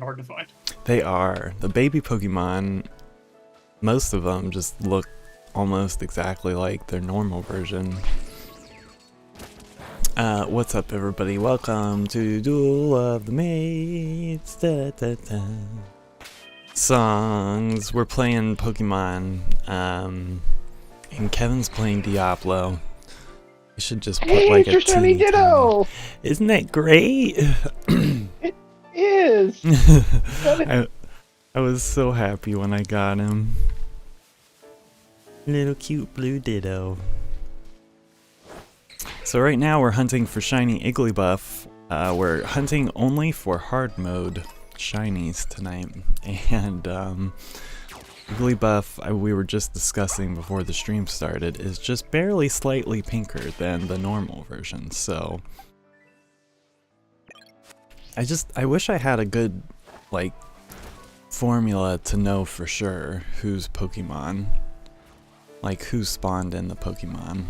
hard to find. They are. The baby Pokemon, most of them just look almost exactly like their normal version. What's up, everybody? Welcome to Duel of the Mates. Da, da, da. Songs. We're playing Pokemon, and Kevin's playing Diablo. We should just put like a shiny Ditto! Isn't that great? It is! I was so happy when I got him. Little cute blue Ditto. So right now we're hunting for shiny Igglybuff. We're hunting only for hard mode shinies tonight. And Igglybuff, we were just discussing before the stream started, is just barely slightly pinker than the normal version. So I wish I had a good like formula to know for sure who's Pokemon. Like who spawned in the Pokemon.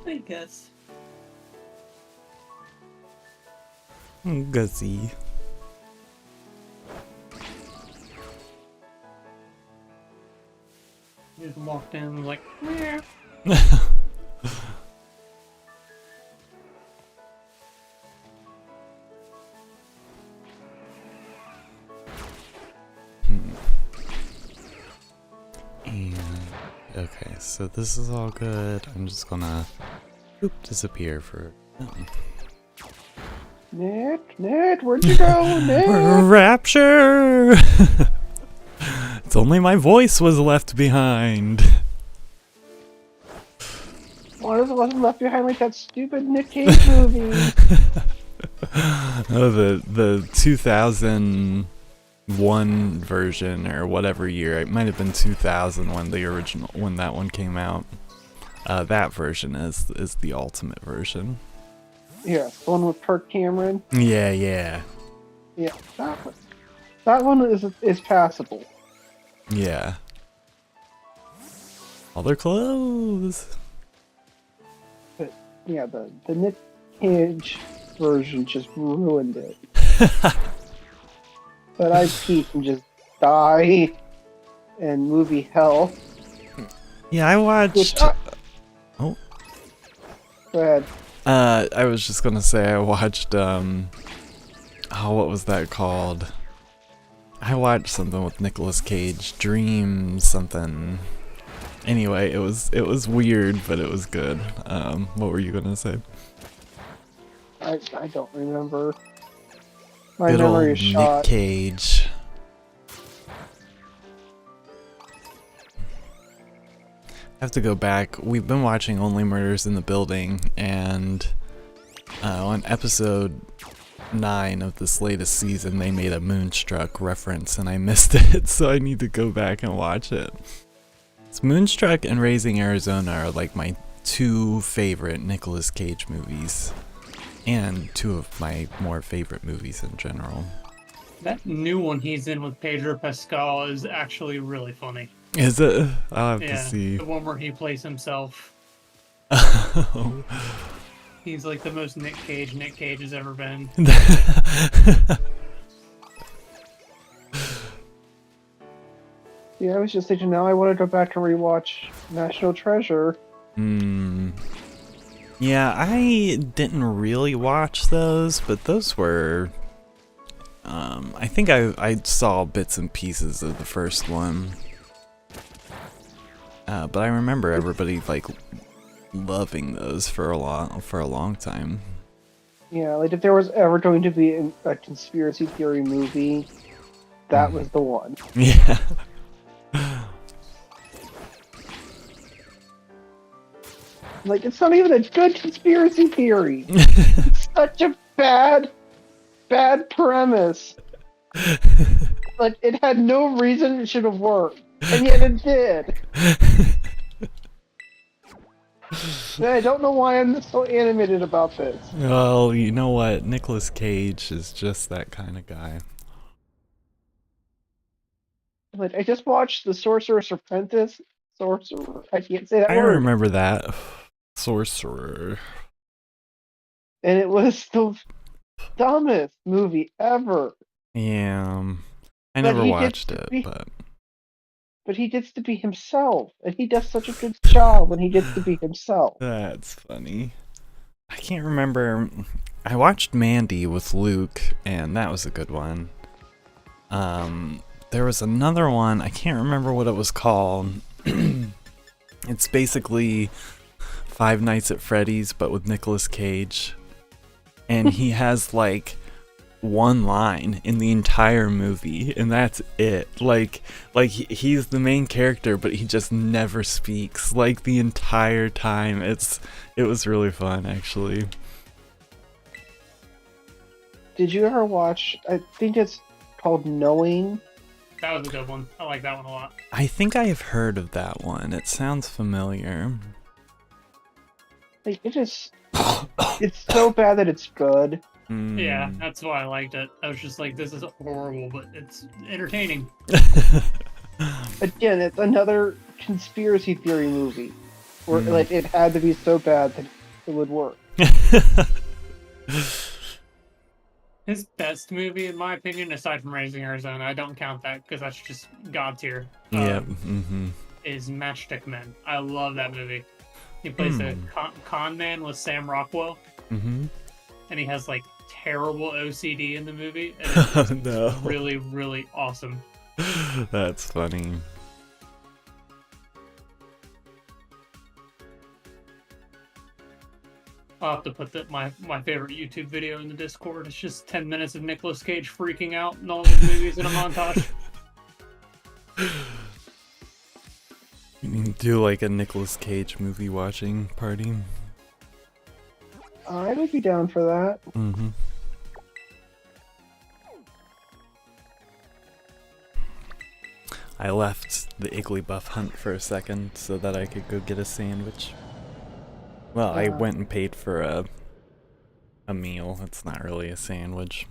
I guess. Guzzy. He just walked in and was like, meh. And okay, so this is all good. I'm just gonna disappear for Ned, where'd you go, Ned? Rapture! It's only my voice was left behind. What if it wasn't left behind like that stupid Nick Cage movie? Oh, the 2001 version or whatever year. It might have been 2000 when that one came out. That version is the ultimate version. Yeah, the one with Kirk Cameron. Yeah. Yeah, that one is passable. Yeah. All their clothes. But yeah, the Nick Cage version just ruined it. But I peek and just die in movie hell. Yeah, I watched. Oh. Go ahead. I was just gonna say I watched what was that called? I watched something with Nicolas Cage, Dream something. Anyway, it was weird, but it was good. What were you gonna say? I don't remember. My Good memory old is shot. Nick Cage. I have to go back. We've been watching Only Murders in the Building, and on episode 9 of this latest season, they made a Moonstruck reference, and I missed it, so I need to go back and watch it. It's Moonstruck and Raising Arizona are like my two favorite Nicolas Cage movies, and two of my more favorite movies in general. That new one he's in with Pedro Pascal is actually really funny. Is it? I'll have to Yeah, see. the one where he plays himself. Oh. He's like the most Nick Cage has ever been. Yeah, I was just thinking now I want to go back and rewatch National Treasure. Yeah, I didn't really watch those, but those were... I think I saw bits and pieces of the first one. But I remember everybody, like, loving those for a long time. Yeah, like if there was ever going to be a conspiracy theory movie, that was the one. Yeah. Like, it's not even a good conspiracy theory. It's such a bad premise. Like, it had no reason it should have worked, and yet it did. And I don't know why I'm so animated about this. Well, you know what? Nicolas Cage is just that kind of guy. Like, I just watched The Sorcerer's Apprentice. I can't say that I word. remember that. Sorcerer. And it was the dumbest movie ever. Yeah. I But never he watched gets to it, be, but but he gets to be himself, and he does such a good job when he gets to be himself. that's funny. I can't remember. I watched Mandy with Luke, and that was a good one. There was another one, I can't remember what it was called. It's basically Five Nights at Freddy's, but with Nicolas Cage. And he has, like, one line in the entire movie, and that's it. Like he's the main character, but he just never speaks, like, the entire time. It was really fun, actually. Did you ever watch? I think it's called Knowing. That was a good one. I like that one a lot. I think I have heard of that one. It sounds familiar. Like, it's so bad that it's good. Yeah, that's why I liked it. I was just like, this is horrible, but it's entertaining. Again, it's another conspiracy theory movie where like it had to be so bad that it would work. His best movie, in my opinion, aside from Raising Arizona, I don't count that because that's just god tier. Yep. Is Matchstick Men. I love that movie. He plays a con man with Sam Rockwell, and he has like terrible OCD in the movie. And it's really, really awesome. That's funny. I'll have to put my favorite YouTube video in the Discord. It's just 10 minutes of Nicolas Cage freaking out in all his movies in a montage. You can do like a Nicolas Cage movie watching party. I would be down for that. I left the Igglybuff hunt for a second so that I could go get a sandwich. Well, I went and paid for a meal. It's not really a sandwich.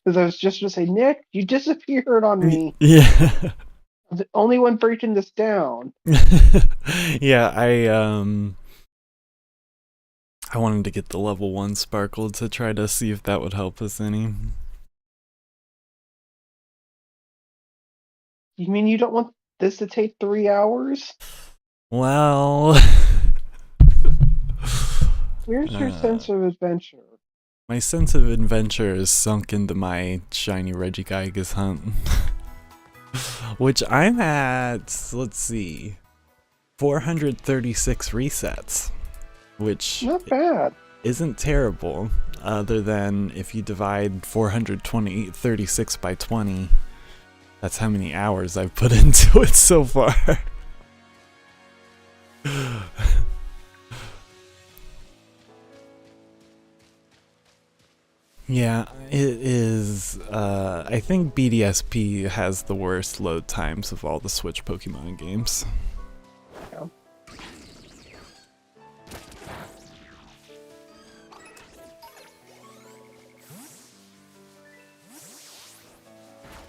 Because I was just going to say, Nick, you disappeared on me. Yeah. I'm the only one breaking this down. Yeah, I wanted to get the level 1 sparkle to try to see if that would help us any. You mean you don't want this to take 3 hours? Well... Where's your sense of adventure? My sense of adventure is sunk into my shiny Regigigas hunt. Which I'm at, let's see, 436 resets. Which not bad. Isn't terrible, other than if you divide 436 by 20, that's how many hours I've put into it so far. Yeah, it is, I think BDSP has the worst load times of all the Switch Pokemon games. Yeah.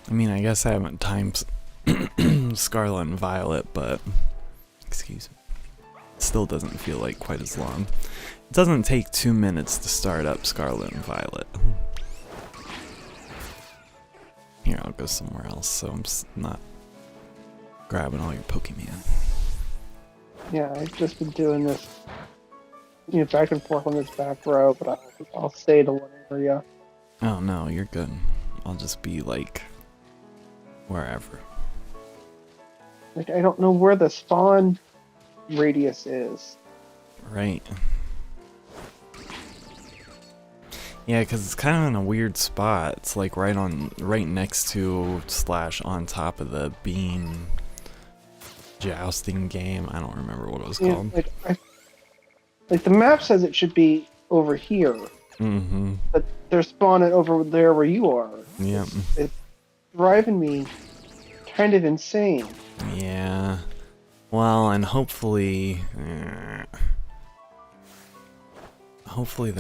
I mean, I guess I haven't timed Scarlet and Violet, but, excuse me, it still doesn't feel like quite as long. It doesn't take 2 minutes to start up Scarlet and Violet. Here, I'll go somewhere else so I'm not grabbing all your Pokemon. Yeah, I've just been doing this, back and forth on this back row, but I'll stay to one area. Oh no, you're good. I'll just be like wherever. Like, I don't know where the spawn radius is. Right. Yeah, because it's kind of in a weird spot. It's like right next to / on top of the beam jousting game. I don't remember what it was called. Like the map says it should be over here. Mm-hmm. But they're spawning over there where you are. Yeah. It's driving me kind of insane. Yeah. Well, and hopefully they're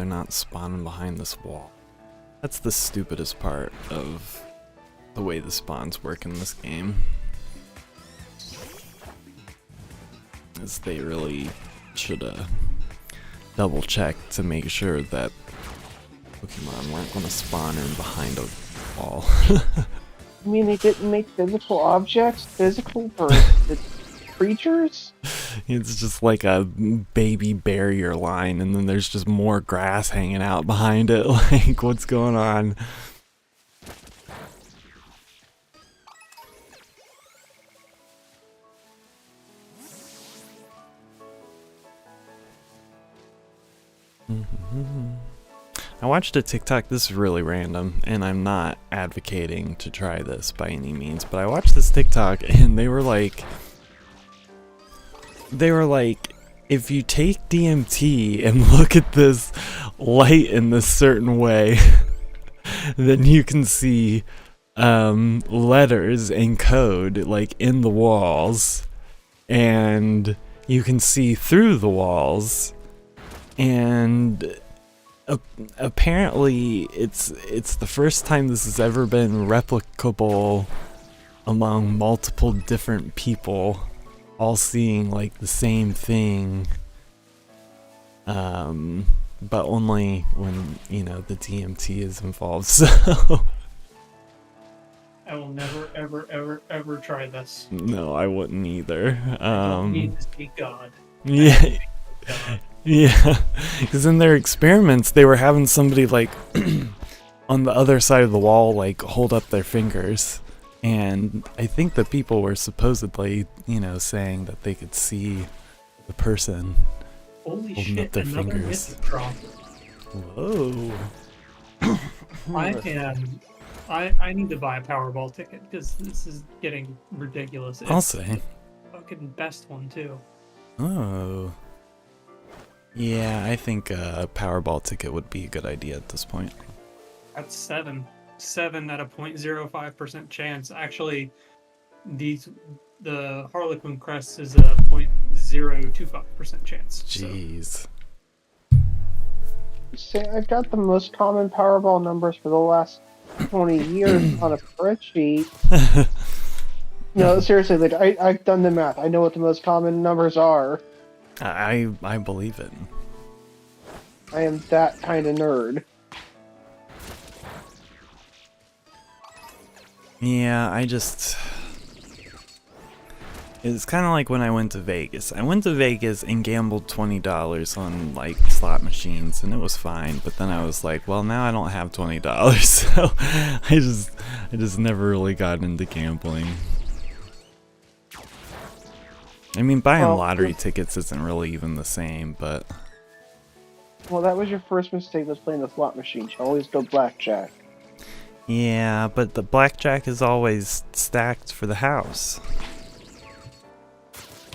not spawning behind this wall. That's the stupidest part of the way the spawns work in this game. Is they really should double check to make sure that Pokemon weren't going to spawn in behind a wall. I mean, they didn't make physical objects physical for the creatures? It's just like a baby barrier line, and then there's just more grass hanging out behind it. Like, what's going on? I watched a TikTok, this is really random, and I'm not advocating to try this by any means, but I watched this TikTok and they were like, if you take DMT and look at this light in this certain way, then you can see letters and code like in the walls, and you can see through the walls, and apparently it's the first time this has ever been replicable among multiple different people all seeing like the same thing, but only when, you know, the DMT is involved. So I will never, ever, ever, ever try this. no, I wouldn't either. I don't need to be God. Yeah. Yeah, because in their experiments, they were having somebody like on the other side of the wall, like hold up their fingers, and I think the people were supposedly, you know, saying that they could see the person Holy holding shit! up their Another fingers. mythic drop. Whoa! I need to buy a Powerball ticket because this is getting ridiculous. I'll It's say. the fucking best one too. Oh. Yeah, I think a Powerball ticket would be a good idea at this point. That's 7 at a 0.05% chance. Actually, the Harlequin crest is a 0.025% chance. Jeez. See, I've got the most common Powerball numbers for the last 20 years on a spreadsheet. No, seriously, like I've done the math. I know what the most common numbers are. I believe it. I am that kind of nerd. Yeah, it's kind of like when I went to Vegas. I went to Vegas and gambled $20 on like slot machines, and it was fine. But then I was like, well, now I don't have $20, so I just never really got into gambling. I mean, buying lottery tickets isn't really even the same, but... Well, that was your first mistake, was playing the slot machine. You always go blackjack. Yeah, but the blackjack is always stacked for the house.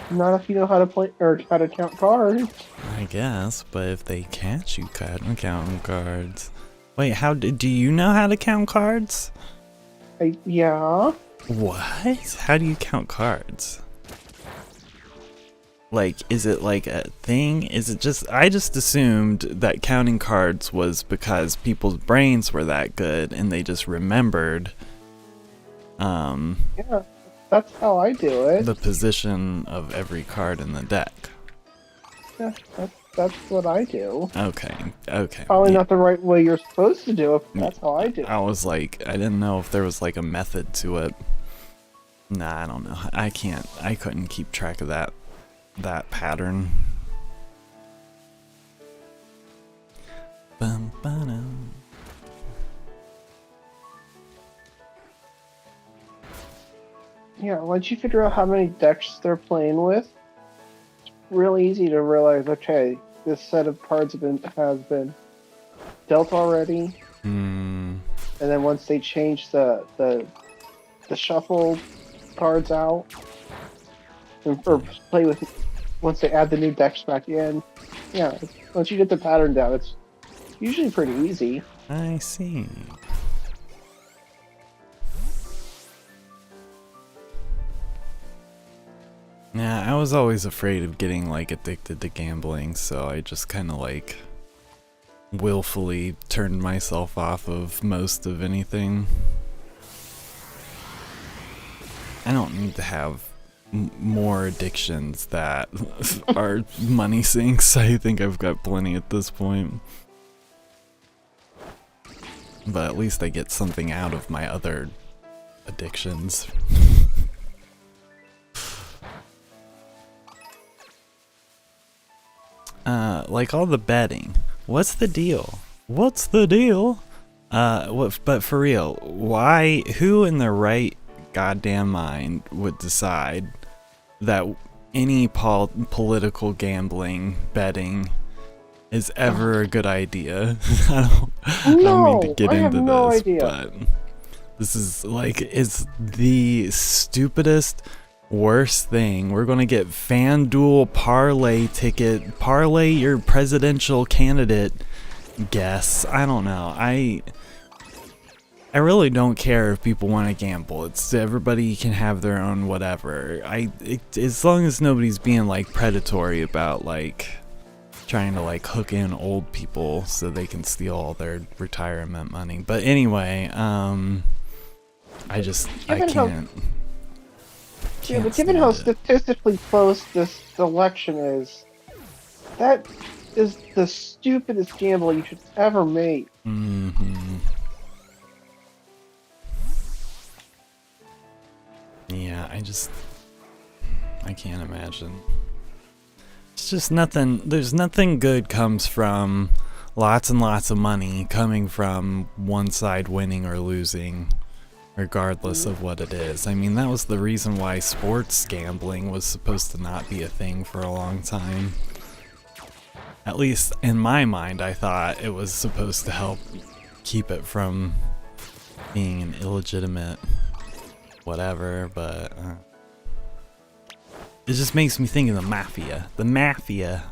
Not if you know how to play, or how to count cards. I guess, but if they catch you counting cards... Wait, do you know how to count cards? Yeah. What? How do you count cards? Like, is it like a thing? Is it just... I just assumed that counting cards was because people's brains were that good and they just remembered Yeah, that's how I do it. the position of every card in the deck. Yeah, that's what I do. Okay. Probably Yeah. not the right way you're supposed to do it, but that's how I do it. I was like, I didn't know if there was like a method to it. Nah, I don't know. I couldn't keep track of that pattern. Bum, ba-dum. Yeah, once you figure out how many decks they're playing with, it's really easy to realize, okay, this set of cards has been dealt already. Hmm. And then once they change the shuffle cards out, or play with, once they add the new decks back in, yeah, once you get the pattern down, it's usually pretty easy. I see. Yeah, I was always afraid of getting like addicted to gambling, so I just kind of like willfully turned myself off of most of anything. I don't need to have more addictions that are money sinks. I think I've got plenty at this point. but at least I get something out of my other addictions. Like all the betting. What's the deal? What's the deal? But for real, why, who in their right goddamn mind would decide that any political gambling, betting is ever a good idea? I don't mean to get into this, but this is like, it's the stupidest, worst thing. We're gonna get FanDuel parlay ticket, parlay your presidential candidate guess. I don't know. I really don't care if people want to gamble. It's everybody can have their own whatever. As long as nobody's being like predatory about like trying to like hook in old people so they can steal all their retirement money. But anyway, I can't. Yeah, but given how statistically close this election is, that is the stupidest gamble you should ever make. Mm-hmm. Yeah, I can't imagine. It's just nothing, there's nothing good comes from lots and lots of money coming from one side winning or losing, regardless of what it is. I mean, that was the reason why sports gambling was supposed to not be a thing for a long time. At least in my mind, I thought it was supposed to help keep it from being an illegitimate whatever, but it just makes me think of the mafia. The mafia.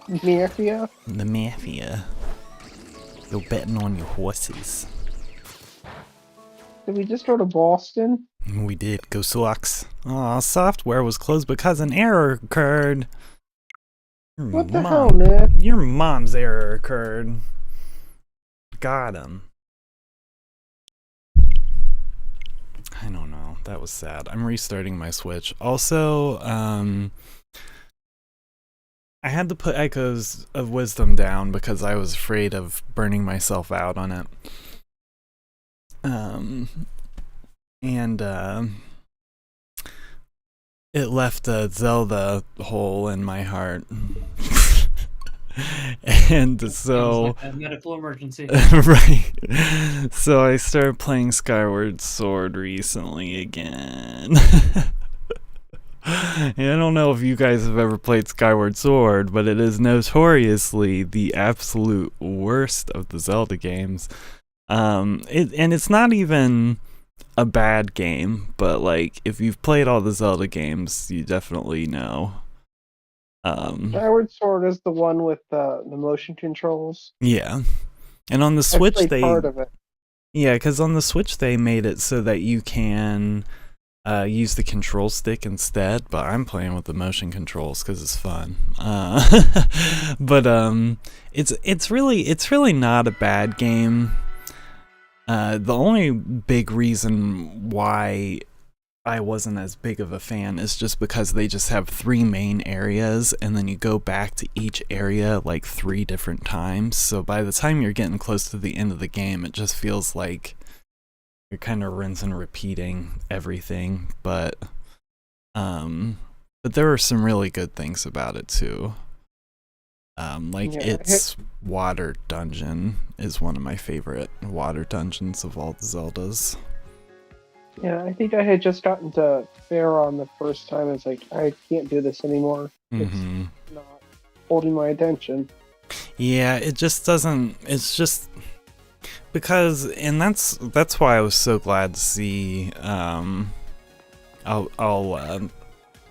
Mafia? The mafia. You're betting on your horses. Did we just go to Boston? We did. Go Sox. Aw, software was closed because an error occurred. What the hell, Nick? Your mom's error occurred. Got him. I don't know. That was sad. I'm restarting my Switch. Also, I had to put Echoes of Wisdom down because I was afraid of burning myself out on it. It left a Zelda hole in my heart. And so like a medical emergency. right, so I started playing Skyward Sword recently again. And I don't know if you guys have ever played Skyward Sword, but it is notoriously the absolute worst of the Zelda games. And it's not even a bad game, but like if you've played all the Zelda games, you definitely know. Skyward Sword is the one with the motion controls. Yeah, and on the Switch part of it. Yeah, because on the Switch they made it so that you can use the control stick instead, but I'm playing with the motion controls because it's fun. But it's really not a bad game. The only big reason why I wasn't as big of a fan is just because they just have 3 main areas and then you go back to each area like 3 different times. So by the time you're getting close to the end of the game, it just feels like you're kind of rinsing and repeating everything. But there are some really good things about it too. Its water dungeon is one of my favorite water dungeons of all the Zeldas. Yeah, I think I had just gotten to Faron the first time. It's like, I can't do this anymore. Mm-hmm. It's not holding my attention. Yeah, it just doesn't. It's just because, and that's why I was so glad to see. I'll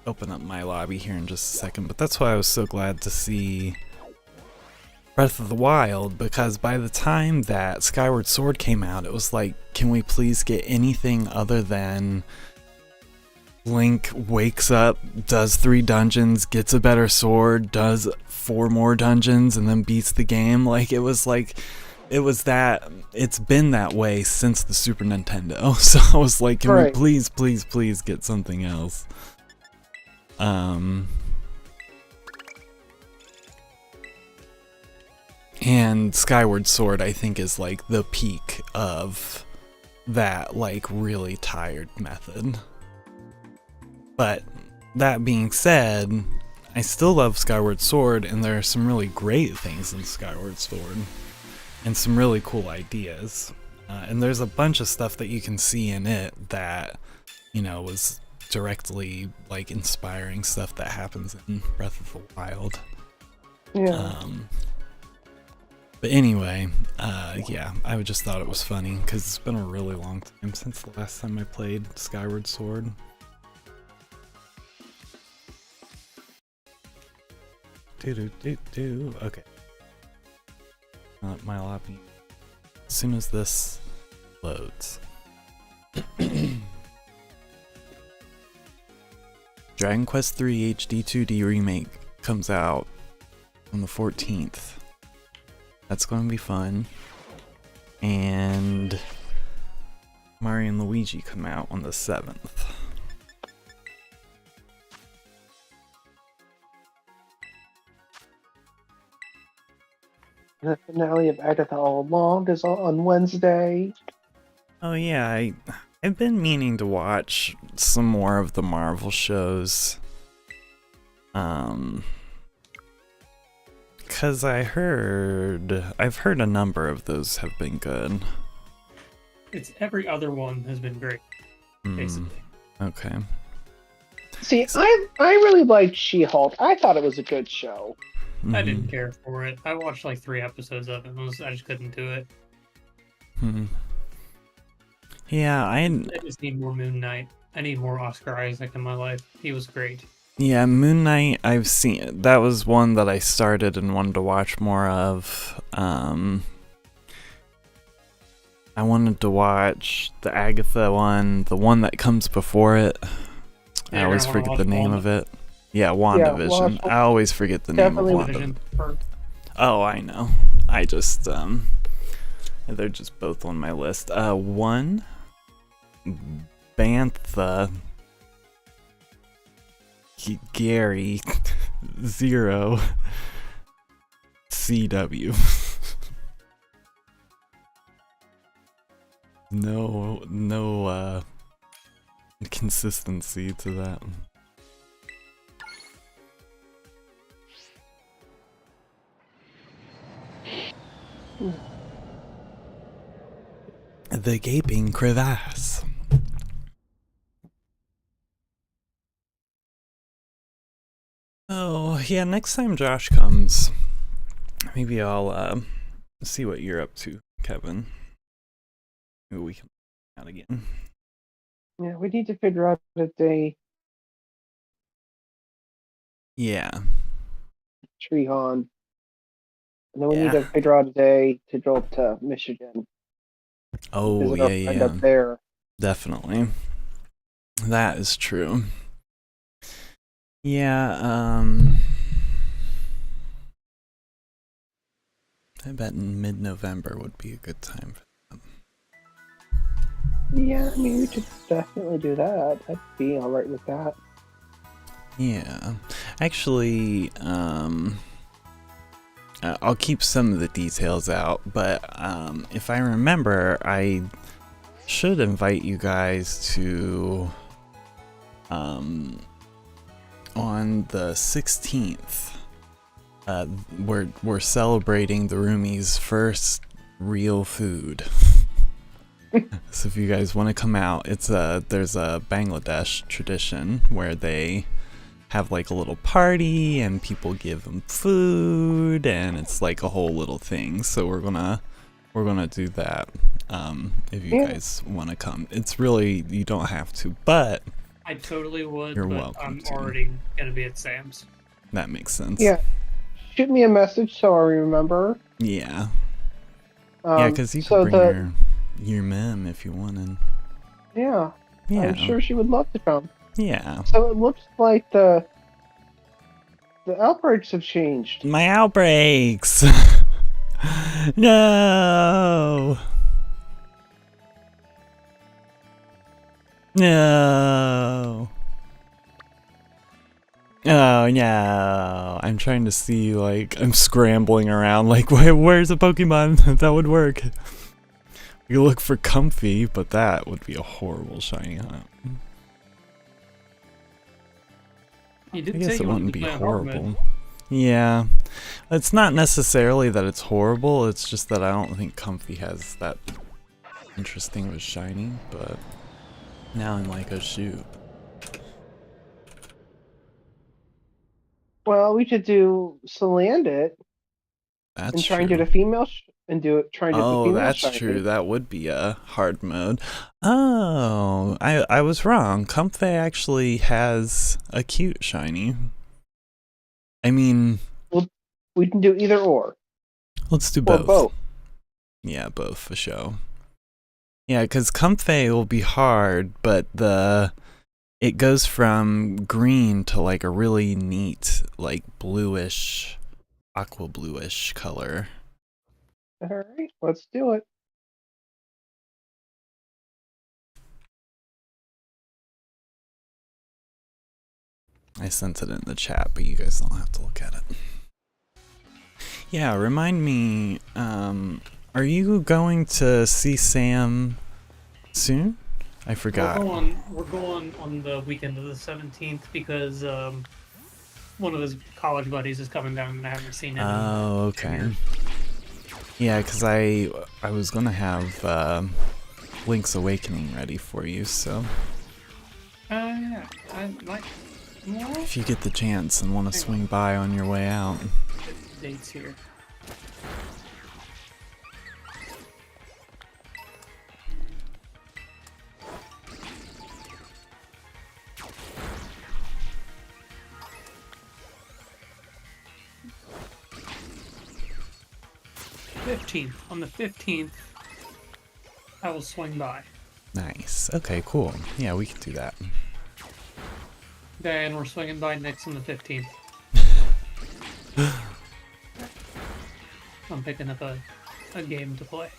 open up my lobby here in just a second, but that's why I was so glad to see Breath of the Wild, because by the time that Skyward Sword came out, it was like, can we please get anything other than Link wakes up, does 3 dungeons, gets a better sword, does 4 more dungeons, and then beats the game? Like, it's been that way since the Super Nintendo. So I was like, can we please get something else? And Skyward Sword, I think, is like the peak of that, like, really tired method. But that being said, I still love Skyward Sword, and there are some really great things in Skyward Sword, and some really cool ideas. And there's a bunch of stuff that you can see in it that, you know, was directly, like, inspiring stuff that happens in Breath of the Wild. Yeah. But anyway, yeah, I just thought it was funny, because it's been a really long time since the last time I played Skyward Sword. Okay. My lobby. As soon as this loads. Dragon Quest III HD 2D Remake comes out on the 14th. That's going to be fun. And Mario and Luigi come out on the 7th. The finale of Agatha All Along is on Wednesday. Oh yeah, I've been meaning to watch some more of the Marvel shows. Cause I've heard a number of those have been good. It's every other one has been great, basically. Okay. See, I really liked She-Hulk. I thought it was a good show. I didn't care for it. I watched like 3 episodes of it. I just couldn't do it. Yeah, I just need more Moon Knight. I need more Oscar Isaac in my life. He was great. Yeah, Moon Knight, I've seen. That was one that I started and wanted to watch more of. I wanted to watch the Agatha one, the one that comes before it. Yeah, I always forget the name of it. Yeah, WandaVision. I always forget the name of WandaVision. Oh, I know. I just, they're just both on my list. One, Bantha, Gary, 0, CW. No, consistency to that. The Gaping Crevasse. Oh, yeah, next time Josh comes, maybe I'll see what you're up to, Kevin. Maybe we can out again. Yeah, we need to figure out a day. Yeah. Treehorn. And then we need to figure out a day to go up to Michigan. Oh, yeah. Up there. Definitely. That is true. Yeah, I bet in mid-November would be a good time for them. Yeah, I mean, we could definitely do that. I'd be alright with that. Yeah. Actually, I'll keep some of the details out, but if I remember, I should invite you guys to on the 16th. We're celebrating the Roomies' first real food. So if you guys want to come out, there's a Bangladesh tradition where they have like a little party and people give them food and it's like a whole little thing. So we're gonna do that. If you guys want to come, it's really, you don't have to, but I totally would. You're but welcome. I'm already gonna be at Sam's. That makes sense. Yeah, shoot me a message so I remember. Yeah. Yeah, because you can bring your mem if you wanted. Yeah. I'm sure she would love to come. Yeah. So it looks like the outbreaks have changed. My outbreaks! No! No! Oh no! I'm trying to see, like, I'm scrambling around, like, where's a Pokemon that would work? You look for Comfy, but that would be a horrible shiny hunt. You I did guess say it you wanted wouldn't to be play on hard mode. horrible. Yeah, it's not necessarily that it's horrible. It's just that I don't think Comfy has that interesting of a shiny. But now I'm like, oh shoot. Well, we should do Salandit That's and try true. and do the female try and do the Oh, female that's shiny. true. That would be a hard mode. Oh, I was wrong. Comfey actually has a cute shiny. I mean, We can do either or. let's do Or both. both. Yeah, both for sure. Yeah, because Comfey will be hard, but it goes from green to like a really neat, like bluish, aqua bluish color. Alright, let's do it. I sent it in the chat, but you guys don't have to look at it. Yeah, remind me, are you going to see Sam soon? I forgot. We're going on the weekend of the 17th because one of his college buddies is coming down and I haven't seen him. Oh, okay. Yeah, because I was gonna have Link's Awakening ready for you, so Yeah, I might. if you get the chance and want to swing by on your way out. Dates here. On the 15th, I will swing by. Nice. Okay, cool. Yeah, we can do that. Then we're swinging by next on the 15th. I'm picking up a game to play.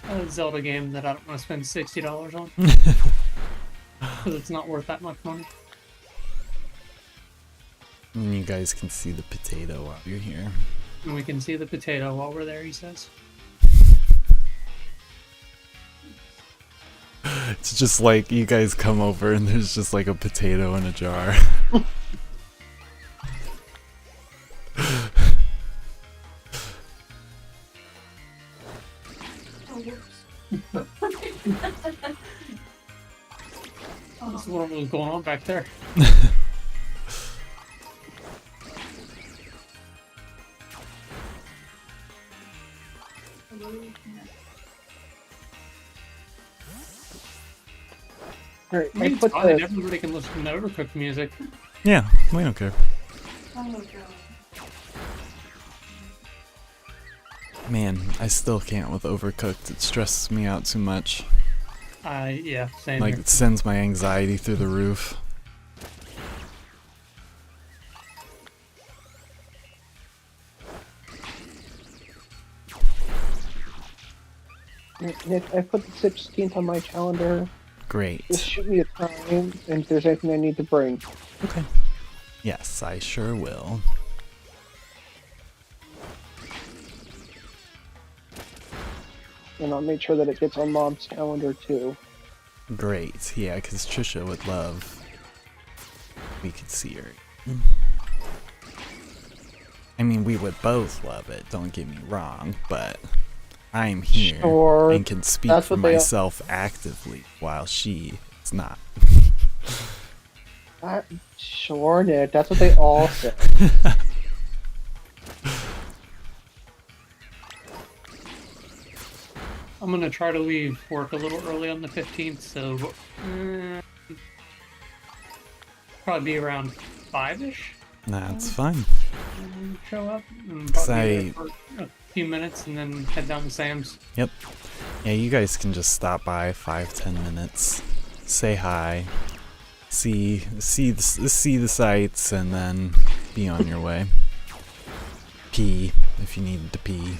A Zelda game that I don't want to spend $60 on. Because it's not worth that much money. And you guys can see the potato while you're here. And we can see the potato while we're there, he says. It's just like you guys come over and there's just like a potato in a jar. This is what was going on back there. Alright, I I mean, put it's fine. the Everybody can listen to Overcooked music. Yeah, we don't care. Man, I still can't with Overcooked. It stresses me out too much. Yeah, same Like, here. it sends my anxiety through the roof. Nick, I put the 16th on my calendar. Great. Just shoot me a time, and if there's anything I need to bring. Okay. Yes, I sure will. And I'll make sure that it gets on Mom's calendar too. Great. Yeah, because Trisha would love. We could see her. I mean, we would both love it, don't get me wrong, but I'm here Sure, and can speak that's for what they- myself actively while she is not. Sure, Nick. That's what they all say. I'm gonna try to leave work a little early on the 15th, so probably be around 5-ish. That's fine. Show up and Cause probably be there for a few minutes and then head down to Sam's. Yep. Yeah, you guys can just stop by 5-10 minutes, say hi, see the sights, and then be on your way. Pee if you needed to pee.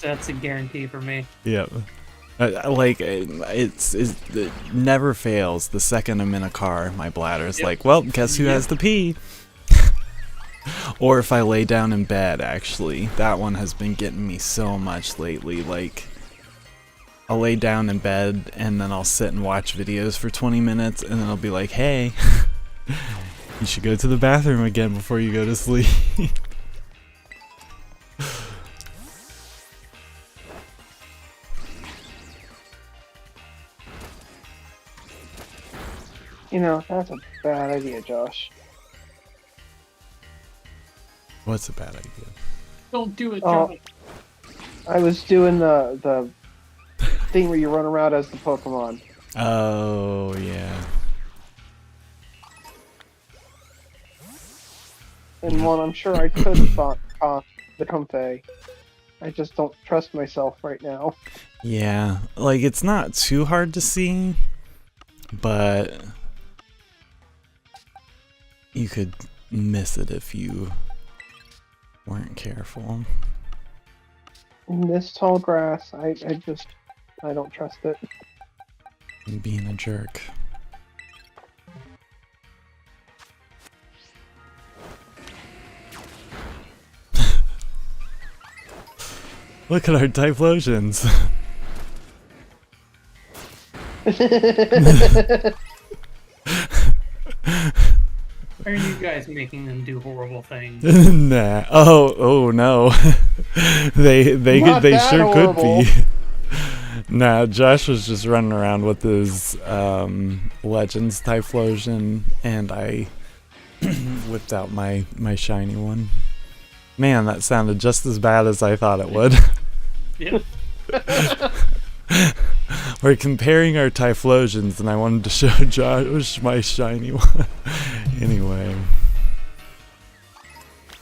That's a guarantee for me. Yep. It never fails. The second I'm in a car, my bladder's like, well, guess who has to pee? Or if I lay down in bed, actually. That one has been getting me so much lately. Like, I'll lay down in bed, and then I'll sit and watch videos for 20 minutes, and then I'll be like, hey, you should go to the bathroom again before you go to sleep. You know, that's a bad idea, Josh. What's a bad idea? Don't do it, Oh, Josh. I was doing the thing where you run around as the Pokemon. Oh, yeah. And one, I'm sure I could become Fae. I just don't trust myself right now. Yeah, like, it's not too hard to see, but you could miss it if you weren't careful. This tall grass, I don't trust it. And being a jerk. Look at our Typhlosions. Are you guys making them do horrible things? Nah. Oh no. they sure horrible. could be. Nah, Josh was just running around with his Legends Typhlosion, and I whipped out my shiny one. Man, that sounded just as bad as I thought it would. Yep. We're comparing our Typhlosions, and I wanted to show Josh my shiny one. Anyway.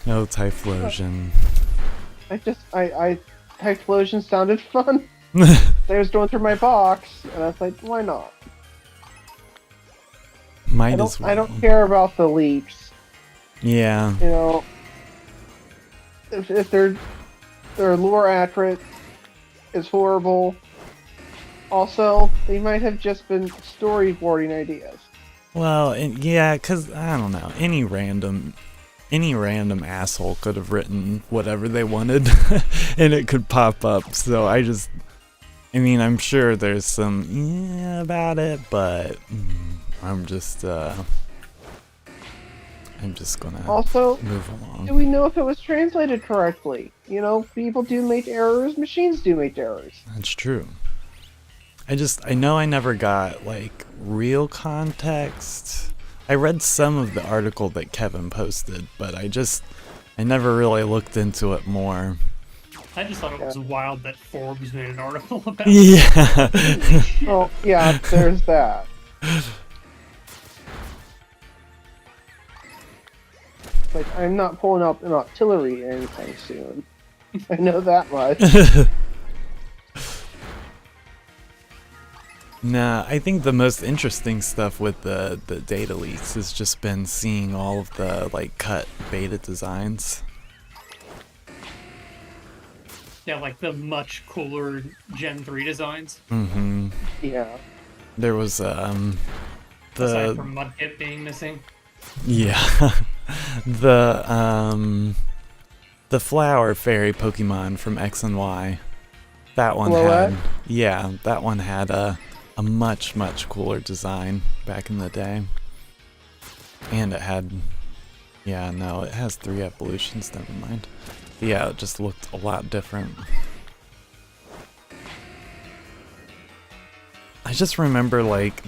No Typhlosion. Typhlosion sounded fun. They was going through my box, and I was like, why not? Might as well. I don't care about the leaks. Yeah. You know, if their lure accurate is horrible. Also, they might have just been storyboarding ideas. Well, yeah, because, I don't know, any random asshole could have written whatever they wanted, and it could pop up, so I mean, I'm sure there's some, yeah, about it, but I'm just gonna Also, move along. do we know if it was translated correctly? You know, people do make errors, machines do make errors. That's true. I know I never got, like, real context. I read some of the article that Kevin posted, but I never really looked into it more. I just thought it was wild that Forbes made an article about Yeah. Oh, yeah, there's that. Like, I'm not pulling up an artillery anytime soon. I know that much. Nah, I think the most interesting stuff with the data leaks has just been seeing all of the, like, cut beta designs. Yeah, like the much cooler Gen 3 designs. Mm-hmm. Yeah. There was, Aside from Mudkip being missing. Yeah. The Flower Fairy Pokemon from X and Y. That one Floette? had... Yeah, that one had a much, much cooler design back in the day. And it had... Yeah, no, it has 3 evolutions, never mind. Yeah, it just looked a lot different. I just remember, like,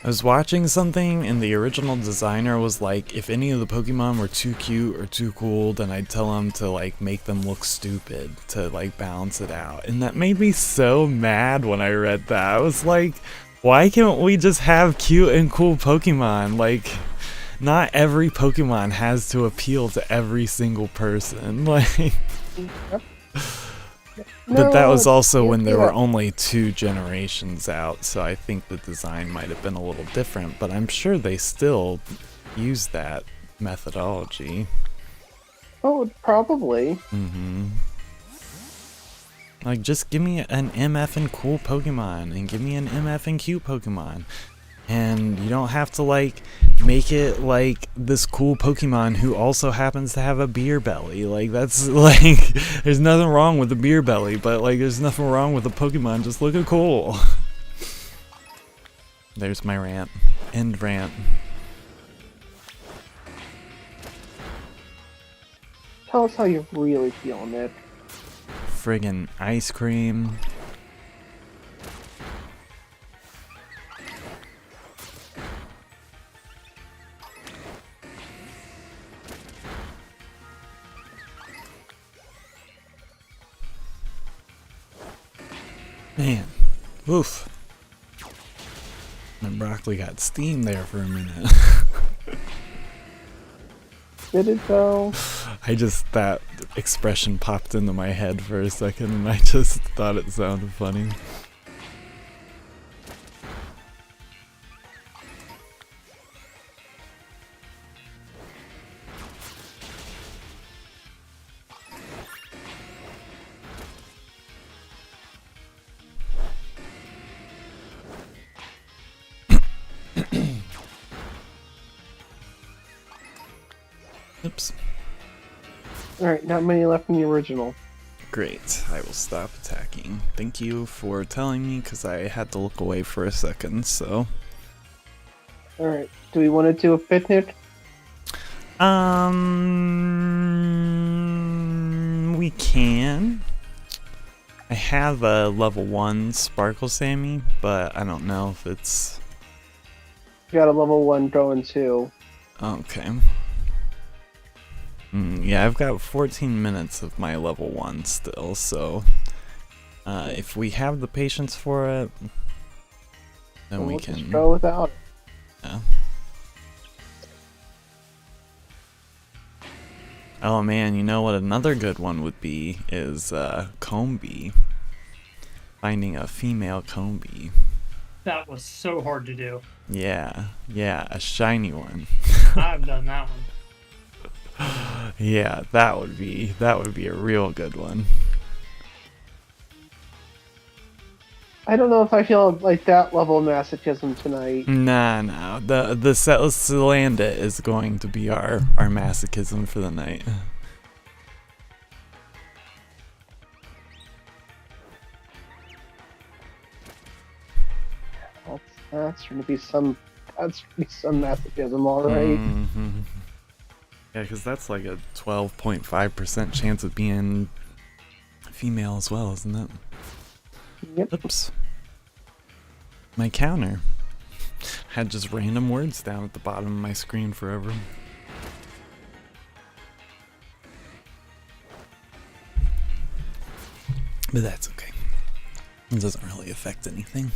I was watching something and the original designer was like, if any of the Pokemon were too cute or too cool, then I'd tell him to, like, make them look stupid to, like, balance it out. And that made me so mad when I read that. I was like, why can't we just have cute and cool Pokemon? Like, not every Pokemon has to appeal to every single person. Like, Yep. but that was also No, when there yeah. were only 2 generations out, so I think the design might have been a little different, but I'm sure they still use that methodology. Oh, probably. Mm-hmm. Like, just give me an MF and cool Pokemon, and give me an MF and cute Pokemon. And you don't have to, like, make it like this cool Pokemon who also happens to have a beer belly. Like, that's, like, there's nothing wrong with the beer belly, but, like, there's nothing wrong with the Pokemon just looking cool. There's my rant. End rant. Tell us how you really feel, Nick. Friggin' ice cream. Man, oof. My broccoli got steamed there for a minute. Did it though? That expression popped into my head for a second and I just thought it sounded funny. Oops. Alright, not many left in the original. Great, I will stop attacking. Thank you for telling me, because I had to look away for a second, so... Alright, do we want to do a picnic? We can. I have a level 1 Sparkle Sammy, but I don't know if it's... Got a level 1 going too. Okay. Yeah, I've got 14 minutes of my level 1 still, so if we have the patience for it, then we can just go without it. Yeah. Oh man, you know what another good one would be is Combee. Finding a female Combee. That was so hard to do. Yeah, a shiny one. I've done that one. Yeah, that would be a real good one. I don't know if I feel like that level of masochism tonight. Nah. The Salandit is going to be our masochism for the night. That's gonna be some masochism, alright. Yeah, because that's like a 12.5% chance of being female as well, isn't it? Yep. Oops. My counter had just random words down at the bottom of my screen forever. But that's okay. It doesn't really affect anything.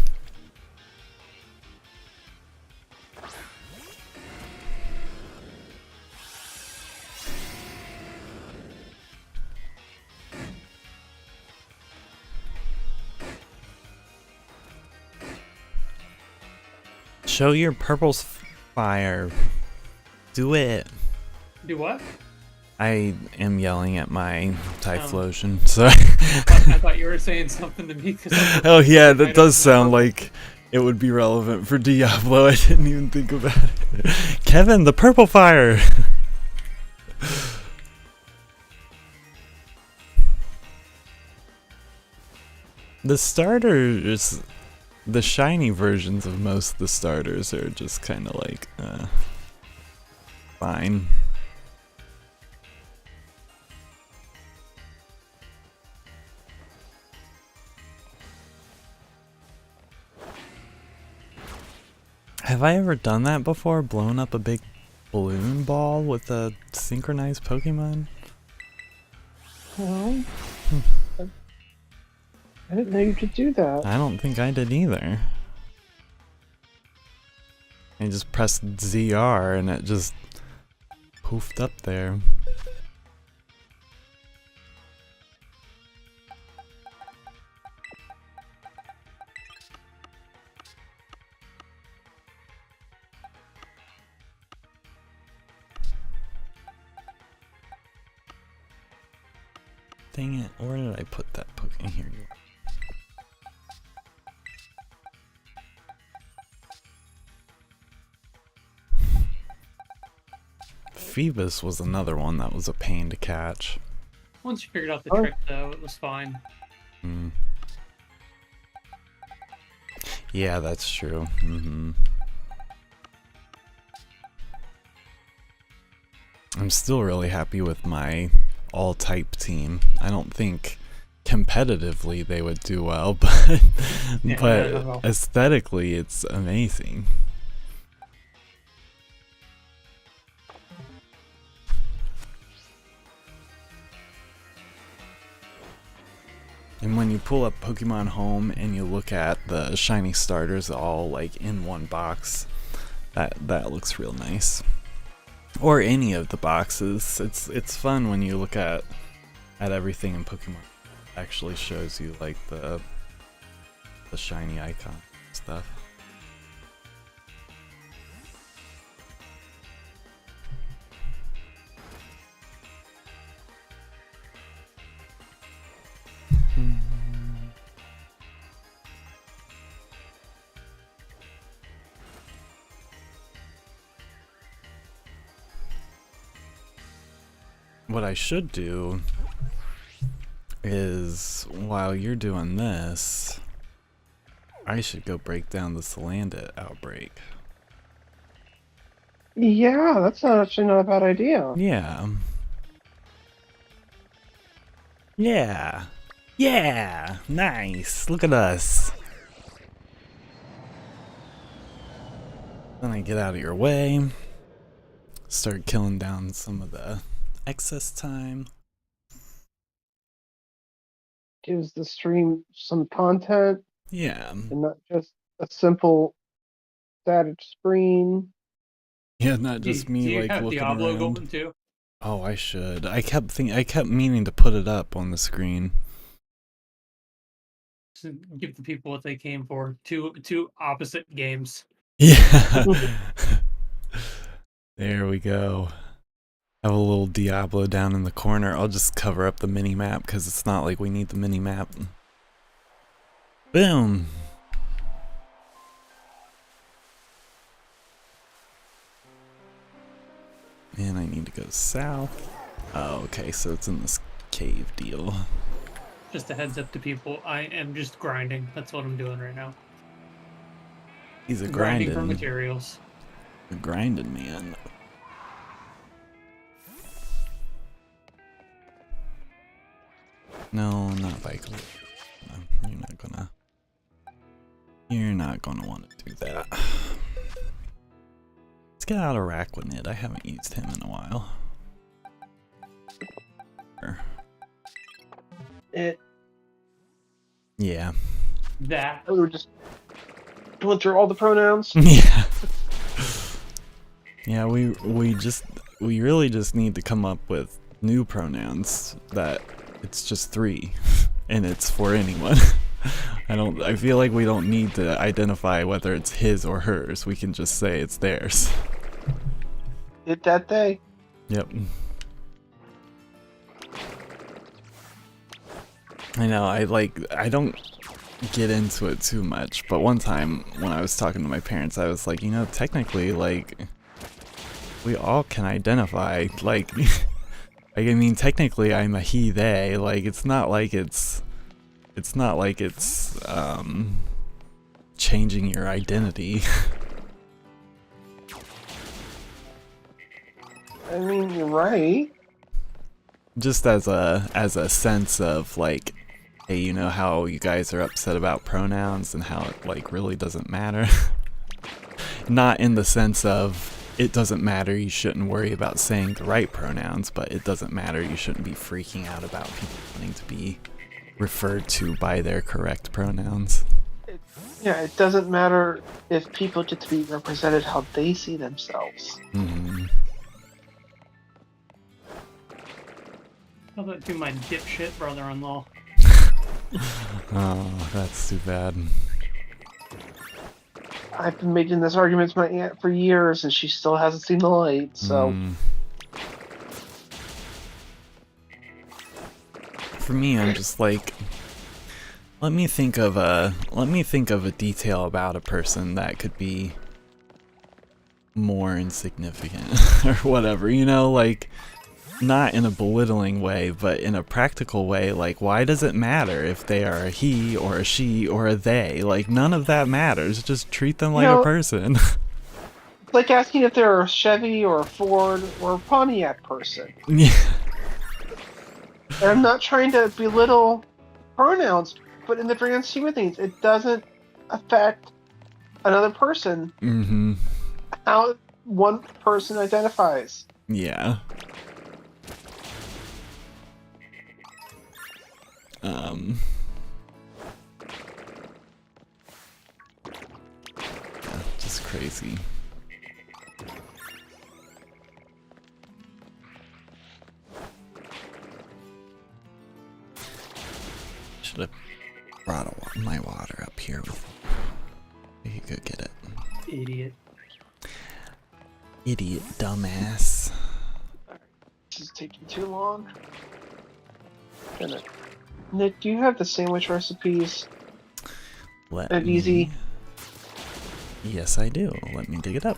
Show your purple fire. Do it. Do what? I am yelling at my Typhlosion, so... I thought you were saying something to me. Oh yeah, that does sound like it would be relevant for Diablo. I didn't even think about it. Kevin, the purple fire! The starters... The shiny versions of most of the starters are just kind of like, fine. Have I ever done that before? Blown up a big balloon ball with a synchronized Pokemon? Well, I didn't know you could do that. I don't think I did either. I just pressed ZR and it just poofed up there. Dang it, where did I put that Pokemon? Okay, here you are. Phoebus was another one that was a pain to catch. Once you figured out the trick, though, it was fine. Mm. Yeah, that's true. I'm still really happy with my all-type team. I don't think competitively they would do well, but Yeah, but aesthetically it's amazing. And when you pull up Pokemon Home and you look at the shiny starters all like in one box, that looks real nice. Or any of the boxes. It's fun when you look at everything in Pokemon. It actually shows you like the shiny icon stuff. What I should do is, while you're doing this, I should go break down the Salandit outbreak. Yeah, that's actually not a bad idea. Yeah. Yeah. Yeah. Nice. Look at us. Then I get out of your way. Start killing down some of the excess time. Gives the stream some content. Yeah. And not just a simple static screen. Yeah, not just me do you like have looking Diablo around. going too? Oh, I should. I kept meaning to put it up on the screen. To give the people what they came for. Two opposite games. Yeah. There we go. Have a little Diablo down in the corner. I'll just cover up the mini map because it's not like we need the mini map. Boom. And I need to go south. Oh, okay, so it's in this cave deal. Just a heads up to people, I am just grinding. That's what I'm doing right now. He's a Grinding grinding. for materials. A grinding man. No, not bike. No, you're not gonna want to do that. Let's get out of Araquanid. I haven't used him in a while. Yeah. That. We were just going through all the pronouns. Yeah. Yeah, we really just need to come up with new pronouns that it's just 3 and it's for anyone. I feel like we don't need to identify whether it's his or hers. We can just say it's theirs. It that day. Yep. I know, I don't get into it too much, but one time when I was talking to my parents, I was like, you know, technically, like, we all can identify, like, I mean, technically I'm a he, they, like, it's not like it's changing your identity. I mean, you're right. Just as a sense of, like, hey, you know how you guys are upset about pronouns and how it, like, really doesn't matter? Not in the sense of it doesn't matter, you shouldn't worry about saying the right pronouns, but it doesn't matter, you shouldn't be freaking out about people wanting to be referred to by their correct pronouns. Yeah, it doesn't matter if people get to be represented how they see themselves. Mm-hmm. How about do my dipshit brother-in-law? Oh, that's too bad. I've been making this argument to my aunt for years, and she still hasn't seen the light, so... For me, I'm just like, Let me think of a detail about a person that could be more insignificant or whatever, you know, like not in a belittling way, but in a practical way. Like, why does it matter if they are a he or a she or a they? Like, none of that matters. Just treat them like a person. Like asking if they're a Chevy or a Ford or a Pontiac person. Yeah. And I'm not trying to belittle pronouns, but in the grand scheme of things, it doesn't affect another person how one person identifies. Yeah. Yeah, just crazy. Should have brought my water up here with me. You could get it. Idiot. Idiot, dumbass. This is taking too long. Nick, do you have the sandwich recipes? Let easy. Yes, I do. Let me dig it up.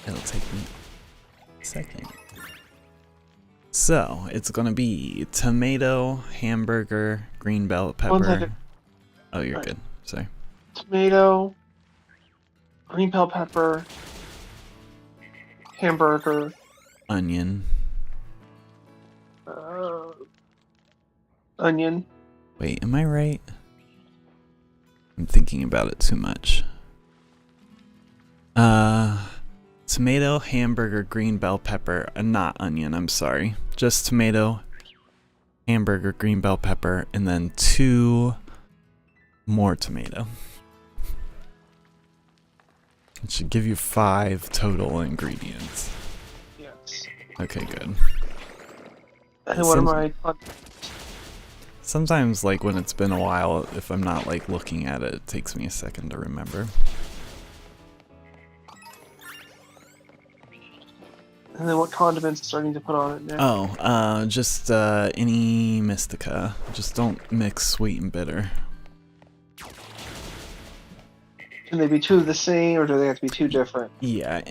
It'll take me a second. So, it's gonna be tomato, hamburger, green bell pepper. Oh, you're good. Sorry. Tomato, green bell pepper, hamburger, onion. Onion. Wait, am I right? I'm thinking about it too much. Tomato, hamburger, green bell pepper, not onion, I'm sorry. Just tomato, hamburger, green bell pepper, and then 2 more tomato. It should give you 5 total ingredients. Yes. Okay, good. And what am I? Sometimes, like, when it's been a while, if I'm not, like, looking at it, it takes me a second to remember. And then what condiments do I need to put on it now? Oh, just any Mystica. Just don't mix sweet and bitter. Can they be 2 of the same, or do they have to be 2 different? Yeah,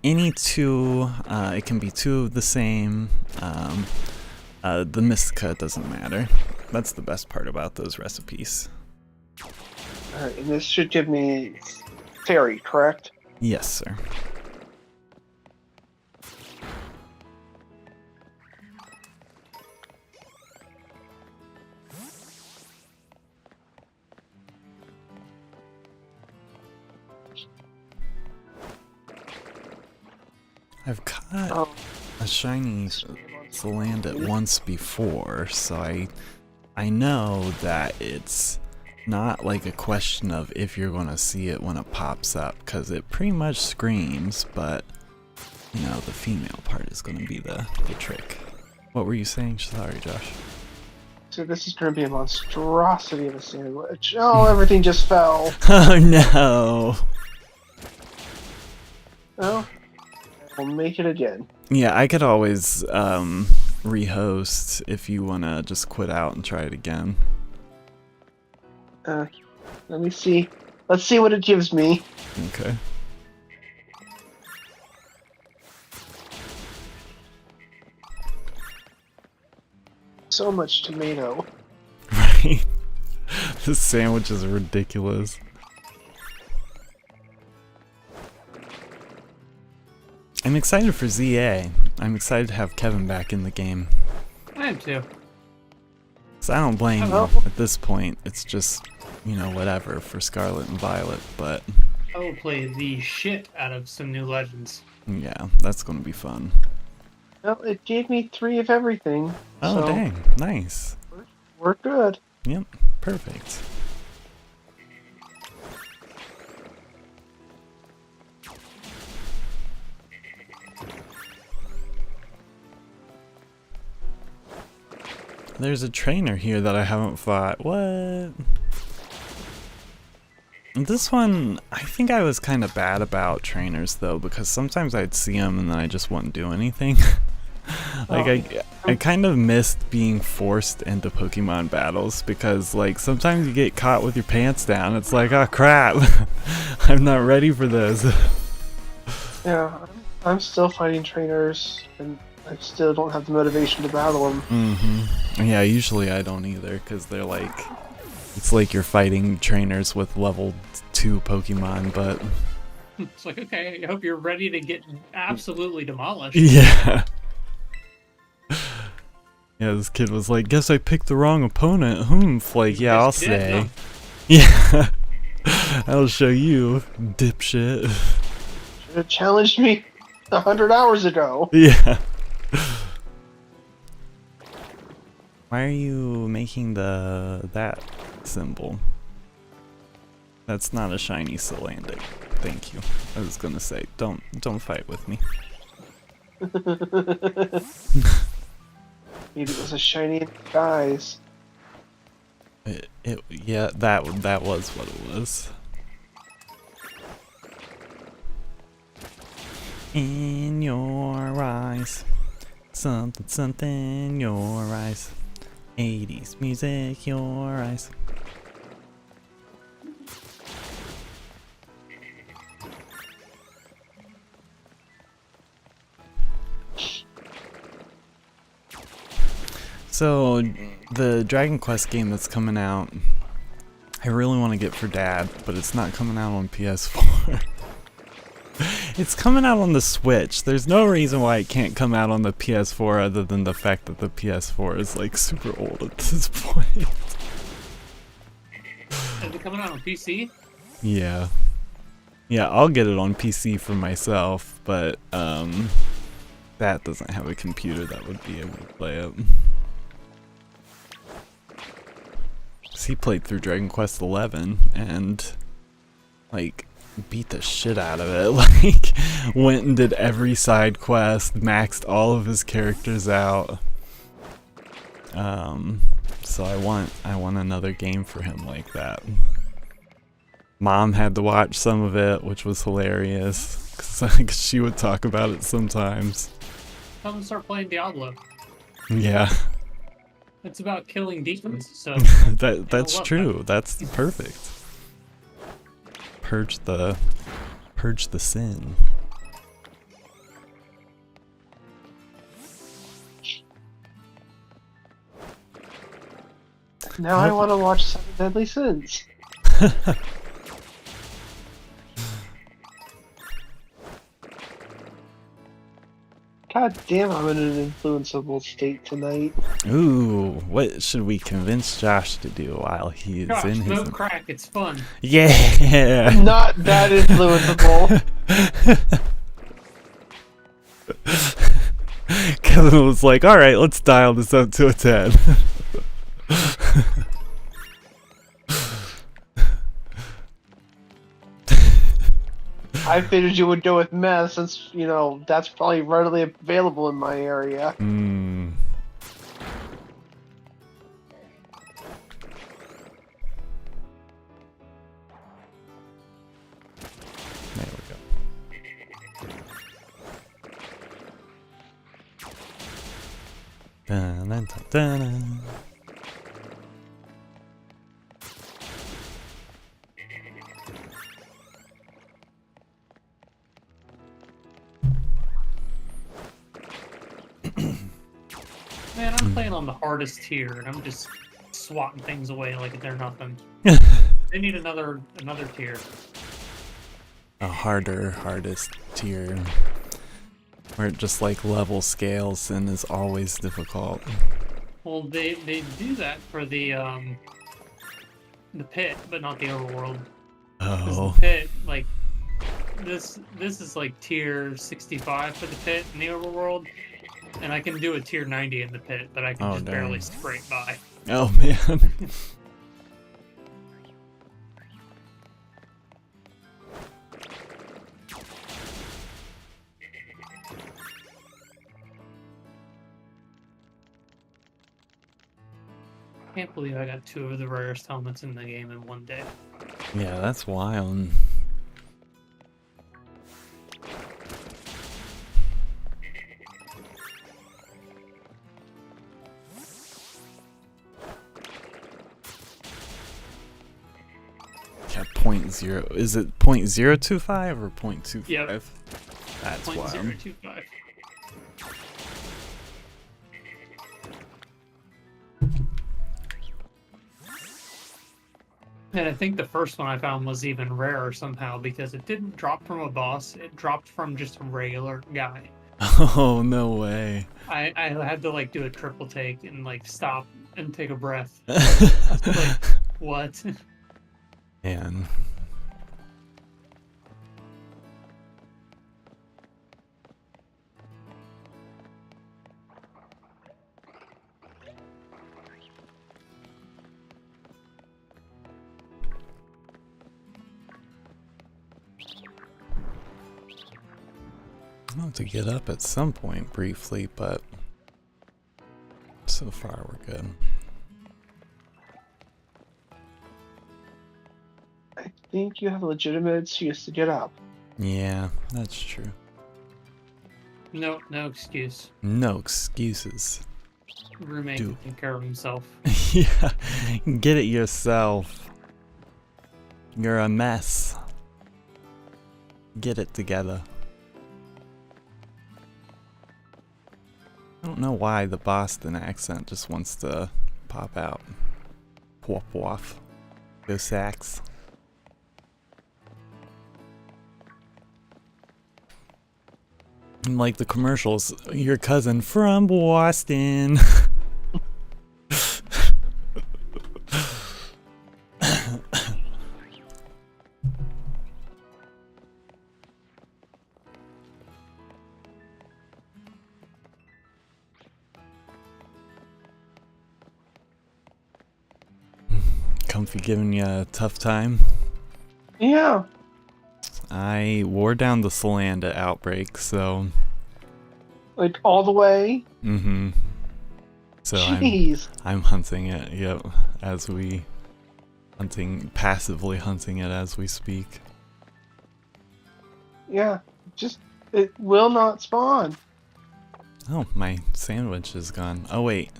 any 2, it can be 2 of the same. The Mystica doesn't matter. That's the best part about those recipes. Alright, and this should give me fairy, correct? Yes, sir. I've caught a shiny Scarlet once before, so I know that it's not like a question of if you're going to see it when it pops up, because it pretty much screams, but, you know, the female part is going to be the trick. What were you saying? Sorry, Josh. So this is going to be a monstrosity of a sandwich. Oh, everything just fell. Oh, no. Oh, we'll make it again. Yeah, I could always rehost if you want to just quit out and try it again. Let me see. Let's see what it gives me. Okay. So much tomato. Right? This sandwich is ridiculous. I'm excited for ZA. I'm excited to have Kevin back in the game. I am too. So I don't blame him at this point. It's just, you know, whatever for Scarlet and Violet, but... I will play the shit out of some new legends. Yeah, that's gonna be fun. Well, it gave me 3 of everything. Oh, so dang. Nice. we're good. Yep, perfect. There's a trainer here that I haven't fought. What? This one, I think I was kind of bad about trainers though, because sometimes I'd see them and then I just wouldn't do anything. Like I kind of missed being forced into Pokemon battles because like sometimes you get caught with your pants down. It's like, oh crap, I'm not ready for this. Yeah, I'm still fighting trainers, and I still don't have the motivation to battle them. Yeah, usually I don't either because they're like, it's like you're fighting trainers with level 2 Pokemon, but It's like, okay, I hope you're ready to get absolutely demolished. yeah. Yeah, this kid was like, guess I picked the wrong opponent. Like, yeah, I'll say. Yeah. I'll show you, dipshit. Should have challenged me 100 hours ago. Yeah. Why are you making that symbol? That's not a shiny Salandic. Thank you. I was gonna say, don't fight with me. Maybe it was a shiny guys. Yeah, that was what it was. In your eyes, something in your eyes. 80s music, your eyes. So, the Dragon Quest game that's coming out, I really want to get for Dad, but it's not coming out on PS4. It's coming out on the Switch. There's no reason why it can't come out on the PS4 other than the fact that the PS4 is like super old at this point. Is it coming out on PC? Yeah. Yeah, I'll get it on PC for myself, but that doesn't have a computer that would be able to play it. He played through Dragon Quest XI and like beat the shit out of it. Like went and did every side quest, maxed all of his characters out. So I want another game for him like that. Mom had to watch some of it, which was hilarious because she would talk about it sometimes. Tell them to start playing Diablo. Yeah. It's about killing demons, so that's true. That's perfect. Purge the sin. Now I want to watch Seven Deadly Sins. God damn, I'm in an influenceable state tonight. Ooh, what should we convince Josh to do while he is in his... smoke crack, it's fun. Yeah! Not that influenceable. Kevin was like, alright, let's dial this up to a 10. I figured you would go with meth since, you know, that's probably readily available in my area. Hmm. There we go. Dun, dun, dun, dun. Man, I'm playing on the hardest tier, and I'm just swatting things away like they're nothing. They need another tier. A hardest tier. Where it just like level scales and is always difficult. Well, they do that for the pit, but not the overworld. 'Cause Oh. the pit, like this is like tier 65 for the pit in the overworld, and I can do a tier 90 in the pit, but I can just barely scrape by. Oh man. I can't believe I got 2 of the rarest helmets in the game in one day. Yeah, that's wild. .0. Is it .025 or .25? Yep. That's wild. 0.025. And I think the first one I found was even rarer somehow because it didn't drop from a boss. It dropped from just a regular guy. Oh, no way. I had to like do a triple take and like stop and take a breath. Like, what? Man. I want to get up at some point briefly, but so far we're good. I think you have a legitimate excuse to get up. Yeah, that's true. No excuse. No excuses. Roommate taking care of himself. Yeah, get it yourself. You're a mess. Get it together. I don't know why the Boston accent just wants to pop out. Woof woof. Go Sax. And like the commercials, your cousin from Boston. Comfy giving you a tough time? Yeah. I wore down the Solanda outbreak, so... Like, all the way? Mm-hmm. So Jeez. I'm hunting it, yep, as we... passively hunting it as we speak. Yeah. Just, it will not spawn. Oh, my sandwich is gone. Oh wait,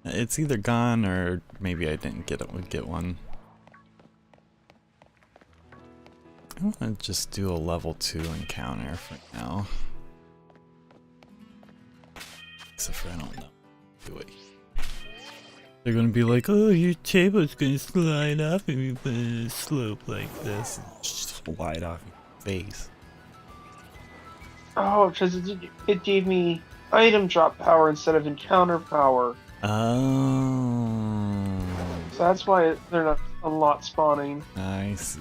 it's either gone or maybe I didn't get one. I want to just do a level 2 encounter for now. Except for I don't know. Wait. They're gonna be like, oh, your table's gonna slide off if you put it in a slope like this. And just slide off your face. Oh, because it gave me item drop power instead of encounter power. Oh. So that's why they're not a lot spawning. I see.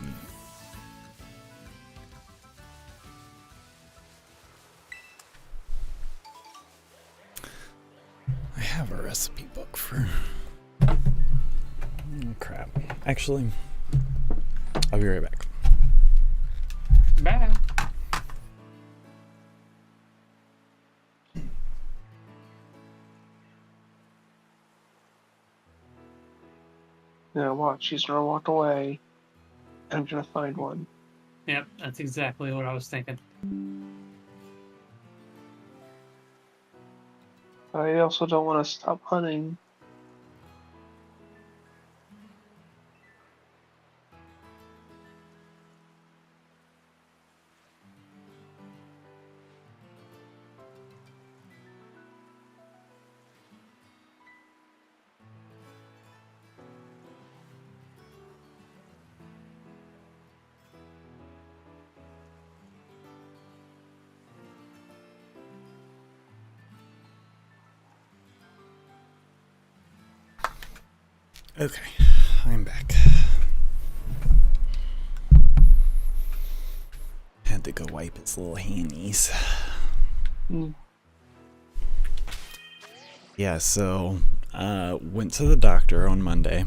I have a recipe book for... Oh, crap. Actually, I'll be right back. Bye. Yeah, watch. She's gonna walk away. I'm gonna find one. Yep, that's exactly what I was thinking. I also don't want to stop hunting. Okay, I'm back. Had to go wipe his little handies. Yeah, so went to the doctor on Monday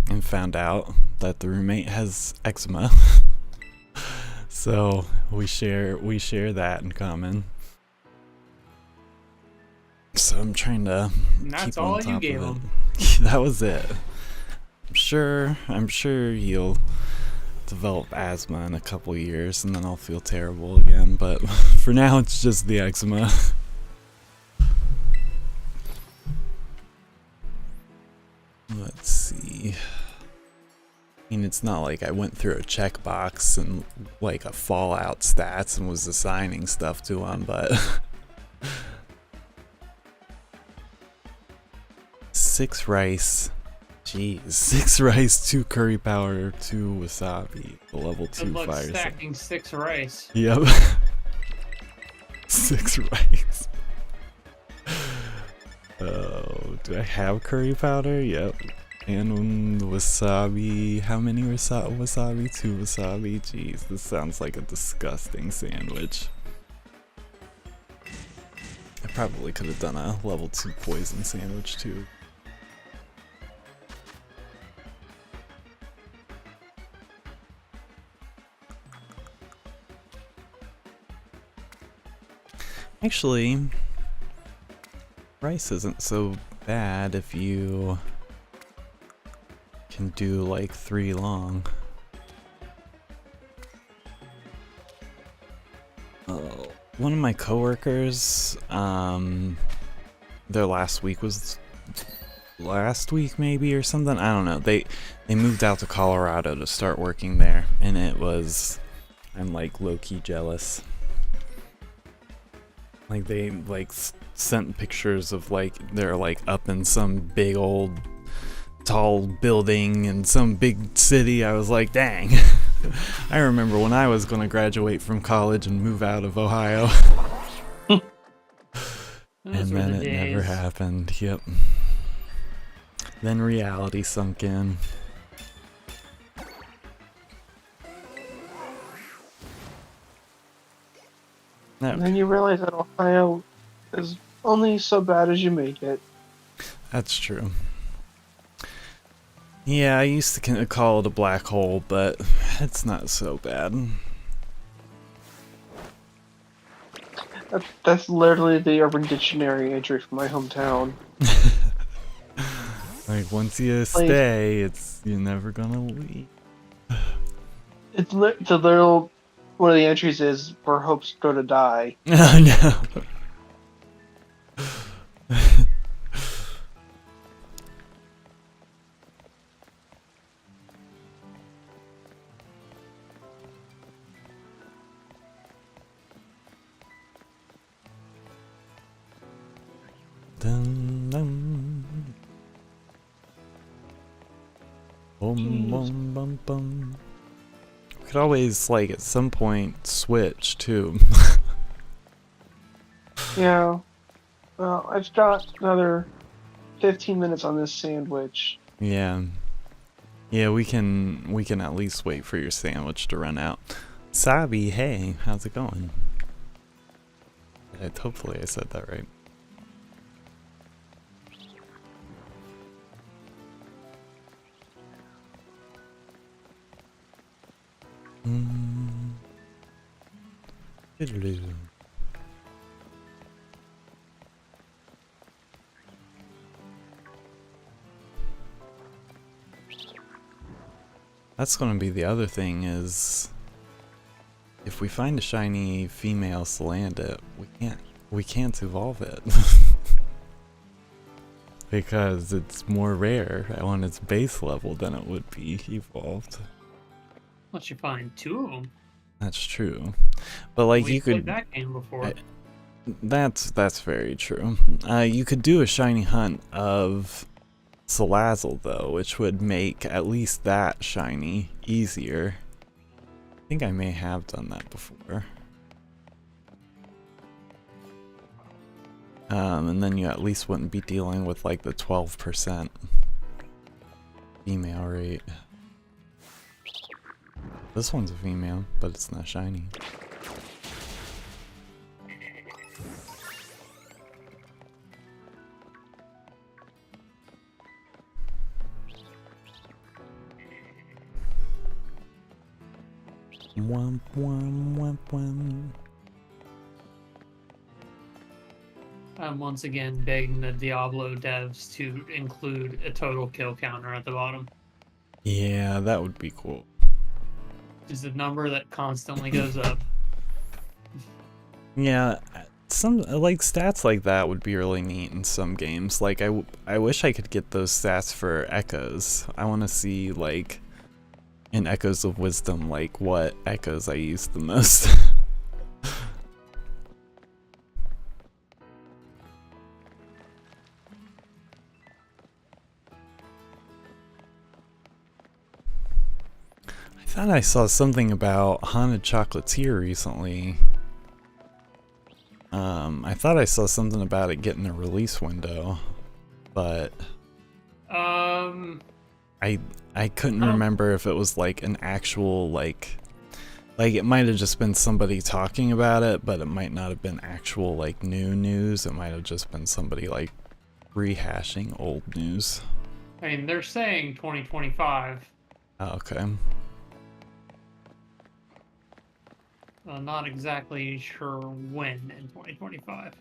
and found out that the roommate has eczema. So we share that in common. So I'm trying to That's keep on all top you gave of him. it. That was it. I'm sure he'll develop asthma in a couple years and then I'll feel terrible again, but for now it's just the eczema. Let's see. mean, it's not like I went through a checkbox and like a Fallout stats and was assigning stuff to them, but 6 rice. Jeez, 6 rice, 2 curry powder, 2 wasabi, a level 2 Good luck fire. stacking 6 rice. Yep. 6 rice. Oh, do I have curry powder? Yep. And wasabi. How many wasabi? 2 wasabi. Jeez, this sounds like a disgusting sandwich. I probably could have done a level 2 poison sandwich too. Actually, rice isn't so bad if you can do like 3 long. Oh, one of my coworkers, their last week was last week maybe or something. I don't know. They moved out to Colorado to start working there, and I'm like low-key jealous. Like they like sent pictures of like they're like up in some big old tall building in some big city. I was like, dang. I remember when I was gonna graduate from college and move out of Ohio. And then it never happened. Yep. Then reality sunk in. No. And then you realize that Ohio is only so bad as you make it. That's true. Yeah, I used to call it a black hole, but it's not so bad. That's literally the Urban Dictionary entry from my hometown. Like, once you stay, you're never gonna leave. It's the little... One of the entries is, where hopes go to die. Oh no. Dun, dun. Boom, boom, bum, bum. Could always, like, at some point, switch, too. Yeah. Well, I've got another 15 minutes on this sandwich. Yeah. Yeah, we can at least wait for your sandwich to run out. Sabi, hey, how's it going? Hopefully I said that right. That's gonna be the other thing is, if we find a shiny female Salandit, we can't evolve it. Because it's more rare on its base level than it would be evolved. Unless you find 2 of them. That's true, but like you could. Played that game before. That's very true. You could do a shiny hunt of Salazzle though, which would make at least that shiny easier. I think I may have done that before. And then you at least wouldn't be dealing with like the 12% female rate. This one's a female, but it's not shiny. Womp womp womp womp. I'm once again begging the Diablo devs to include a total kill counter at the bottom. Yeah, that would be cool. It's a number that constantly goes up. Yeah, some like stats like that would be really neat in some games. Like I wish I could get those stats for echoes. I want to see like in Echoes of Wisdom, like what echoes I use the most. I thought I saw something about Haunted Chocolatier recently. I thought I saw something about it getting a release window, but I couldn't remember if it was like an actual like it might have just been somebody talking about it, but it might not have been actual like new news. It might have just been somebody like rehashing old news. I mean, they're saying 2025. Oh, okay. Not exactly sure when in 2025.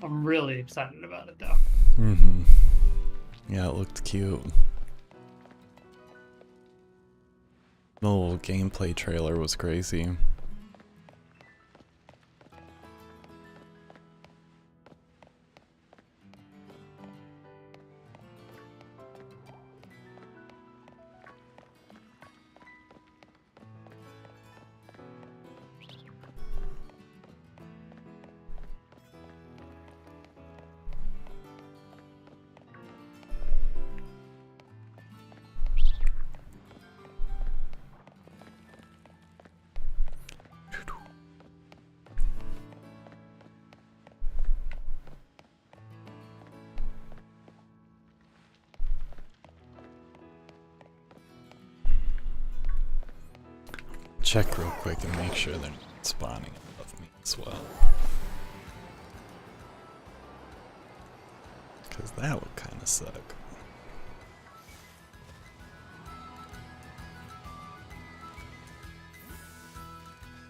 I'm really excited about it though. Mm-hmm. Yeah, it looked cute. The little gameplay trailer was crazy. Check real quick and make sure they're not spawning above me as well. Because that would kind of suck.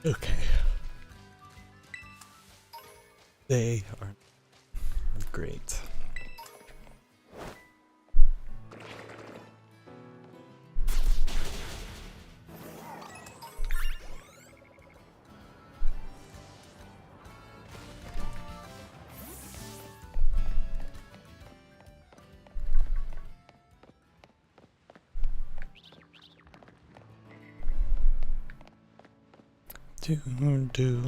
Okay. They are great. Do.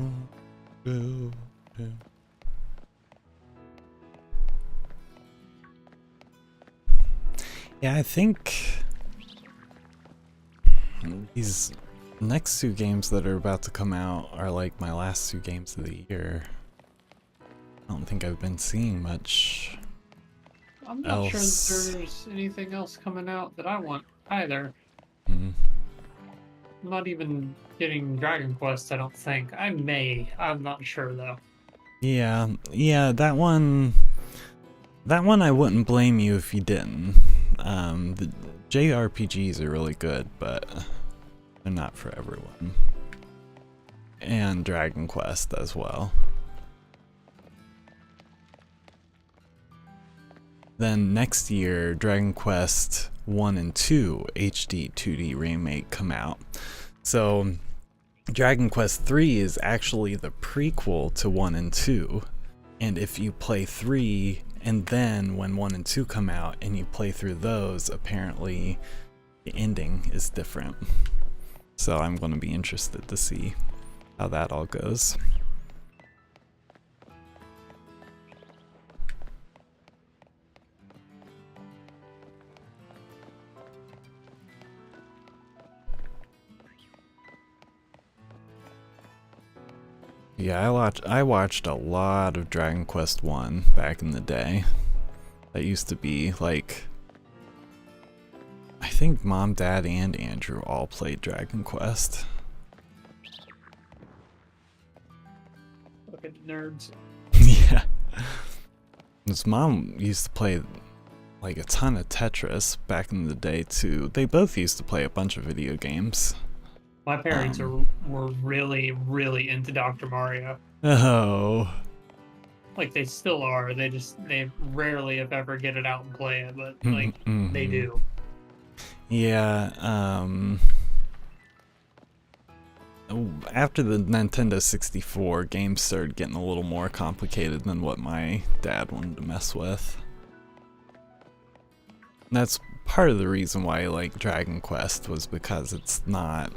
Yeah, I think these next two games that are about to come out are like my last two games of the year. I don't think I've been seeing much I'm not sure that there's anything else coming out that I want either. I'm not even getting Dragon Quest, I don't think. I may. I'm not sure though. Yeah, that one I wouldn't blame you if you didn't. The JRPGs are really good, but they're not for everyone. And Dragon Quest as well. Then next year, Dragon Quest 1 and 2 HD 2D remake come out. So Dragon Quest 3 is actually the prequel to 1 and 2. And if you play 3 and then when 1 and 2 come out and you play through those, apparently the ending is different. So I'm going to be interested to see how that all goes. Yeah, I watched a lot of Dragon Quest 1 back in the day. That used to be like, I think Mom, Dad, and Andrew all played Dragon Quest. Fucking nerds. Yeah. His mom used to play like a ton of Tetris back in the day too. They both used to play a bunch of video games. My parents were really, really into Dr. Mario. Oh. Like, they still are. They rarely, if ever, get it out and play it, but, like, they do. Yeah, after the Nintendo 64, games started getting a little more complicated than what my dad wanted to mess with. That's part of the reason why I like Dragon Quest was because it's not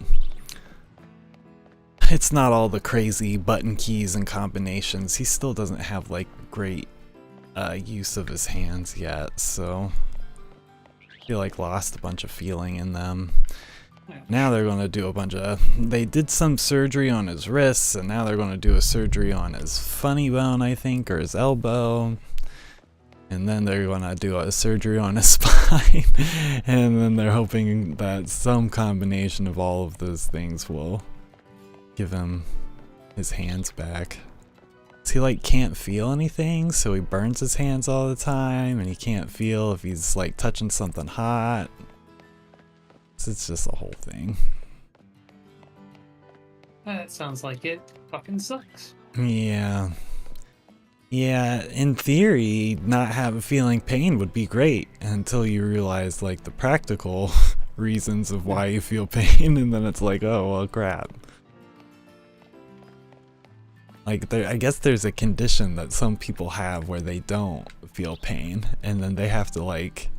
all the crazy button keys and combinations. He still doesn't have like great use of his hands yet, so I feel like lost a bunch of feeling in them. Now they're going to do a bunch of... They did some surgery on his wrists, and now they're going to do a surgery on his funny bone, I think, or his elbow. And then they're going to do a surgery on his spine. And then they're hoping that some combination of all of those things will give him his hands back. He like can't feel anything, so he burns his hands all the time, and he can't feel if he's like touching something hot. So it's just a whole thing. That sounds like it fucking sucks. Yeah. Yeah, in theory, not feeling pain would be great until you realize like the practical reasons of why you feel pain, and then it's like, oh well, crap. Like, I guess there's a condition that some people have where they don't feel pain, and then they have to, like,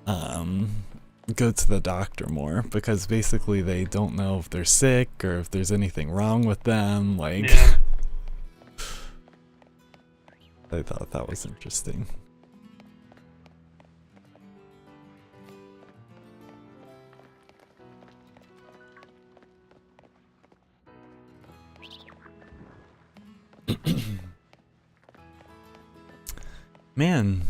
go to the doctor more, because basically they don't know if they're sick or if there's anything wrong with them, like... Yeah. I thought that was interesting. Man,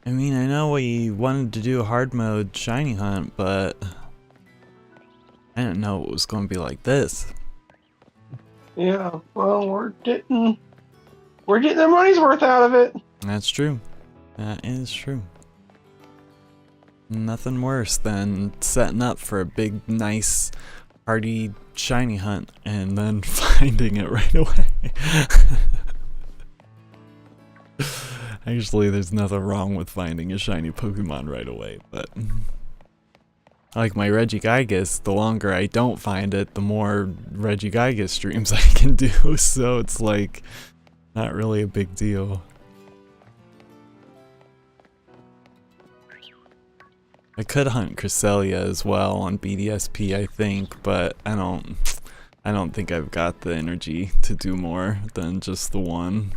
I mean, I know we wanted to do a hard mode shiny hunt, but I didn't know it was going to be like this. Yeah, well, we're getting the money's worth out of it. That's true. That is true. Nothing worse than setting up for a big, nice, hearty shiny hunt and then finding it right away. Actually, there's nothing wrong with finding a shiny Pokemon right away, but like my Regigigas, the longer I don't find it, the more Regigigas streams I can do, so it's like not really a big deal. I could hunt Cresselia as well on BDSP, I think, but I don't think I've got the energy to do more than just the one.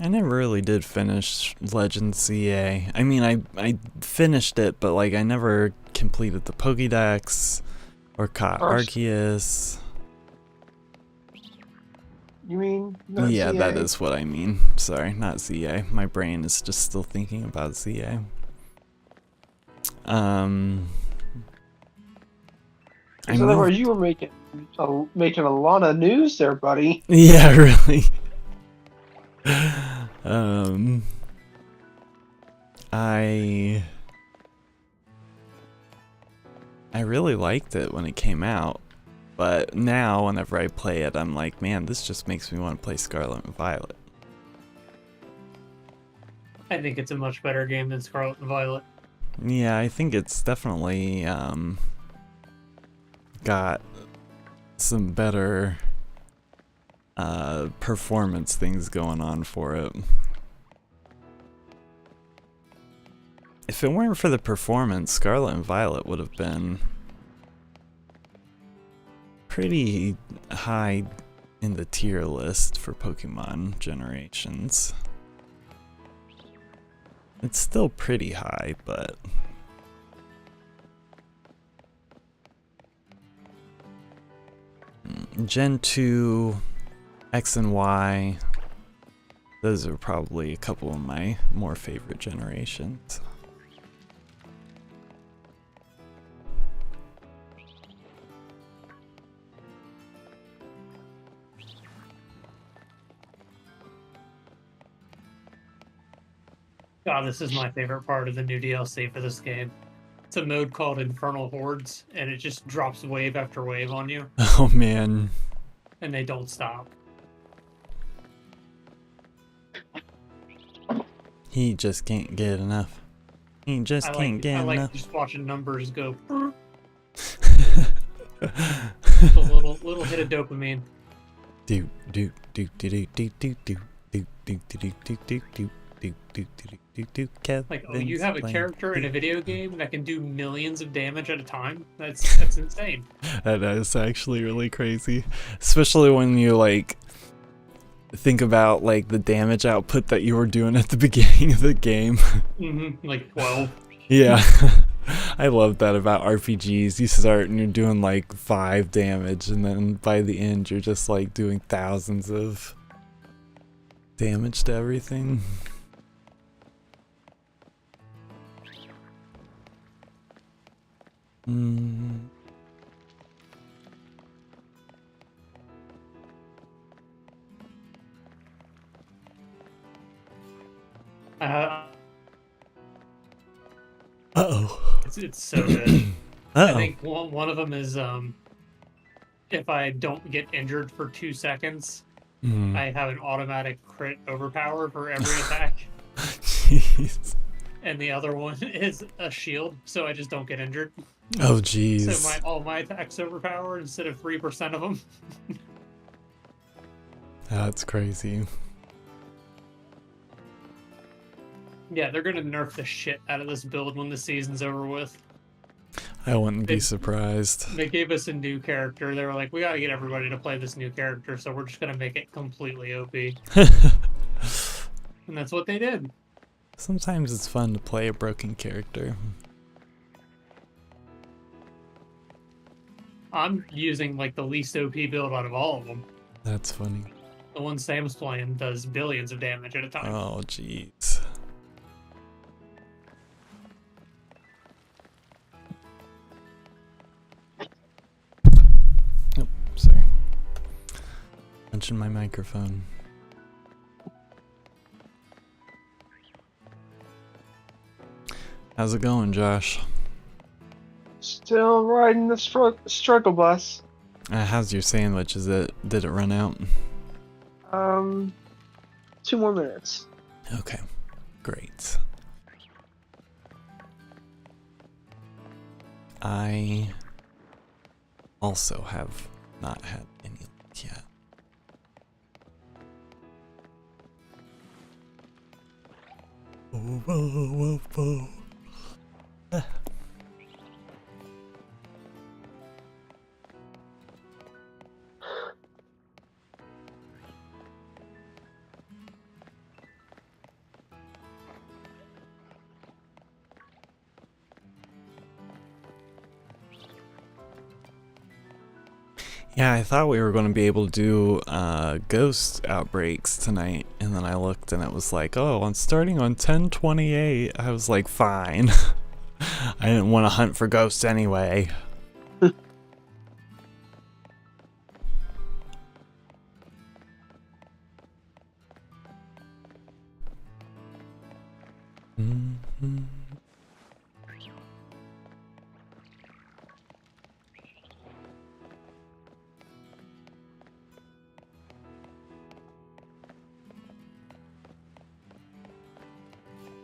I never really did finish Legend CA. I mean, I finished it, but like I never completed the Pokédex or caught Arceus. You mean? Yeah, CA? that is what I mean. Sorry, not CA. My brain is just still thinking about CA. In other words, you were making a lot of news there, buddy. Yeah, really. I really liked it when it came out, but now whenever I play it, I'm like, man, this just makes me want to play Scarlet and Violet. I think it's a much better game than Scarlet and Violet. Yeah, I think it's definitely got some better performance things going on for it. If it weren't for the performance, Scarlet and Violet would have been pretty high in the tier list for Pokemon generations. It's still pretty high, but Gen 2, X and Y, those are probably a couple of my more favorite generations. God, this is my favorite part of the new DLC for this game. It's a mode called Infernal Hordes, and it just drops wave after wave on you. Oh man. And they don't stop. He just can't get enough. He just can't get enough. I like just watching numbers go. Just a little hit of dopamine. Do do do do do do do do do do do do do do. Like, oh, you have a character in a video game that can do millions of damage at a time? That's insane. That is actually really crazy. Especially when you, like, think about, like, the damage output that you were doing at the beginning of the game. Like 12. Yeah. I love that about RPGs. You start and you're doing, like, 5 damage, and then by the end you're just, like, doing thousands of damage to everything. Uh-oh. It's so good. I think one of them is if I don't get injured for 2 seconds, I have an automatic crit overpower for every attack. Jeez. And the other one is a shield, so I just don't get injured. Oh, jeez. So all my attacks overpower instead of 3% of them. That's crazy. Yeah, they're gonna nerf the shit out of this build when the season's over with. I wouldn't be surprised. They gave us a new character. They were like, we gotta get everybody to play this new character, so we're just gonna make it completely OP. And that's what they did. Sometimes it's fun to play a broken character. I'm using, like, the least OP build out of all of them. That's funny. The one Sam's playing does billions of damage at a time. Oh, jeez. Oh, sorry. Punching my microphone. How's it going, Josh? Still riding the struggle bus. How's your sandwich? Did it run out? 2 more minutes. Okay, great. I also have not had any luck yet. Whoa. Yeah, I thought we were going to be able to do ghost outbreaks tonight, and then I looked and it was like, oh, I'm starting on 10/28. I was like, fine. I didn't want to hunt for ghosts anyway.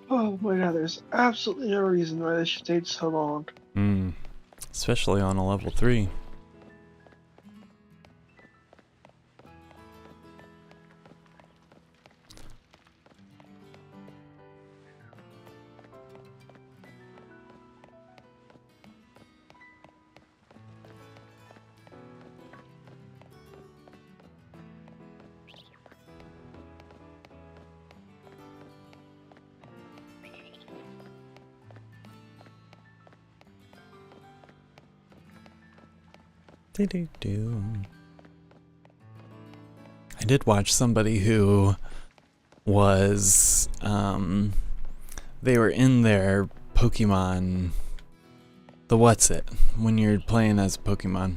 Oh my god, there's absolutely no reason why this should take so long. Especially on a level 3. I did watch somebody who was, they were in their Pokemon, the what's it, when you're playing as a Pokemon.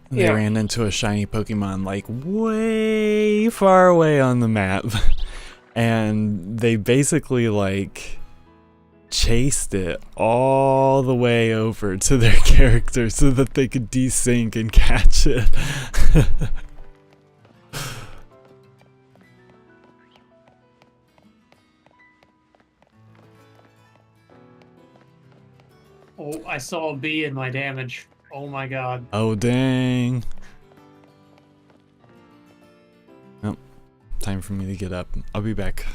And they ran into a shiny Pokemon like way far away on the map. And they basically like chased it all the way over to their character so that they could desync and catch it. Oh, I saw a bee in my damage. Oh my god. Oh, dang. Oh, time for me to get up. I'll be back.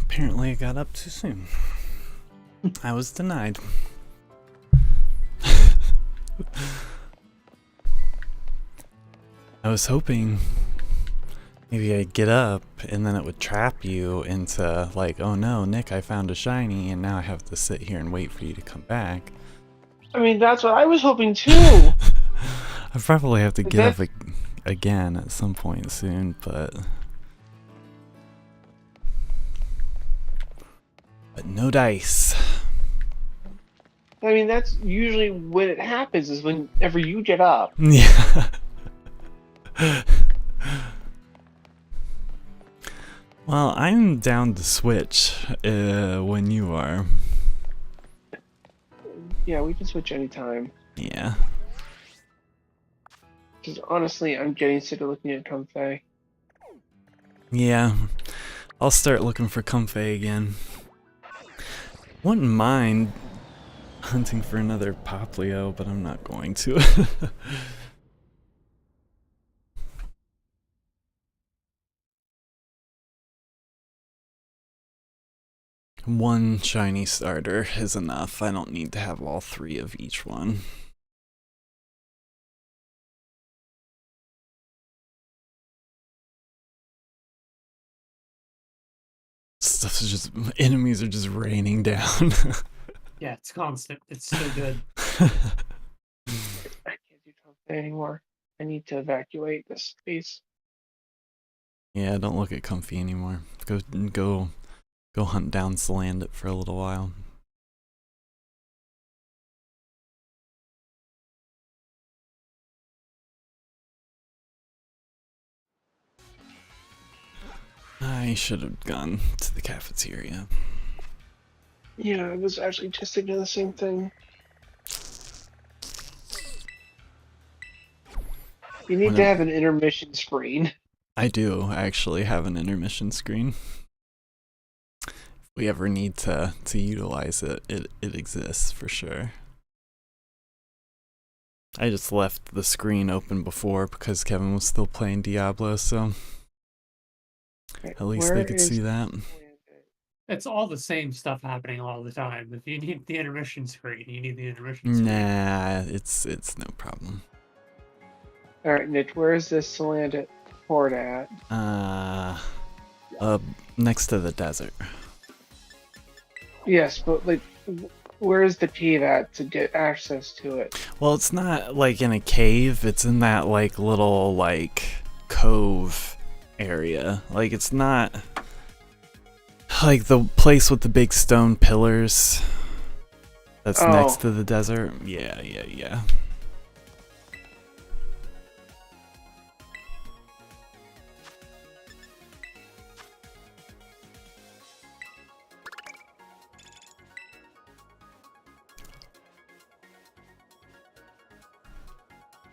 Apparently I got up too soon. I was denied. I was hoping maybe I'd get up and then it would trap you into like, oh no, Nick, I found a shiny and now I have to sit here and wait for you to come back. I mean, that's what I was hoping too. I probably have to get up again at some point soon, but no dice. I mean, that's usually when it happens, is whenever you get up. Yeah. Well, I'm down to switch when you are. Yeah, we can switch anytime. Yeah. Because honestly, I'm getting sick of looking at Comfey. Yeah. I'll start looking for Comfey again. Wouldn't mind hunting for another Poplio, but I'm not going to. One shiny starter is enough. I don't need to have all 3 of each one. Stuff is just, enemies are just raining down. Yeah, it's constant. It's so good. I can't do Comfey anymore. I need to evacuate this space. Yeah, don't look at Comfy anymore. Go hunt down Scarlet for a little while. I should have gone to the cafeteria. Yeah, I was actually just thinking the same thing. You need to have an intermission screen. I do actually have an intermission screen. If we ever need to utilize it, it exists for sure. I just left the screen open before because Kevin was still playing Diablo, so at least they could see that. It's all the same stuff happening all the time. If you need the intermission screen, you need the intermission screen. Nah, it's no problem. Alright, Nick, where is this Scarlet port at? Next to the desert. Yes, but like, where is the key at to get access to it? Well, it's not like in a cave, it's in that like little like cove area. Like it's not like the place with the big stone pillars that's next to the desert. Yeah.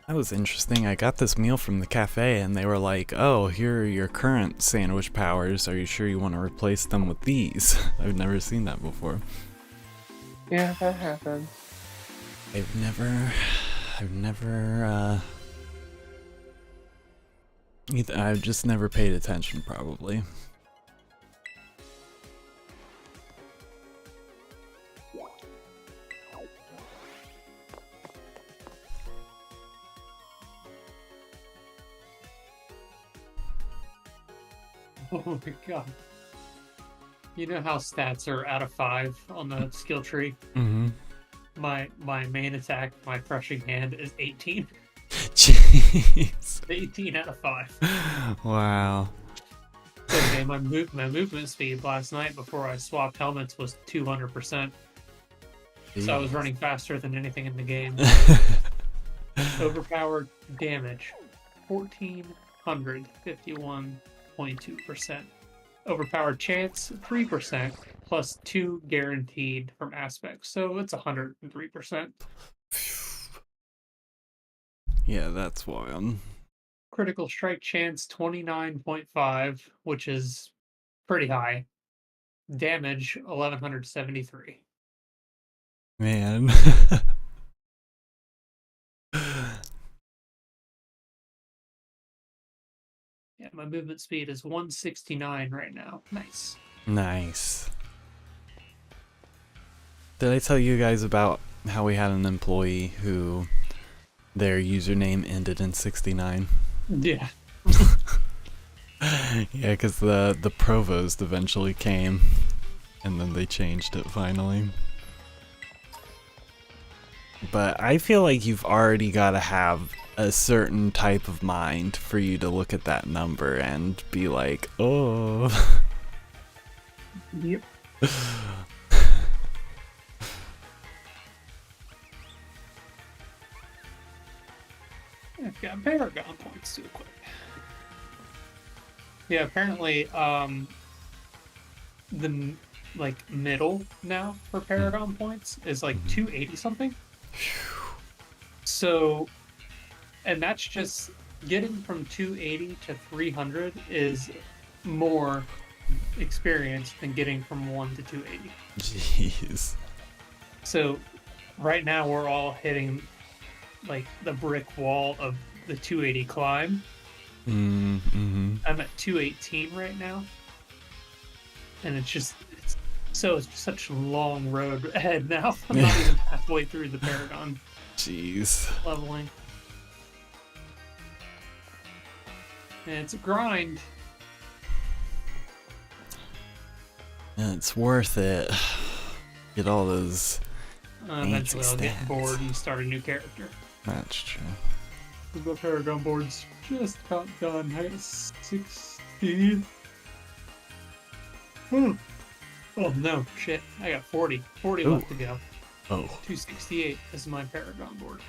That was interesting. I got this meal from the cafe and they were like, oh, here are your current sandwich powers. Are you sure you want to replace them with these? I've never seen that before. Yeah, that happened. I've never I've just never paid attention probably. Oh my god. You know how stats are out of 5 on the skill tree? Mm-hmm. My main attack, my crushing hand, is 18. Jeez. 18 out of 5. Wow. Okay, my movement speed last night before I swapped helmets was 200%. So I was running faster than anything in the game. Overpowered damage, 1,451.2%. Overpowered chance, 3%, plus 2 guaranteed from aspects. So it's 103%. Yeah, that's wild. Critical strike chance, 29.5, which is pretty high. Damage, 1,173. Man. Yeah, my movement speed is 169 right now. Nice. Nice. Did I tell you guys about how we had an employee who their username ended in 69? Yeah. Yeah, because the Provost eventually came, and then they changed it finally. But I feel like you've already got to have a certain type of mind for you to look at that number and be like, oh. Yep. I've got Paragon points to equip. Yeah, apparently, the like middle now for Paragon points is like 280 something. So, and that's just getting from 280 to 300 is more experience than getting from 1 to 280. Jeez. So, right now we're all hitting like the brick wall of the 280 climb. Mm-hmm. I'm at 218 right now, and it's such a long road ahead now. I'm not even halfway through the Paragon Jeez. leveling, and it's a grind. And it's worth it. Get all those Eventually, I'll get stats. bored and start a new character. That's true. The Paragon board's just about done. I got 60. Oh no, shit. I got 40. 40 Ooh. left to go. Oh. 268 is my Paragon board.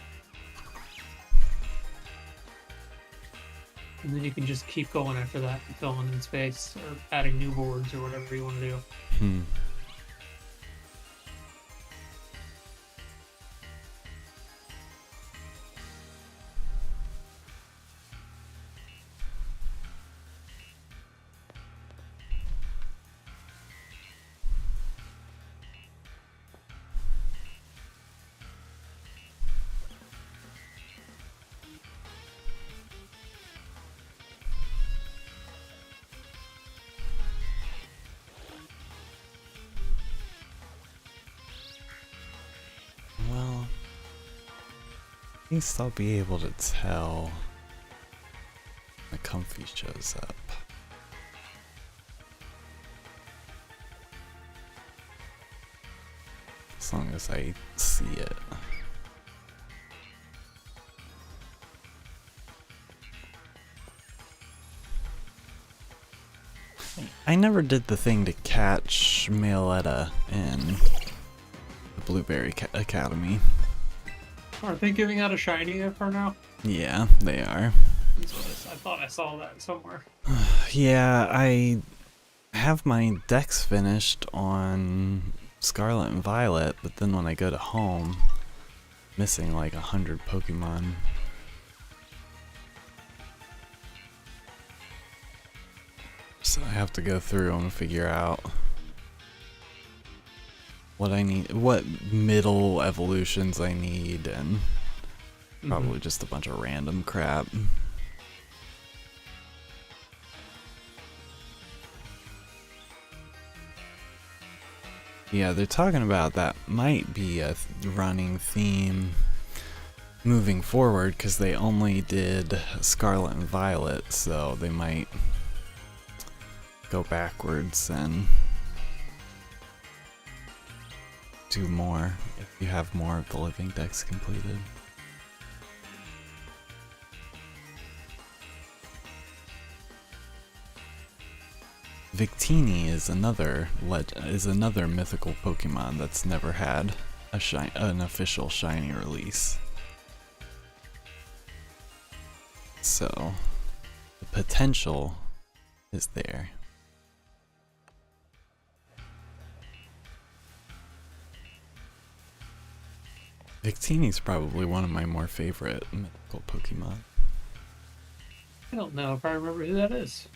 And then you can just keep going after that and filling in space or adding new boards or whatever you want to do. Well, at least I'll be able to tell when the comfy shows up. As long as I see it. I never did the thing to catch Mailetta in the Blueberry Academy. Aren't they giving out a shiny for now? Yeah, they are. I thought I saw that somewhere. Yeah, I have my decks finished on Scarlet and Violet, but then when I go to home, missing like 100 Pokemon. So I have to go through them and figure out what I need, what middle evolutions I need, and probably just a bunch of random crap. Yeah, they're talking about that might be a running theme moving forward because they only did Scarlet and Violet, so they might go backwards and do more if you have more of the living decks completed. Victini is another mythical Pokemon that's never had an official shiny release. So the potential is there. Victini's probably one of my more favorite mythical Pokemon. I don't know if I remember who that is.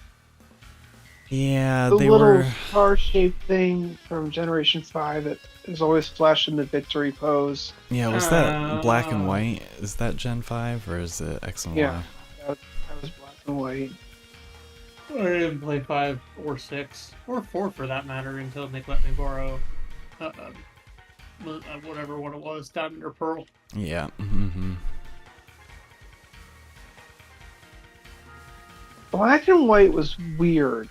Yeah, The they little were. star-shaped thing from Generation 5 that is always flashed in the victory pose. Yeah, was that black and white? Is that Gen 5 or is it X and Yeah. Y? That was black and white. I didn't play 5 or 6, or 4 for that matter, until Nick let me borrow whatever one it was, Diamond or Pearl. Yeah. Black and White was weird.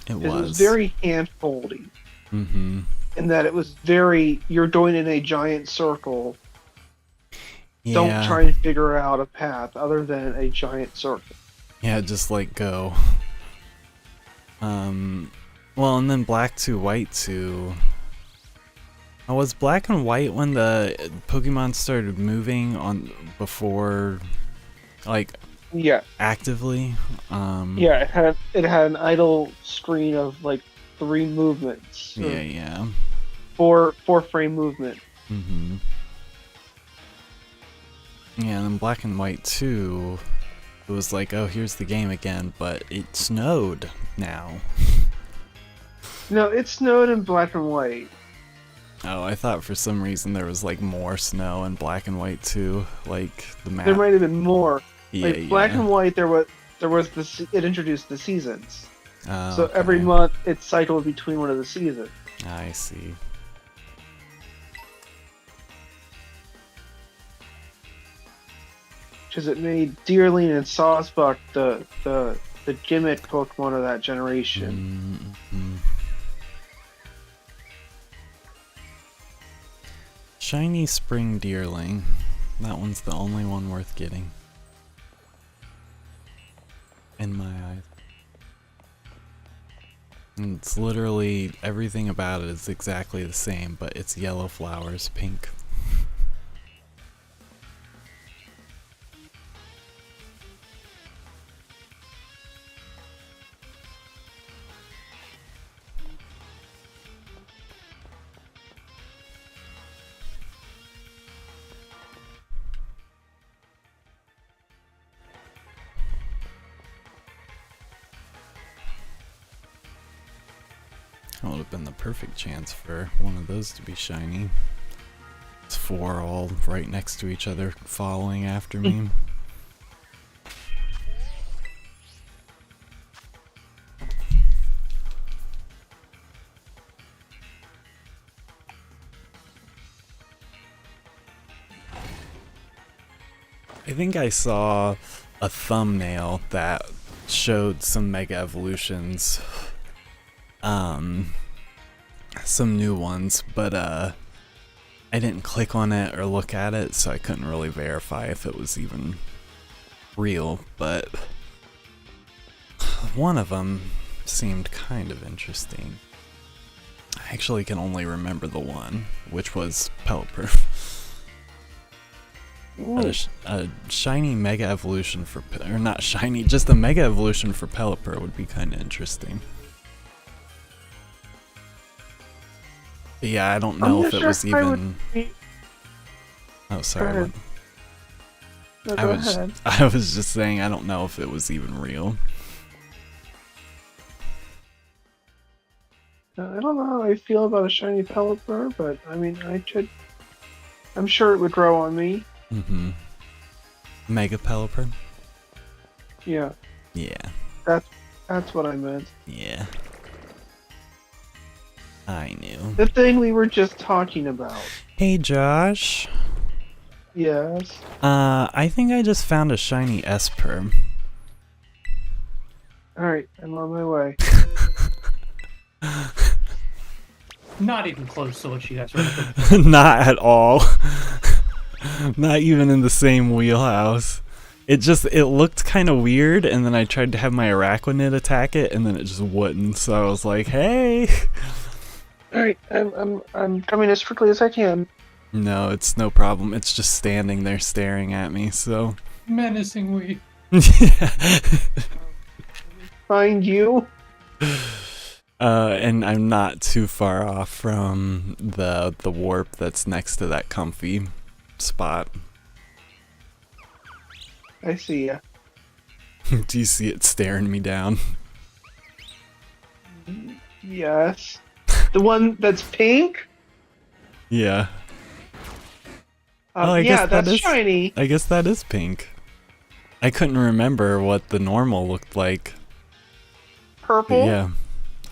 It It was was. very hand-foldy. Mm-hmm. In that it was very, you're going in a giant circle. Yeah. Don't try and figure out a path other than a giant circle. Yeah, just like go. Well, and then Black to White to... was Black and White when the Pokemon started moving on before, like, Yeah. actively? Yeah, it had an idle screen of like 3 movements. Yeah. 4 frame movement. Mm-hmm. Yeah, and then Black and White 2, it was like, oh, here's the game again, but it snowed now. No, it snowed in Black and White. Oh, I thought for some reason there was like more snow in Black and White 2, like the map. There might have been more. Yeah, Like Black and White, it introduced the seasons. Oh, So every okay. month it cycled between one of the seasons. I see. Because it made Deerling and Sawsbuck the gimmick Pokemon of that generation. Mm-hmm. Shiny Spring Deerling. That one's the only one worth getting. In my eyes. And it's literally, everything about it is exactly the same, but it's yellow flowers, pink. That would have been the perfect chance for one of those to be shiny. It's 4 all right next to each other, following after me. I think I saw a thumbnail that showed some Mega Evolutions. Some new ones, but I didn't click on it or look at it, so I couldn't really verify if it was even real, but one of them seemed kind of interesting. I actually can only remember the one, which was Pelipper. A shiny Mega Evolution for, or not shiny, just a Mega Evolution for Pelipper would be kind of interesting. But yeah, I don't know if it was even... Oh, sorry. What? No, go ahead. I was just saying I don't know if it was even real. I don't know how I feel about a shiny Pelipper, but I mean, I'm sure it would grow on me. Mm-hmm. Mega Pelipper? Yeah. Yeah. That's what I meant. Yeah. I knew. The thing we were just talking about. Hey, Josh. Yes. I think I just found a shiny Esper. Alright, I'm on my way. Not even close to what you guys were looking for. Not at all. Not even in the same wheelhouse. It looked kind of weird, and then I tried to have my Araquanid attack it, and then it just wouldn't. So I was like, "Hey." Alright, I'm coming as quickly as I can. No, it's no problem. It's just standing there staring at me. So. Menacingly. Find you. And I'm not too far off from the warp that's next to that comfy spot. I see ya. Do you see it staring me down? Yes. The one that's pink? Yeah. I yeah, guess that's that is shiny. I guess that is pink. I couldn't remember what the normal looked like. Purple? But yeah.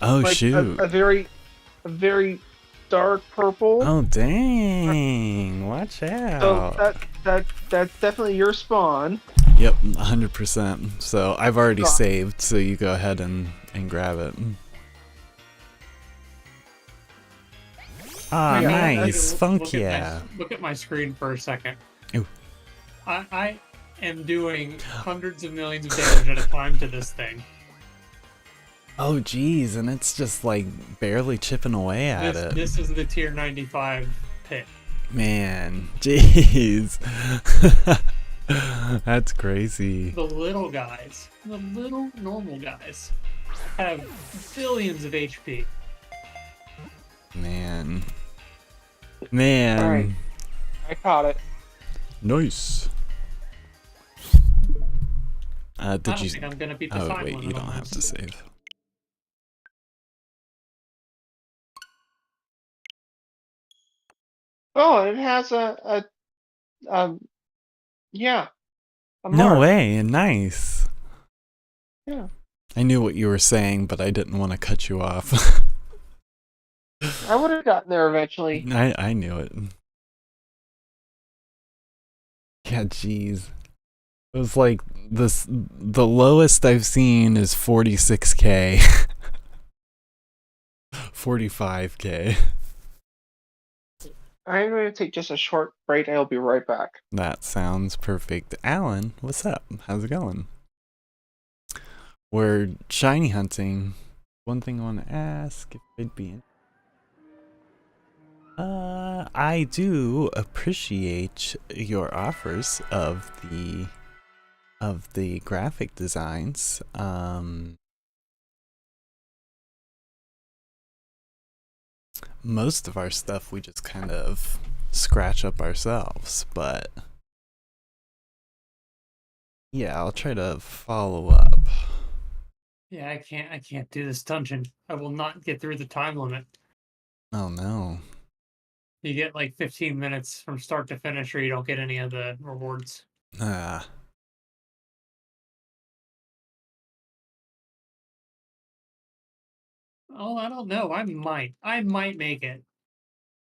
Oh, like shoot. A very dark purple. Oh, dang. Watch out. So that's definitely your spawn. Yep, 100%. So I've already saved, so you go ahead and grab it. Ah, Yeah, nice. Funk Look yeah. look at my screen for a second. Ooh. I am doing hundreds of millions of damage at a time to this thing. Oh, geez, and it's just like barely chipping away at it. This is the tier 95 pit. Man, jeez. That's crazy. The little guys, the little normal guys, have billions of HP. Man. Man. Alright. I caught it. Nice. I Did don't you? think I'm gonna beat the Oh time wait, limit you on don't have to this. save. Oh, it has yeah, a No mark. way, nice. Yeah. I knew what you were saying, but I didn't want to cut you off. I would have gotten there eventually. I knew it. Yeah, jeez. It was like the lowest I've seen is 46k. 45k. I'm going to take just a short break. I'll be right back. That sounds perfect. Alan, what's up? How's it going? We're shiny hunting. One thing I want to ask if it'd be. I do appreciate your offers of the graphic designs. Most of our stuff we just kind of scratch up ourselves, but yeah, I'll try to follow up. Yeah, I can't do this dungeon. I will not get through the time limit. Oh no. You get like 15 minutes from start to finish, or you don't get any of the rewards. Ah. Oh, I don't know. I might make it.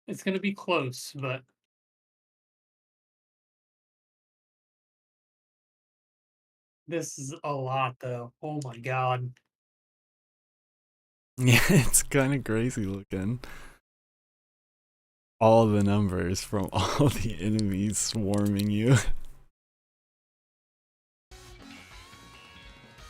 It's gonna be close, but this is a lot, though. Oh my god. Yeah, it's kind of crazy looking. All the numbers from all the enemies swarming you.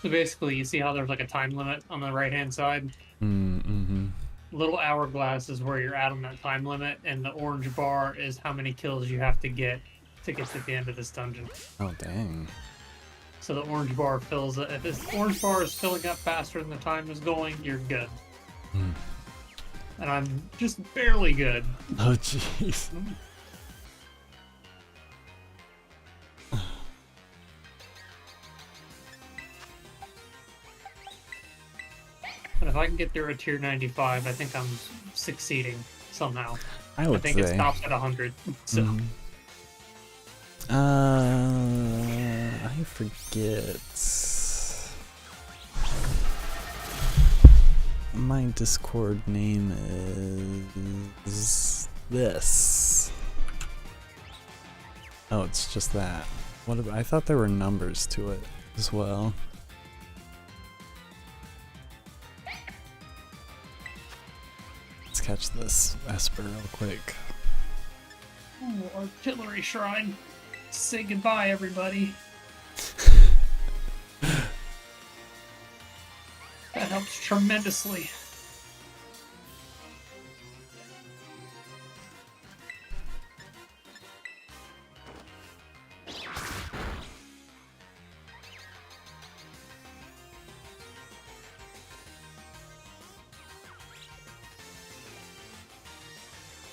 So basically, you see how there's like a time limit on the right-hand side? Mm-hmm. Little hourglass is where you're at on that time limit, and the orange bar is how many kills you have to get to the end of this dungeon. Oh, dang. So the orange bar fills it. If this orange bar is filling up faster than the time is going, you're good. Mm. And I'm just barely good. Oh, jeez. But if I can get through a tier 95, I think I'm succeeding somehow. I would think say. it stops at 100. So Mhm. I forget. My Discord name is this. Oh, it's just that. What about, I thought there were numbers to it as well. Let's catch this Esper real quick. ooh, artillery shrine. Say goodbye, everybody. That helps tremendously.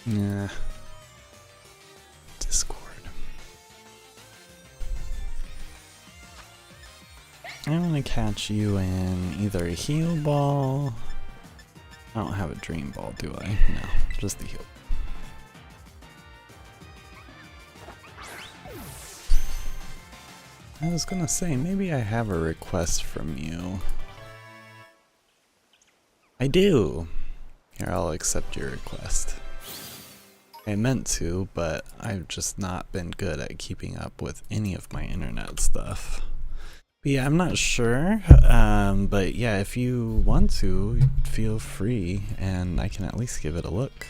Yeah. Discord. I want to catch you in either a heal ball. I don't have a dream ball, do I? No, just the heal. I was gonna say, maybe I have a request from you. I do. Here, I'll accept your request. I meant to, but I've just not been good at keeping up with any of my internet stuff. But yeah, I'm not sure, but yeah, if you want to, feel free, and I can at least give it a look.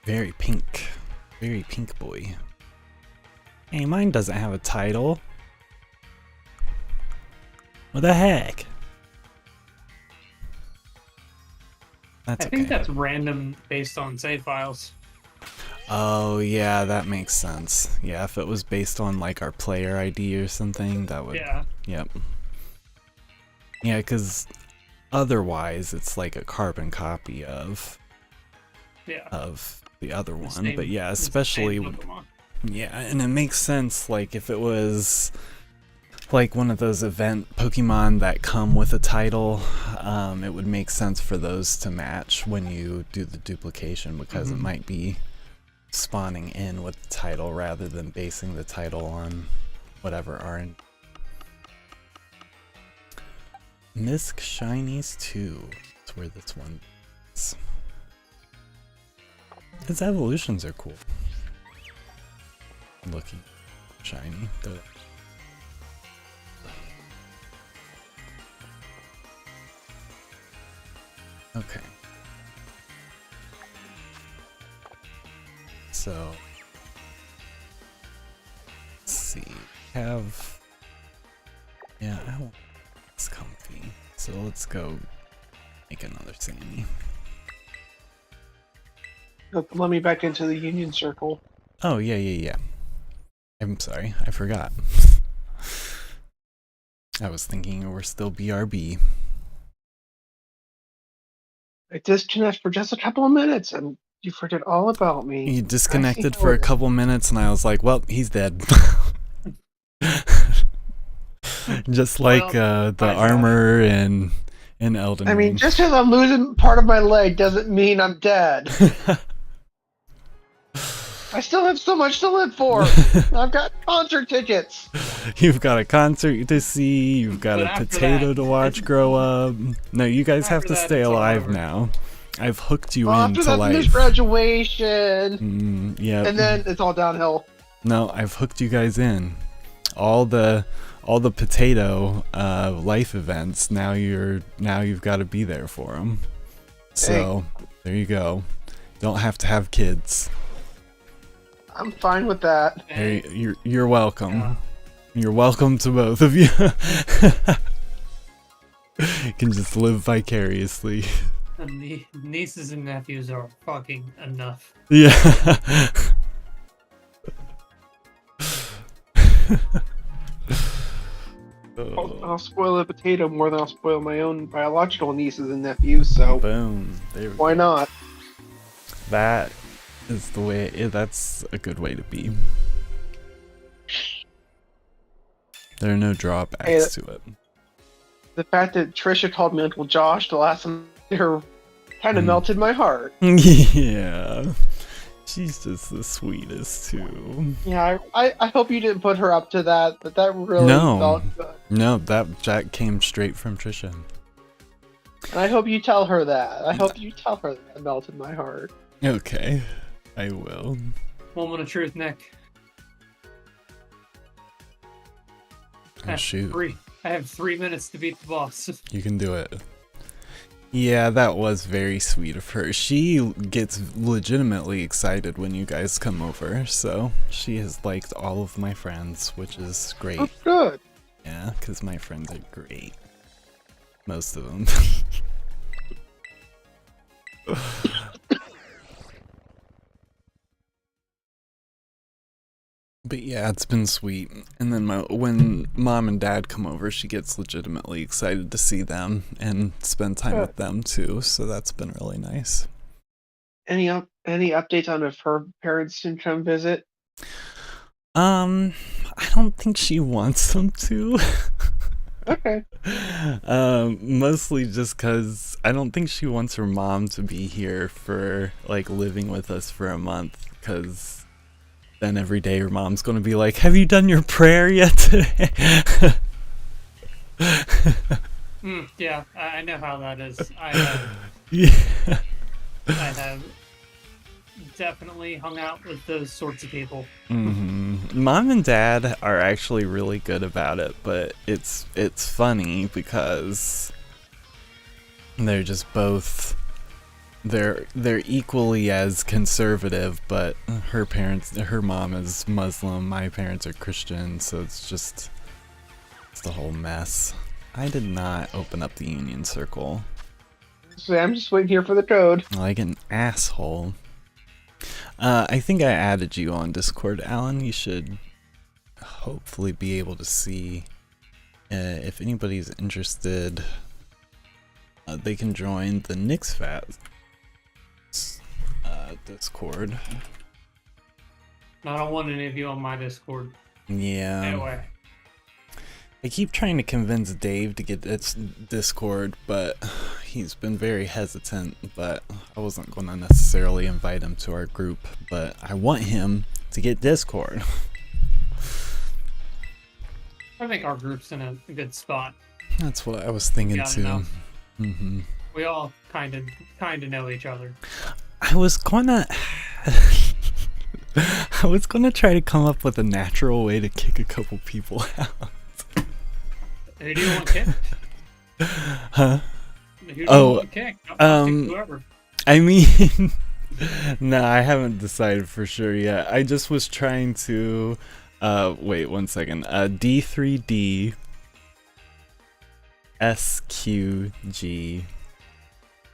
Very pink boy. Hey, mine doesn't have a title. What the heck? That's I think okay. that's random based on save files. Oh yeah, that makes sense. Yeah, if it was based on like our player ID or something, that would... Yeah. Yep. Yeah, because otherwise it's like a carbon copy of the other one. But yeah, especially... Yeah, and it makes sense, like, if it was like one of those event Pokemon that come with a title, it would make sense for those to match when you do the duplication, because it might be spawning in with the title rather than basing the title on whatever RN. Misk Shinies 2 is where this one is. Its evolutions are cool. Looking shiny. Okay. So let's see. Have yeah, I want it's comfy. So let's go make another Sammy. Let me back into the Union Circle. Oh yeah. I'm sorry, I forgot. I was thinking we're still BRB. I disconnected for just a couple of minutes and you forget all about me. You disconnected for a couple minutes and I was like, well, he's dead. Just like the armor and Elden Ring. I mean, just because I'm losing part of my leg doesn't mean I'm dead. I still have so much to live for. I've got concert tickets. You've got a concert to see. You've got a potato to watch grow up. No, you guys have to stay alive now. I've hooked you into life. There's graduation. Yeah. And then it's all downhill. No, I've hooked you guys in. All the potato life events. Now you've got to be there for them. So there you go. Don't have to have kids. I'm fine with that. Hey, you're welcome. Yeah. You're welcome to both of you. You can just live vicariously. And the nieces and nephews are fucking enough. Yeah. I'll spoil a potato more than I'll spoil my own biological nieces and nephews, so boom. Why not? That is the way. That's a good way to be. There are no drawbacks to it. The fact that Trisha called me Uncle Josh the last time her kind of melted my heart. Yeah. She's just the sweetest too. Yeah, I hope you didn't put her up to that, but that really felt good. No, that came straight from Trisha. And I hope you tell her that. I hope you tell her that melted my heart. Okay, I will. Moment of truth, Nick. Oh, shoot. I have 3 minutes to beat the boss. You can do it. Yeah, that was very sweet of her. She gets legitimately excited when you guys come over, so she has liked all of my friends, which is great. That's good. Yeah, because my friends are great. Most of them. But yeah, it's been sweet. And then when mom and dad come over, she gets legitimately excited to see them and spend time with them too. So that's been really nice. Any updates on if her parents can come visit? I don't think she wants them to. Okay. Mostly just because I don't think she wants her mom to be here for like living with us for a month, because then every day her mom's going to be like, have you done your prayer yet today? Yeah, I know how that is. I have Yeah. I have definitely hung out with those sorts of people. Mom and Dad are actually really good about it, but it's funny because they're just both they're equally as conservative, but her mom is Muslim, my parents are Christian, so it's the whole mess. I did not open up the Union Circle. So I'm just waiting here for the code. Like an asshole. I think I added you on Discord, Alan. You should hopefully be able to see if anybody's interested. They can join the Nixphat Discord. I don't want any of you on my Discord. Yeah. Anyway. I keep trying to convince Dave to get this Discord, but he's been very hesitant, but I wasn't going to necessarily invite him to our group, but I want him to get Discord. I think our group's in a good spot. That's what I was thinking too. We all kind of know each other. I was gonna try to come up with a natural way to kick a couple people out. Who do you want kicked? Huh? Who do you want kicked? I'll kick whoever. I mean, no, I haven't decided for sure yet. I just was trying to, wait 1 second. D3D SQG.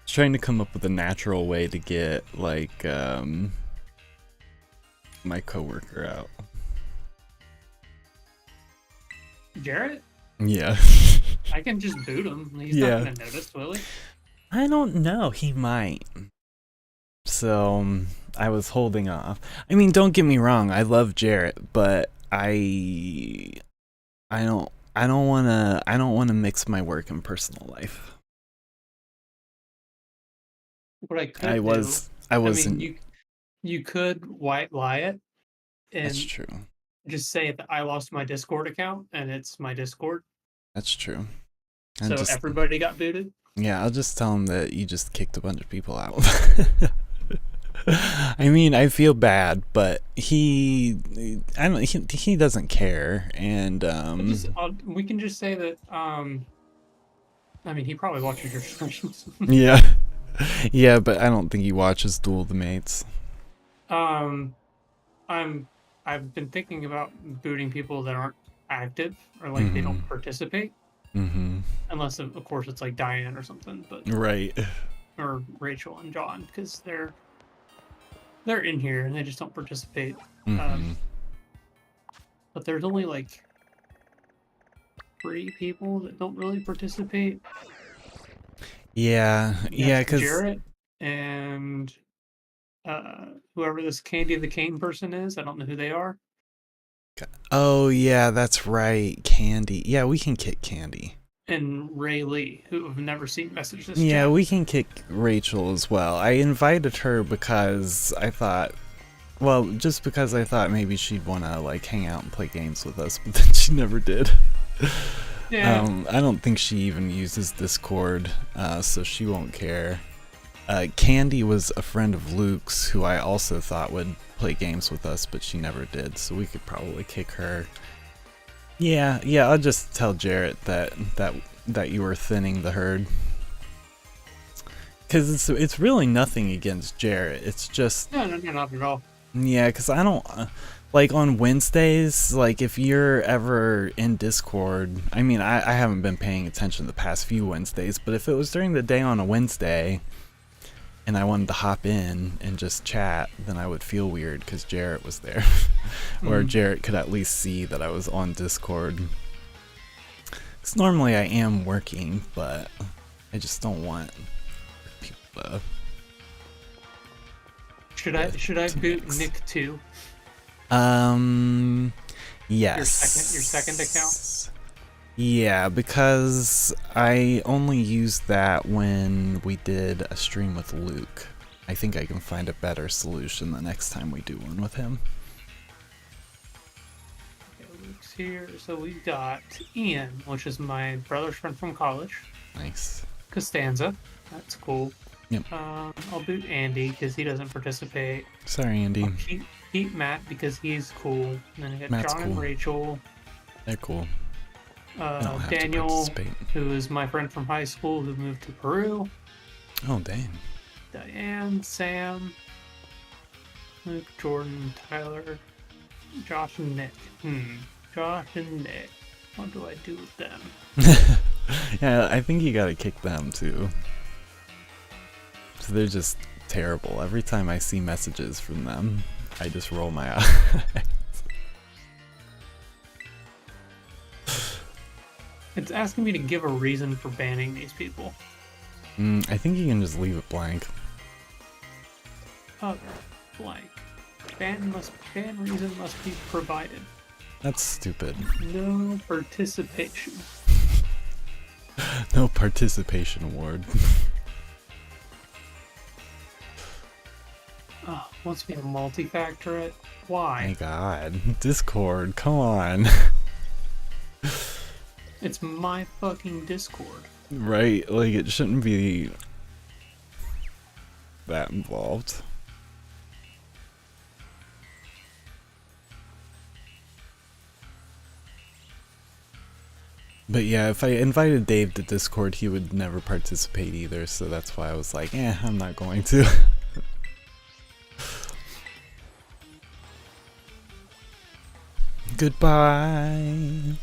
Trying to come up with a natural way to get like my coworker out. Jarrett? Yeah. I can just boot him. He's not gonna notice, will he? I don't know. He might. So I was holding off. I mean, don't get me wrong. I love Jarrett, but I don't wanna mix my work and personal life. What I could I wasn't. mean, you could white lie it and That's true. just say that I lost my Discord account and it's my Discord. That's true. So everybody got booted? Yeah, I'll just tell him that you just kicked a bunch of people out. I mean, I feel bad, but he doesn't care, and we can just say that I mean, he probably watches your streams. Yeah, but I don't think he watches Duel the Mates. I've been thinking about booting people that aren't active or like they don't participate. Unless of course it's like Diane or something, but right. Or Rachel and John, because they're in here and they just don't participate. But there's only like 3 people that don't really participate. Yeah, because Jarrett and whoever this Candy the Cane person is, I don't know who they are. Oh yeah, that's right, Candy. Yeah, we can kick Candy. And Ray Lee, who have never seen messages. Yeah, we can kick Rachel as well. I invited her because I thought, well, just because I thought maybe she'd want to like hang out and play games with us, but then she never did. Yeah. I don't think she even uses Discord, so she won't care. Candy was a friend of Luke's who I also thought would play games with us, but she never did, so we could probably kick her. Yeah, I'll just tell Jarrett that you were thinning the herd. Because it's really nothing against Jarrett, it's just... No, not at all. Yeah, because I don't... like on Wednesdays, like if you're ever in Discord, I mean, I haven't been paying attention the past few Wednesdays, but if it was during the day on a Wednesday and I wanted to hop in and just chat, then I would feel weird because Jarrett was there. Or Jarrett could at least see that I was on Discord. Because normally I am working, but I just don't want people to... Should I boot Nick too? Yes. Your second account? Yeah, because I only used that when we did a stream with Luke. I think I can find a better solution the next time we do one with him. Okay, Luke's here. So we've got Ian, which is my brother's friend from college. Nice. Costanza. That's cool. Yep. I'll boot Andy because he doesn't participate. Sorry, Andy. I'll keep Matt because he's cool. And then I got Matt's John cool. and Rachel. They're cool. I don't have to Daniel, participate. who is my friend from high school who moved to Peru. Oh, dang. Diane, Sam, Luke, Jordan, Tyler, Josh, and Nick. Josh and Nick. What do I do with them? Yeah, I think you gotta kick them too. So they're just terrible. Every time I see messages from them, I just roll my eyes. It's asking me to give a reason for banning these people. I think you can just leave it blank. Other blank. Ban reason must be provided. That's stupid. No participation. No participation award. Oh, wants me to multi-factor it? Why? My god. Discord, come on. It's my fucking Discord. Right, like it shouldn't be that involved. But yeah, if I invited Dave to Discord, he would never participate either, so that's why I was like, I'm not going to. Goodbye.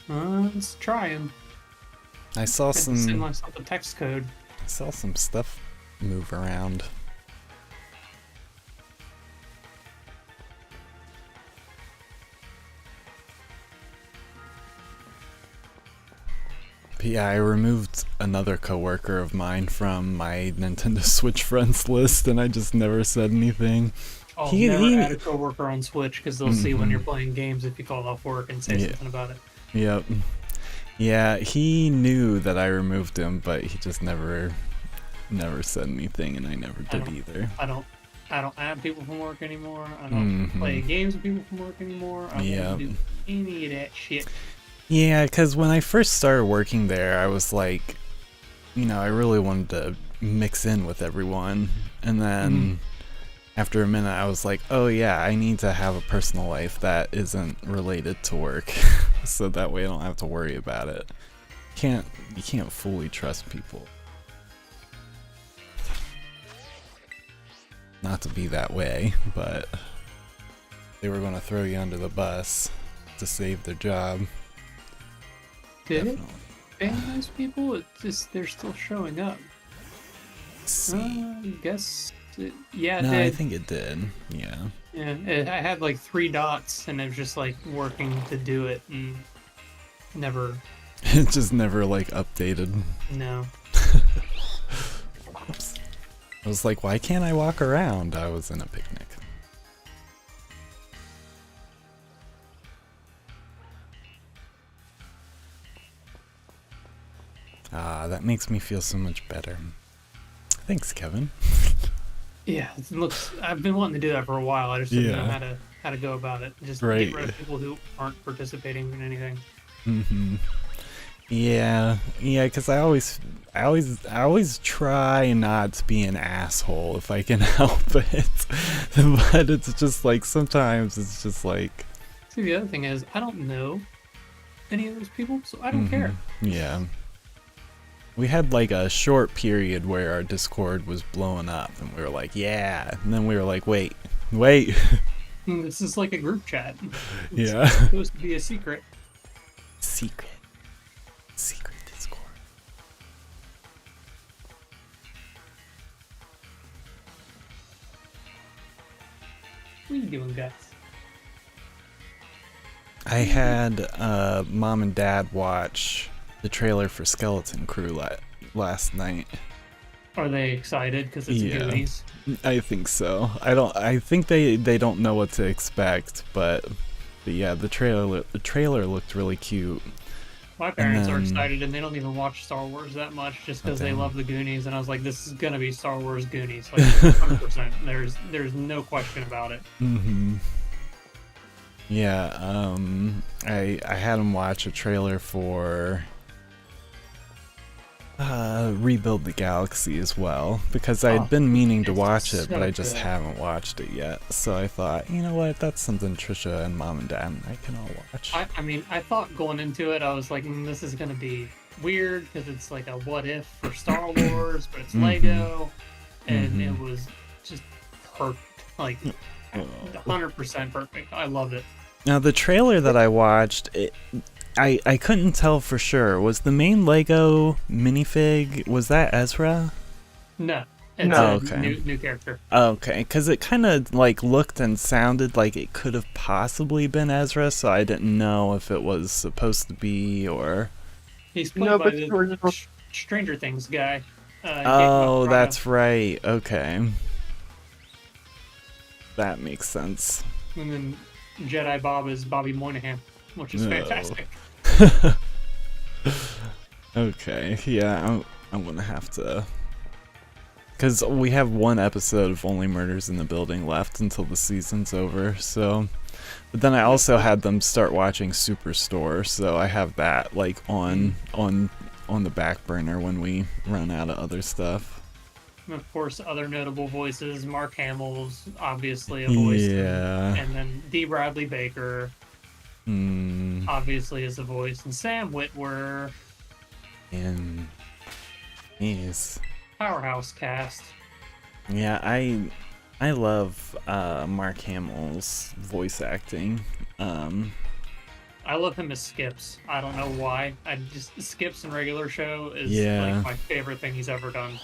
Let's try him. I saw Send some myself a text code. stuff move around. But yeah, I removed another coworker of mine from my Nintendo Switch friends list, and I just never said anything. I'll never add a coworker on Switch because they'll see when you're playing games if you call off work and say something about it. Yep. Yeah, he knew that I removed him, but he just never said anything, and I never did either. I don't add people from work anymore. I don't play games with people from work anymore. I don't do any of that shit. Yeah, because when I first started working there, I was like, I really wanted to mix in with everyone. And then after a minute, I was like, oh yeah, I need to have a personal life that isn't related to work. So that way I don't have to worry about it. You can't fully trust people. Not to be that way, but they were going to throw you under the bus to save their job. Did it ban those people? It's just they're still showing up. I guess yeah. No, I think it did. Yeah. Yeah, I had like 3 dots, and it was just like working to do it, and never. It just never like updated. No. Oops. I was like, why can't I walk around? I was in a picnic. Ah, that makes me feel so much better. Thanks, Kevin. Yeah, it looks. I've been wanting to do that for a while. I just didn't know how to go about it. Just get rid of people who aren't participating in anything. Yeah, because I always try not to be an asshole if I can help it. But it's just like sometimes it's just like. See, the other thing is I don't know any of those people, so I don't care. Yeah. We had like a short period where our Discord was blowing up, and we were like, yeah, and then we were like, wait. This is like a group chat. Yeah. It's supposed to be a secret. Secret Discord. What are you doing, guys? I had Mom and Dad watch the trailer for Skeleton Crew last night. Are they excited because it's Goonies? I think so. I think they don't know what to expect, but yeah, the trailer looked really cute. My parents are excited, and they don't even watch Star Wars that much just because they love the Goonies. And I was like, this is gonna be Star Wars Goonies, like 100%. There's no question about it. Yeah, I had him watch a trailer for Rebuild the Galaxy as well, because I'd been meaning to watch it, but I just haven't watched it yet. So I thought, you know what, that's something Trisha and Mom and Dad and I can all watch. I mean, I thought going into it, I was like, this is gonna be weird because it's like a what if for Star Wars, but it's Lego, and it was just perfect, like 100% perfect. I loved it. Now the trailer that I watched, I couldn't tell for sure. Was the main Lego minifig, was that Ezra? No, it's a okay. new character. Okay, because it kind of like looked and sounded like it could have possibly been Ezra, so I didn't know if it was supposed to be or. He's played by the Stranger Things guy. Oh, that's right. Okay, that makes sense. And then Jedi Bob is Bobby Moynihan, which is fantastic. Okay, yeah, I'm gonna have to, because we have one episode of Only Murders in the Building left until the season's over. So, but then I also had them start watching Superstore, so I have that like on the back burner when we run out of other stuff. And of course, other notable voices. Mark Hamill's obviously a voice. Yeah. And then D. Bradley Baker obviously is a voice. And Sam Witwer. And he's powerhouse cast. Yeah, I love Mark Hamill's voice acting. I love him as Skips. I don't know why. Skips in regular show is like my favorite thing he's ever done.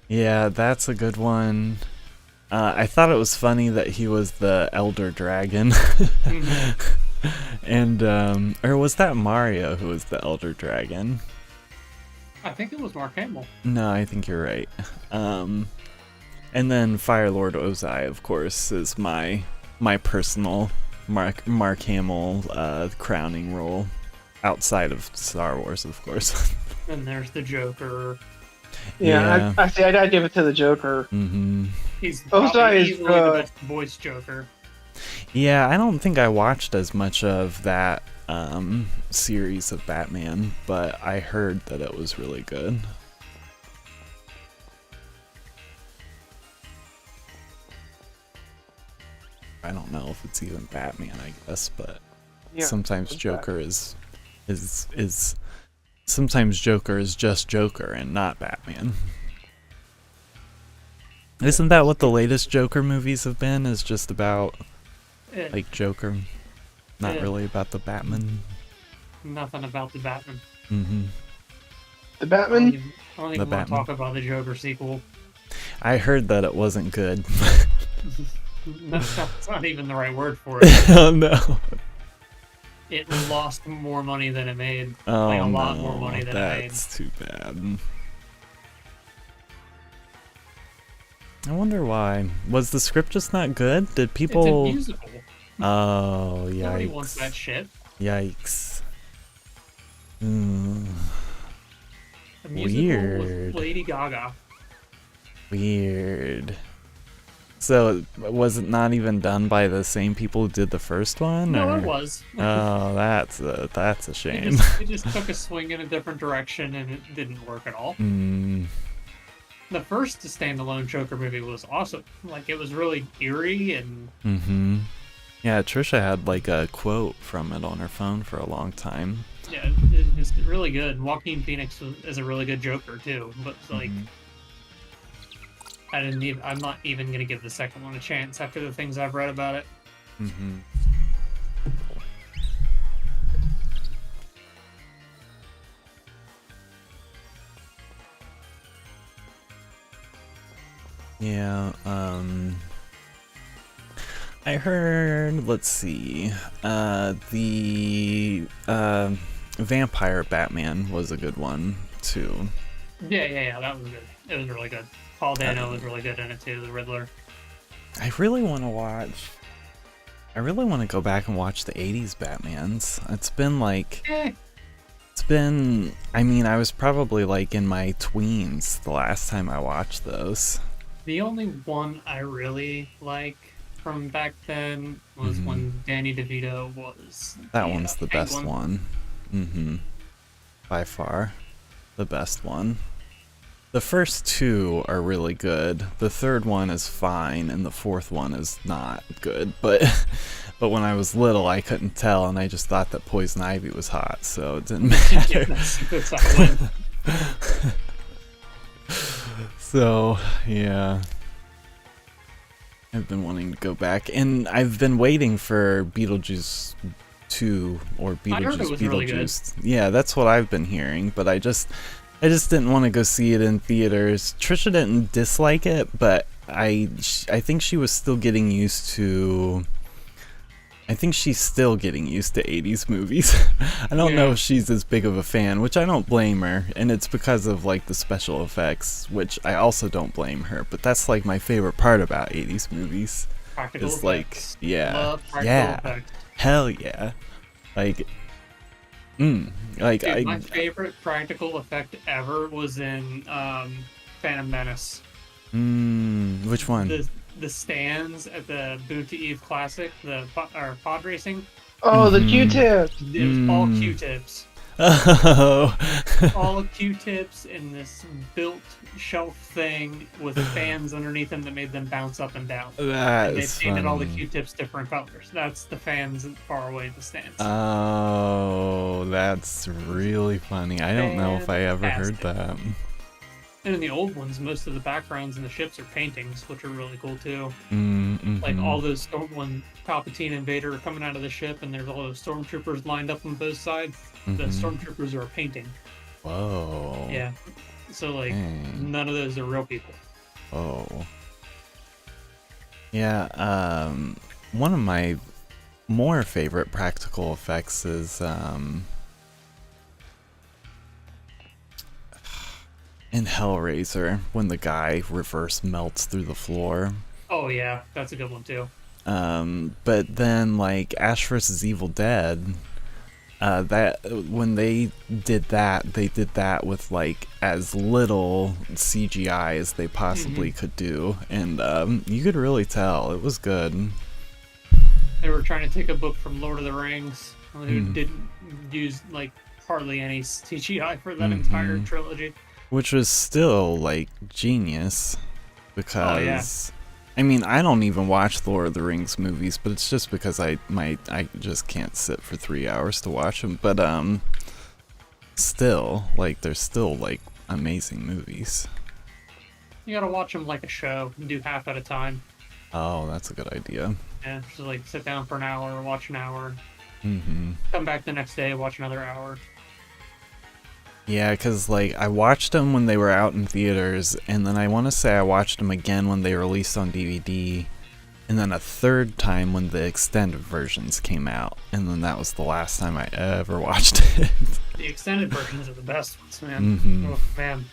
Yeah, that's a good one. I thought it was funny that he was the Elder Dragon. And or was that Mario who was the Elder Dragon? I think it was Mark Hamill. No, I think you're right. And then Fire Lord Ozai, of course, is my personal Mark Hamill crowning role, outside of Star Wars, of course. And there's the Joker. Yeah. I'd give it to the Joker. He's Ozai is easily the best voice Joker. Yeah, I don't think I watched as much of that series of Batman, but I heard that it was really good. I don't know if it's even Batman, I guess, but sometimes Joker is sometimes Joker is just Joker and not Batman. Isn't that what the latest Joker movies have been? Is just about like Joker, not really about the Batman. Nothing about the Batman. The Batman? I don't even want to talk about the Joker sequel. I heard that it wasn't good. That's not even the right word for it. Oh no. It lost more money than it made. Oh, like a lot more money than it made. That's too bad. I wonder why. Was the script just not good? Did people... It's a musical. Oh, yikes. Nobody wants that shit. Yikes. A musical Weird. with Lady Gaga. Weird. So, was it not even done by the same people who did the first one? No, or? it was. Oh, that's a shame. It just took a swing in a different direction, and it didn't work at all. The first standalone Joker movie was awesome. Like, it was really eerie and... Yeah, Trisha had like a quote from it on her phone for a long time. Yeah, it's really good. Joaquin Phoenix is a really good Joker too, but like, I'm not even gonna give the second one a chance after the things I've read about it. Yeah, I heard, let's see, the Vampire Batman was a good one, too. Yeah, that was good. It was really good. Paul Dano was really good in it, too, the Riddler. I really want to go back and watch the 80s Batmans. It's been like... I mean, I was probably like in my tweens the last time I watched those. The only one I really like from back then was when Danny DeVito was. That one's the best Penguin. one. By far, the best one. The first two are really good. The third one is fine, and the fourth one is not good. But when I was little, I couldn't tell, and I just thought that Poison Ivy was hot, so it didn't matter. That's how it went. So, yeah. I've been wanting to go back, and I've been waiting for Beetlejuice 2 or I heard it Beetlejuice was really good. Yeah, that's what I've been hearing, but I just didn't want to go see it in theaters. Trisha didn't dislike it, but I think she was still getting used to. I think she's still getting used to 80s movies. I don't know if she's as big of a fan, which I don't blame her, and it's because of like the special effects, which I also don't blame her, but that's like my favorite part about 80s movies. Practical It's effects. like, yeah, Love practical yeah, effects. hell yeah. Like, like Dude, I my favorite practical effect ever was in Phantom Menace. which one? The stands at the Boon to Eve Classic, pod racing. Oh, the Q-tips. It was all Q-tips. Oh. All Q-tips in this built shelf thing with fans underneath them that made them bounce up and down. And they painted all the Q-tips different colors. That's the fans far away in the stands. Oh, that's really funny. I don't know if I ever heard that. And in the old ones, most of the backgrounds in the ships are paintings, which are really cool too. Mm-hmm. Like all those when Palpatine and Vader are coming out of the ship, and there's all those stormtroopers lined up on both sides. The stormtroopers are a painting. Whoa. Yeah. So like, none of those are real people. Oh. Yeah. One of my more favorite practical effects is in Hellraiser, when the guy reverse melts through the floor. Oh yeah, that's a good one too. But then like Ash vs. Evil Dead, that when they did that with like as little CGI as they possibly could do, and you could really tell it was good. They were trying to take a book from Lord of the Rings, who didn't use like hardly any CGI for that entire trilogy. Which was still like genius, because I mean, I don't even watch Lord of the Rings movies, but it's just because I just can't sit for 3 hours to watch them. But still, like, they're still like amazing movies. You gotta watch them like a show and do half at a time. Oh, that's a good idea. Yeah, just like sit down for an hour, watch an hour, Mm-hmm. come back the next day, watch another hour. Yeah, because like I watched them when they were out in theaters, and then I want to say I watched them again when they released on DVD, and then a third time when the extended versions came out, and then that was the last time I ever watched it. The extended versions are the best ones, man. Oh, man.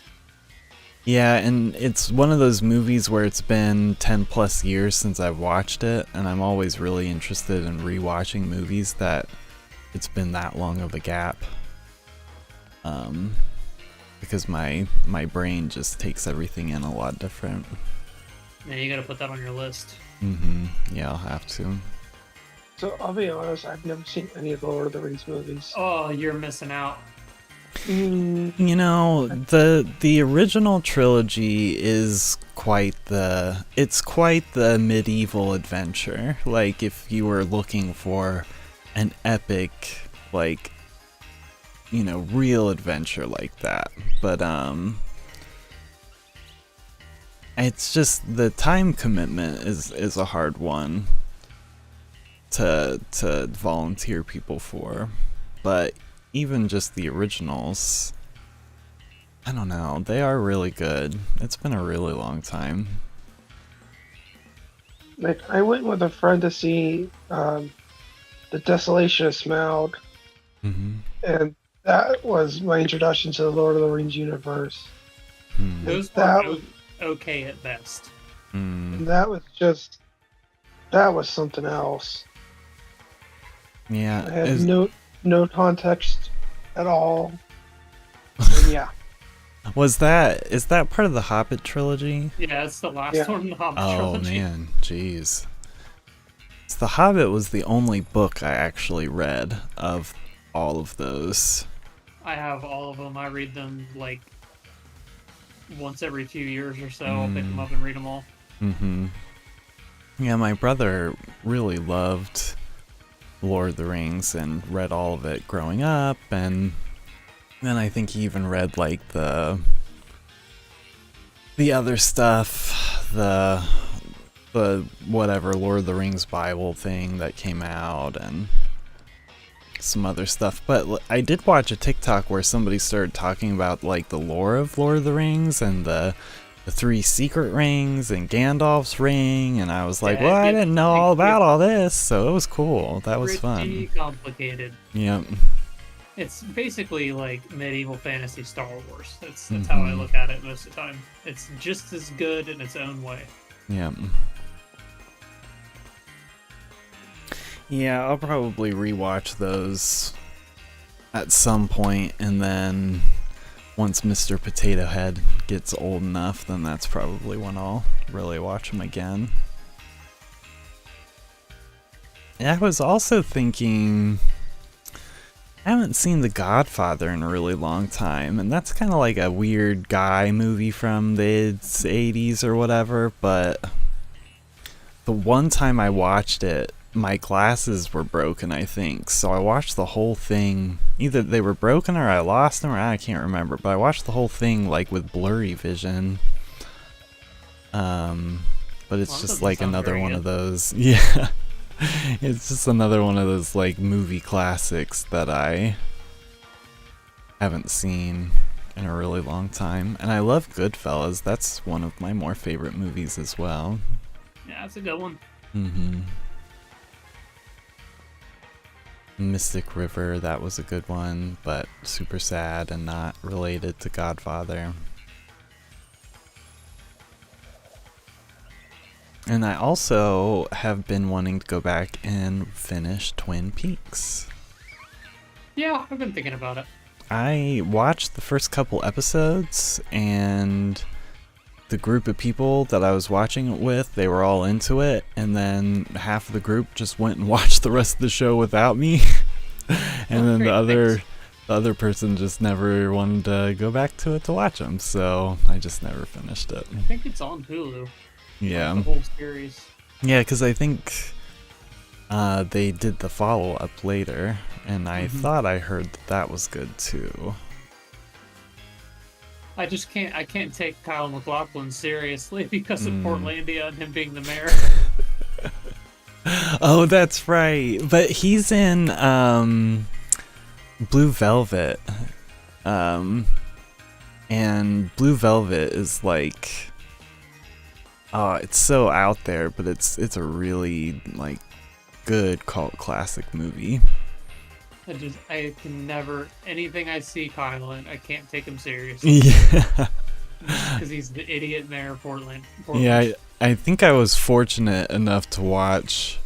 Yeah, and it's one of those movies where it's been 10 plus years since I've watched it, and I'm always really interested in rewatching movies that it's been that long of a gap. Because my brain just takes everything in a lot different. Yeah, you gotta put that on your list. Yeah, I'll have to. So I'll be honest, I've never seen any of the Lord of the Rings movies. Oh, you're missing out. You know, the original trilogy is quite the medieval adventure. Like, if you were looking for an epic, like, you know, real adventure like that. But it's just the time commitment is a hard one to volunteer people for. But even just the originals, I don't know, they are really good. It's been a really long time. Like, I went with a friend to see The Desolation of Smaug, and that was my introduction to the Lord of the Rings universe. Those were okay at best. And that was something else. Yeah, I had no context at all. And is that part of the Hobbit trilogy? Yeah, it's the last one in the Hobbit trilogy. Oh man, jeez. So The Hobbit was the only book I actually read of all of those. I have all of them. I read them like once every few years or so. I'll pick them up and read them all. Mm-hmm. Yeah, my brother really loved Lord of the Rings and read all of it growing up, and then I think he even read like the other stuff, the whatever Lord of the Rings Bible thing that came out, and some other stuff. But I did watch a TikTok where somebody started talking about like the lore of Lord of the Rings and the 3 secret rings and Gandalf's ring, and I was like, well, I didn't know all about all this, so it was cool. That was fun. Pretty complicated. Yep. It's basically like medieval fantasy Star Wars. That's how I look at it most of the time. It's just as good in its own way. Yep. Yeah, I'll probably rewatch those at some point, and then once Mr. Potato Head gets old enough, then that's probably when I'll really watch him again. And I was also thinking, I haven't seen The Godfather in a really long time, and that's kind of like a weird guy movie from the 80s or whatever, but the one time I watched it, my glasses were broken, I think, so I watched the whole thing. Either they were broken or I lost them, or I can't remember, but I watched the whole thing like with blurry vision. But it's just like another one of those. Yeah, it's just another one of those like movie classics that I haven't seen in a really long time. And I love Goodfellas. That's one of my more favorite movies as well. Yeah, that's a good one. Mm-hmm. Mystic River, that was a good one, but super sad and not related to Godfather. And I also have been wanting to go back and finish Twin Peaks. Yeah, I've been thinking about it. I watched the first couple episodes, and the group of people that I was watching it with, they were all into it, and then half of the group just went and watched the rest of the show without me. And then the other person just never wanted to go back to it to watch them, so I just never finished it. I think it's on Hulu. Yeah. Like the whole series. Yeah, because I think they did the follow-up later, and I thought I heard that was good too. I can't take Kyle MacLachlan seriously because of Portlandia and him being the mayor. Oh, that's right. But he's in Blue Velvet. And Blue Velvet is like, it's so out there, but it's a really like good cult classic movie. I can never, anything I see Kyle in, I can't take him seriously. Yeah. Because he's the idiot mayor of Portland. Yeah, I think I was fortunate enough to watch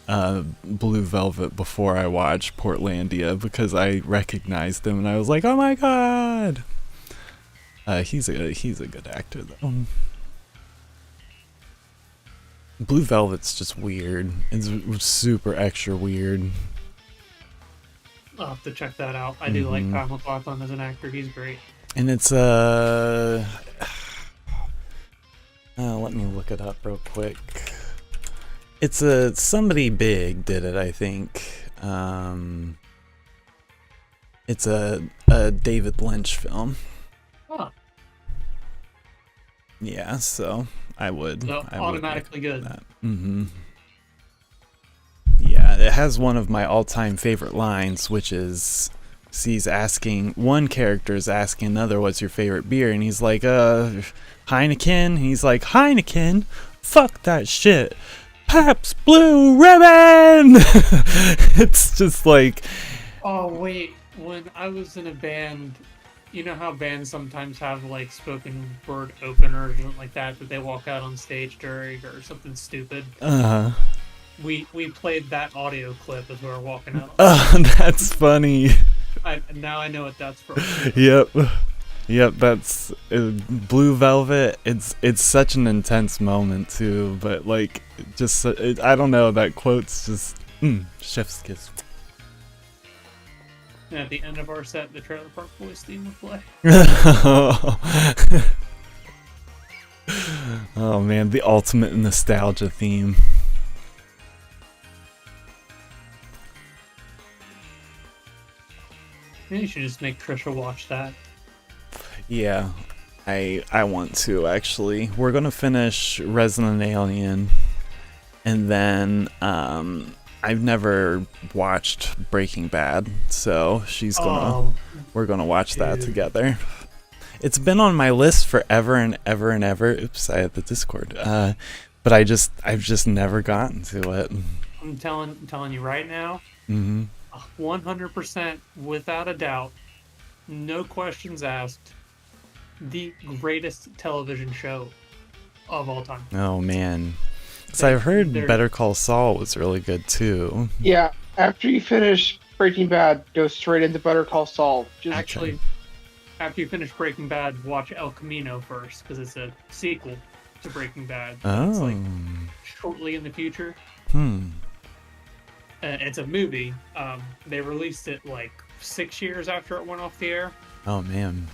Blue Velvet before I watched Portlandia, because I recognized him and I was like, oh my god! He's a good actor though. Blue Velvet's just weird. It's super extra weird. I'll have to check that out. I do like Kyle MacLachlan as an actor. He's great. And it's let me look it up real quick. It's somebody big did it, I think. It's a David Lynch film. Huh. Yeah, so I would automatically good. That. Yeah, it has one of my all-time favorite lines, which is, one character is asking another, what's your favorite beer? And he's like, Heineken? And he's like, Heineken? Fuck that shit. Pabst Blue Ribbon! It's just like... Oh, wait. When I was in a band, you know how bands sometimes have, like, spoken word openers or something like that they walk out on stage during, or something stupid? Uh-huh. We played that audio clip as we were walking out. Oh, that's funny. Now I know what that's from. Yep. Yep, that's Blue Velvet. It's such an intense moment too, but like, just I don't know. That quote's just chef's kiss. And at the end of our set, the Trailer Park Boys theme would play. Oh man, the ultimate nostalgia theme. Maybe you should just make Trisha watch that. Yeah, I want to actually. We're gonna finish Resident Alien, and then I've never watched Breaking Bad, so we're gonna watch that together. It's been on my list forever and ever and ever. Oops, I had the Discord. But I've just never gotten to it. I'm telling you right now. 100% without a doubt, no questions asked, the greatest television show of all time. Oh man, so I've heard Better Call Saul was really good too. Yeah, after you finish Breaking Bad, go straight into Better Call Saul. Actually, after you finish Breaking Bad, watch El Camino first, because it's a sequel to Breaking Bad. Oh. It's like shortly in the future. It's a movie. They released it like 6 years after it went off the air. Oh man.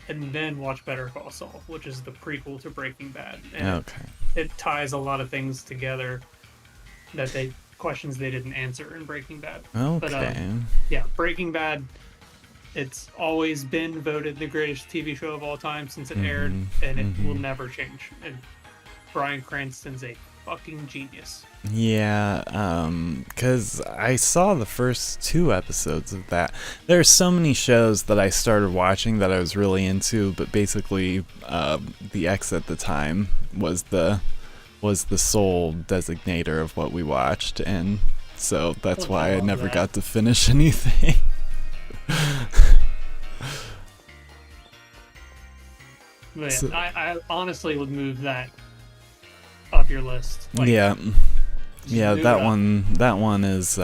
And then watch Better Call Saul, which is the prequel to Breaking Bad. And it ties a lot of things together that questions they didn't answer in Breaking Bad. Okay. But yeah, Breaking Bad, it's always been voted the greatest TV show of all time since it aired, and it will never change. And Bryan Cranston's a fucking genius. Yeah, because I saw the first 2 episodes of that. There are so many shows that I started watching that I was really into, but basically, the X at the time was the sole designator of what we watched, and so that's why I never got to finish anything. But yeah, I honestly would move that up your list. Like, yeah, that one is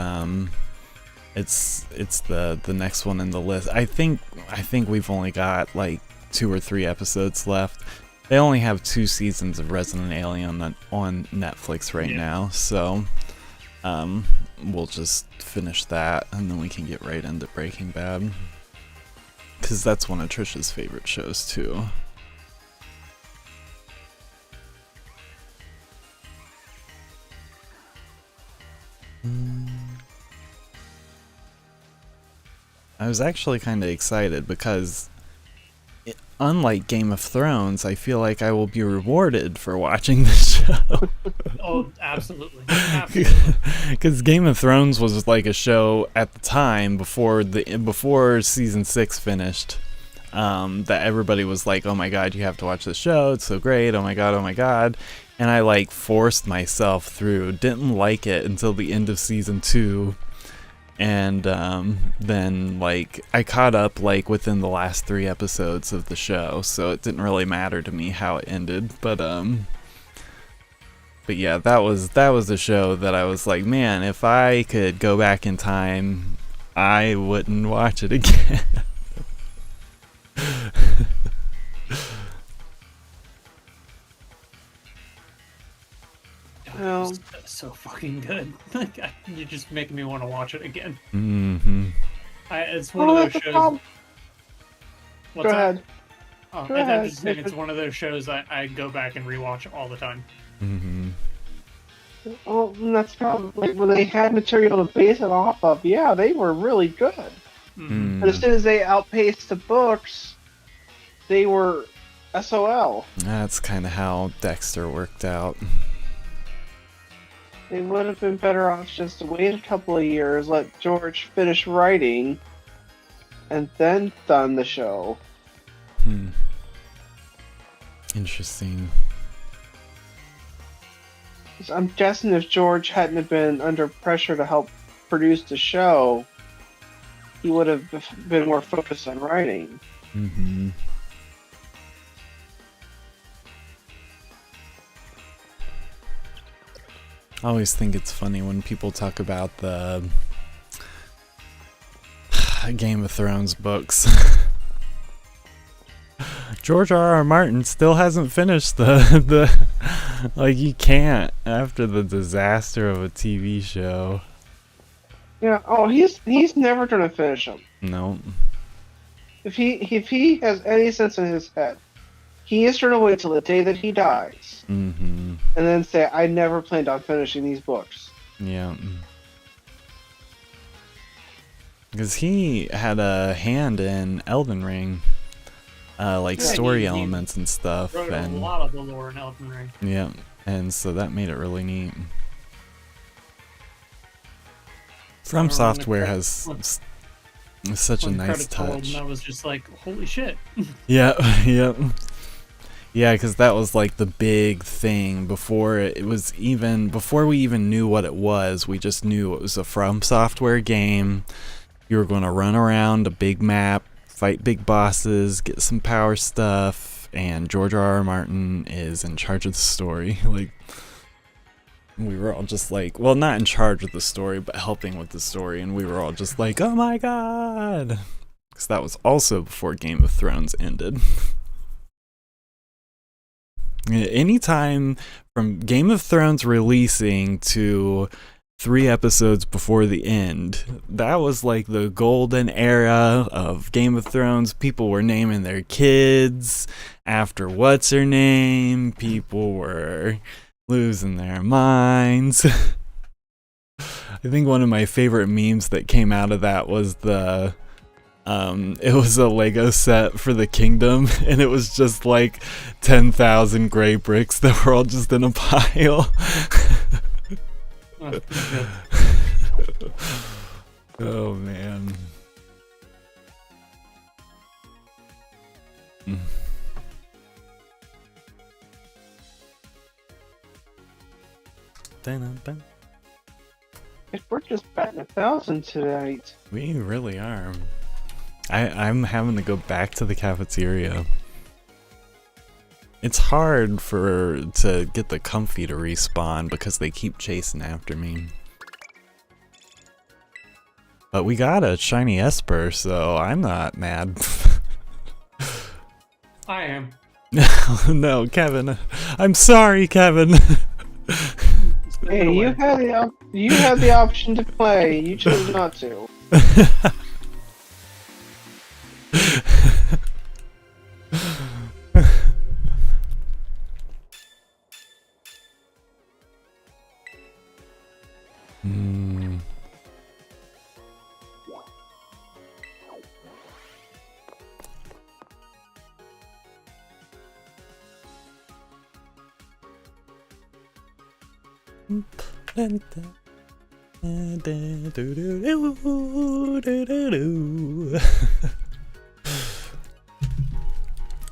it's the next one in the list. I think we've only got like 2 or 3 episodes left. They only have 2 seasons of Resident Alien on Netflix right now, so we'll just finish that and then we can get right into Breaking Bad, because that's one of Trisha's favorite shows too. I was actually kind of excited because, unlike Game of Thrones, I feel like I will be rewarded for watching this show. Oh, absolutely. Absolutely. Because Game of Thrones was like a show at the time before season 6 finished, that everybody was like, "Oh my god, you have to watch this show. It's so great. Oh my god, oh my god." And I like forced myself through. Didn't like it until the end of season 2. And then like I caught up like within the last 3 episodes of the show, so it didn't really matter to me how it ended. But yeah, that was a show that I was like, man, if I could go back in time, I wouldn't watch it again. Well, so fucking good. You're just making me want to watch it again. It's one of those shows. Go ahead. Oh, I'm just saying it's one of those shows I go back and rewatch all the time. Oh, that's probably when they had material to base it off of. Yeah, they were really good. But as soon as they outpaced the books, they were SOL. That's kind of how Dexter worked out. They would have been better off just to wait a couple of years, let George finish writing, and then done the show. Interesting. I'm guessing if George hadn't have been under pressure to help produce the show, he would have been more focused on writing. I always think it's funny when people talk about the Game of Thrones books. George R.R. Martin still hasn't finished the like, you can't after the disaster of a TV show. Yeah. Oh, he's never gonna finish them. No. If he has any sense in his head, he is going to wait till the day that he dies, Mm-hmm. and then say, "I never planned on finishing these books." Yeah. Because he had a hand in Elden Ring, like Yeah, story he elements and stuff, Wrote and a lot of the lore in Elden Ring. yeah, and so that made it really neat. From Software has such a When nice credits rolled, touch. and I was just like, holy shit. Yeah, yeah. Yeah, because that was like the big thing before before we even knew what it was. We just knew it was a From Software game. You were going to run around a big map, fight big bosses, get some power stuff, and George R.R. Martin is in charge of the story. Like, we were all just like, well, not in charge of the story, but helping with the story, and we were all just like, oh my god! Because that was also before Game of Thrones ended. Anytime from Game of Thrones releasing to 3 episodes before the end, that was like the golden era of Game of Thrones. People were naming their kids after what's her name. People were losing their minds. I think one of my favorite memes that came out of that was it was a Lego set for the kingdom, and it was just like 10,000 gray bricks that were all just in a pile. Oh man. We're just batting 1,000 tonight. We really are. I'm having to go back to the cafeteria. It's hard to get the comfy to respawn because they keep chasing after me. But we got a shiny Esper, so I'm not mad. I am. No, Kevin. I'm sorry, Kevin. Hey, you had the option to play. You chose not to.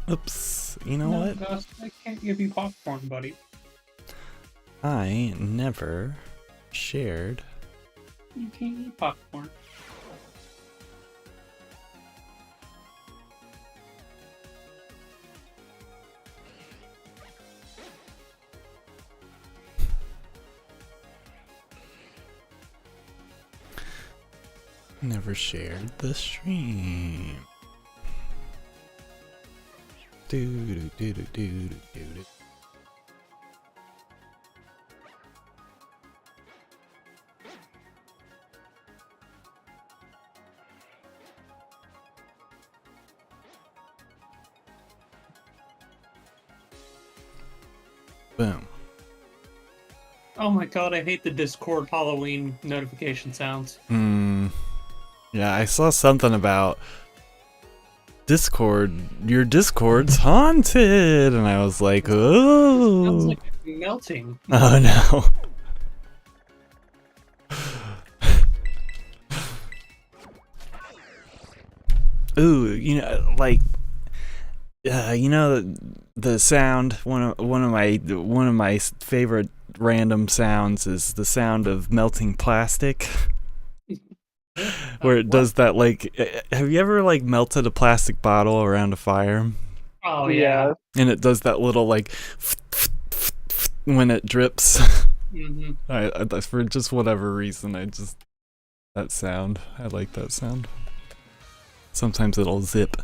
Oops, you know No, what? Gus, I can't give you popcorn, buddy. I never shared. You can't eat popcorn. Never shared the stream. Do do do do do do do. Boom. Oh my god, I hate the Discord Halloween notification sounds. Yeah, I saw something about Discord. Your Discord's haunted, and I was like, oh. Sounds like it's melting. Oh no. Ooh, you know, like, you know, the sound. One of my favorite random sounds is the sound of melting plastic. Where it does that, like, have you ever like melted a plastic bottle around a fire? Oh yeah. And it does that little like when it drips. Mm-hmm. I for just whatever reason, that sound. I like that sound. Sometimes it'll zip.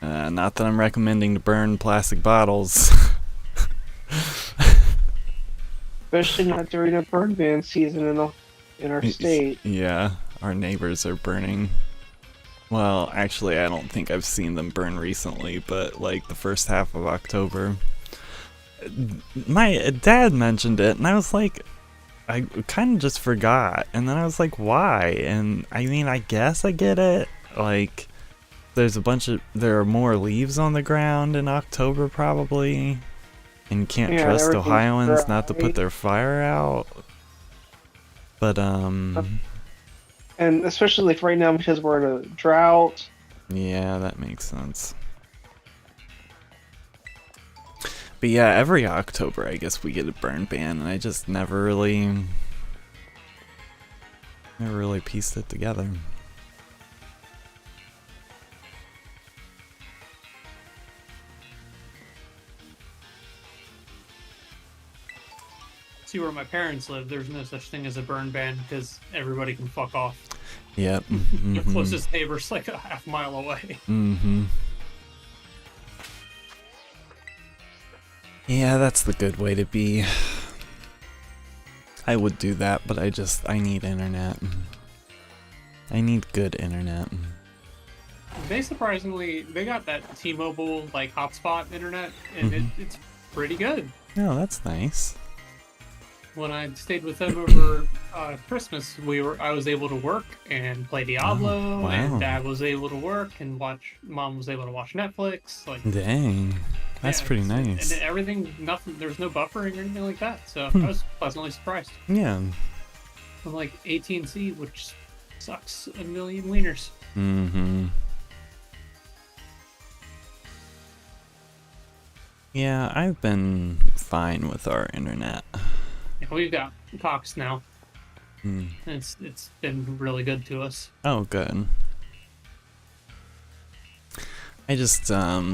Not that I'm recommending to burn plastic bottles. Especially not during a burn ban season in our state. Yeah, our neighbors are burning. Well, actually, I don't think I've seen them burn recently, but like the first half of October. My dad mentioned it, and I was like, I kind of just forgot. And then I was like, why? And I mean, I guess I get it. Like, there are more leaves on the ground in October probably. And you can't trust Ohioans not to put their fire out. But, And especially like right now because we're in a drought. yeah, that makes sense. But yeah, every October I guess we get a burn ban, and I just never really pieced it together. See, where my parents live, there's no such thing as a burn ban because everybody can fuck off. Yep. Your closest neighbor's like a half-mile away. Yeah, that's the good way to be. I would do that, but I need internet. I need good internet. They surprisingly, they got that T-Mobile like hotspot internet, and it's pretty good. Oh, that's nice. When I stayed with them over Christmas, I was able to work and play Diablo, and Dad was able to work and Mom was able to watch Netflix. Like, dang, that's pretty nice. And everything, there's no buffering or anything like that. So I was pleasantly surprised. Yeah. Unlike AT&T, which sucks a million wieners. Yeah, I've been fine with our internet. Yeah, we've got Cox now. It's been really good to us. Oh, good. I just I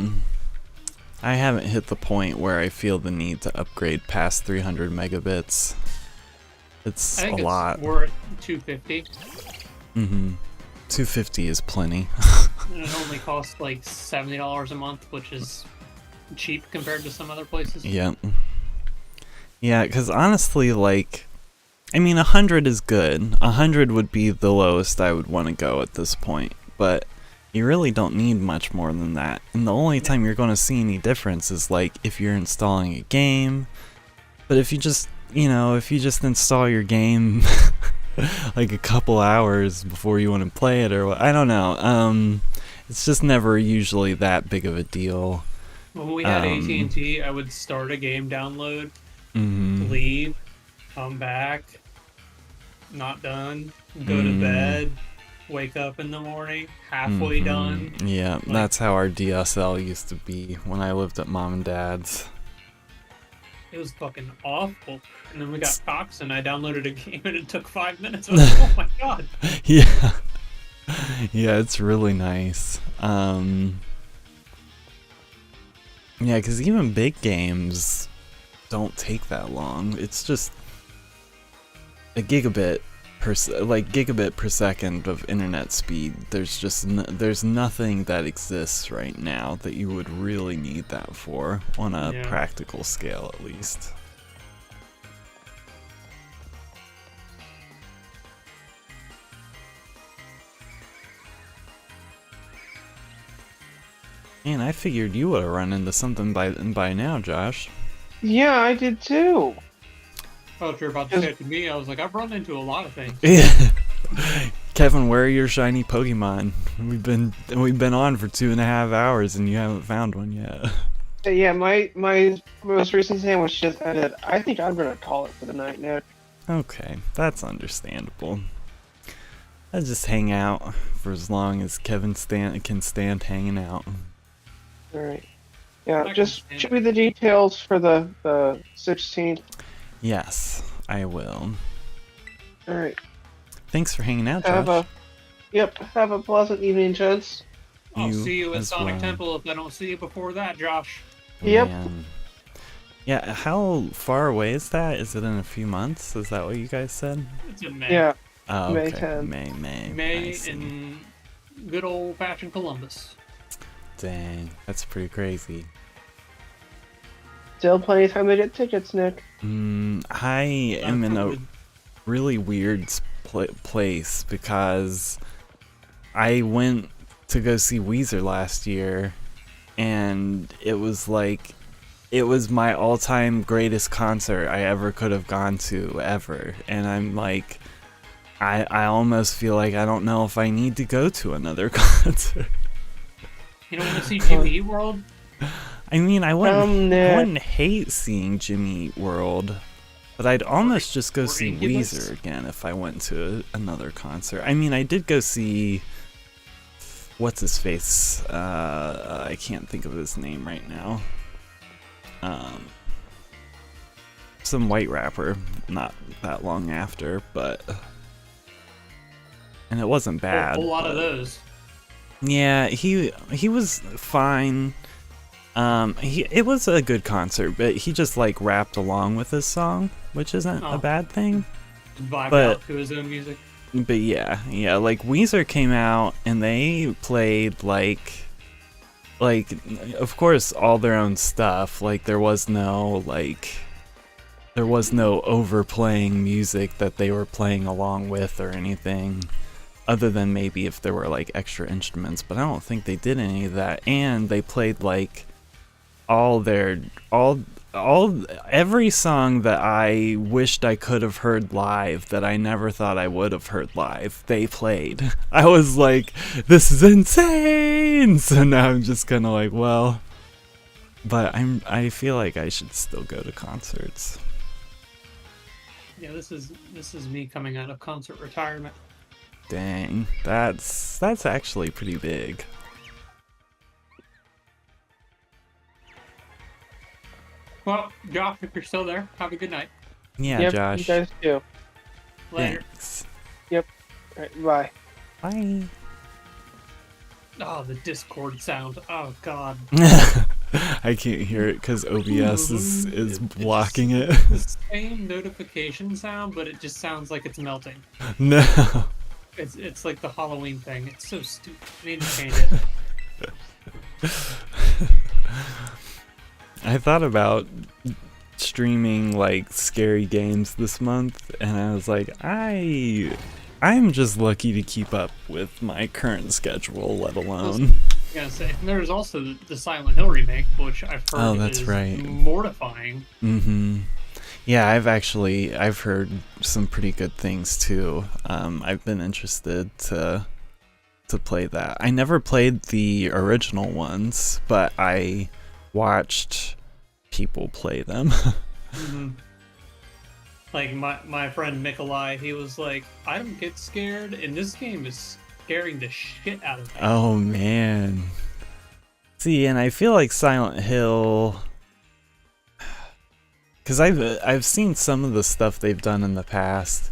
haven't hit the point where I feel the need to upgrade past 300 megabits. It's a lot. We're at 250. 250 is plenty. And it only costs like $70 a month, which is cheap compared to some other places. Yep. Yeah, because honestly, like, I mean, 100 is good. 100 would be the lowest I would want to go at this point, but you really don't need much more than that. And the only time you're going to see any difference is like if you're installing a game. But if you just, install your game like a couple hours before you want to play it, or I don't know. It's just never usually that big of a deal. When we had AT&T, I would start a game download, leave, come back, not done, go to bed, wake up in the morning, halfway done. Yeah, that's how our DSL used to be when I lived at Mom and Dad's. It was fucking awful. And then we got Cox, and I downloaded a game, and it took 5 minutes. I was like, oh my god. Yeah. Yeah, it's really nice. Yeah, because even big games don't take that long. It's just a gigabit per second of internet speed. There's just there's nothing that exists right now that you would really need that for on a practical scale, at least. Man, I figured you would have run into something by now, Josh. Yeah, I did too. I thought you were about to say it to me. I was like, I've run into a lot of things. Yeah. Kevin, where are your shiny Pokemon? We've been on for 2.5 hours and you haven't found one yet. Yeah, my most recent sandwich just ended. I think I'm gonna call it for the night now. Okay, that's understandable. I just hang out for as long as Kevin can stand hanging out. Alright. Yeah, just show me the details for the 16th. Yes, I will. Alright. Thanks for hanging out, Josh. Have a pleasant evening, gents. I'll see you at Sonic Temple if I don't see you before that, Josh. Yep. Man. Yeah, how far away is that? Is it in a few months? Is that what you guys said? It's in May. Yeah. Oh, May okay. 10. May. May in good old-fashioned Columbus. Dang, that's pretty crazy. Still plenty of time to get tickets, Nick. I am in a really weird place because I went to go see Weezer last year, and it was like, it was my all-time greatest concert I ever could have gone to, ever. And I'm like, I almost feel like I don't know if I need to go to another concert. You don't want to see Jimmy Eat World? I mean, I wouldn't hate seeing Jimmy Eat World, but I'd almost just go see Weezer again if I went to another concert. I mean, I did go see, what's his face? I can't think of his name right now. Some white rapper, not that long after, and it wasn't bad. A lot of those. Yeah, he was fine. It was a good concert, but he just like rapped along with his song, which isn't a bad thing. Vibe out to his own music. But yeah, like Weezer came out and they played like of course all their own stuff. Like there was no overplaying music that they were playing along with or anything, other than maybe if there were like extra instruments, but I don't think they did any of that. And they played like every song that I wished I could have heard live that I never thought I would have heard live, they played. I was like, this is insane! So now I'm just kind of like, well, but I feel like I should still go to concerts. Yeah, this is me coming out of concert retirement. Dang, that's actually pretty big. Well, Josh, if you're still there, have a good night. Yeah, yep, Josh. You guys too. Later. Thanks. Yep. All right, bye. Bye. Oh, the Discord sound. Oh, God. I can't hear it because OBS is blocking it. It's the same notification sound, but it just sounds like it's melting. No. It's like the Halloween thing. It's so stupid. I need to change it. I thought about streaming like scary games this month, and I was like, I'm just lucky to keep up with my current schedule, let alone. I gotta say, and there's also the Silent Hill remake, which I've heard is mortifying. Mm-hmm. Yeah, I've heard some pretty good things too. I've been interested to play that. I never played the original ones, but I watched people play them. Mm-hmm. Like my friend Mikolai, he was like, I don't get scared, and this game is scaring the shit out of me. Oh man. See, and I feel like Silent Hill, because I've seen some of the stuff they've done in the past,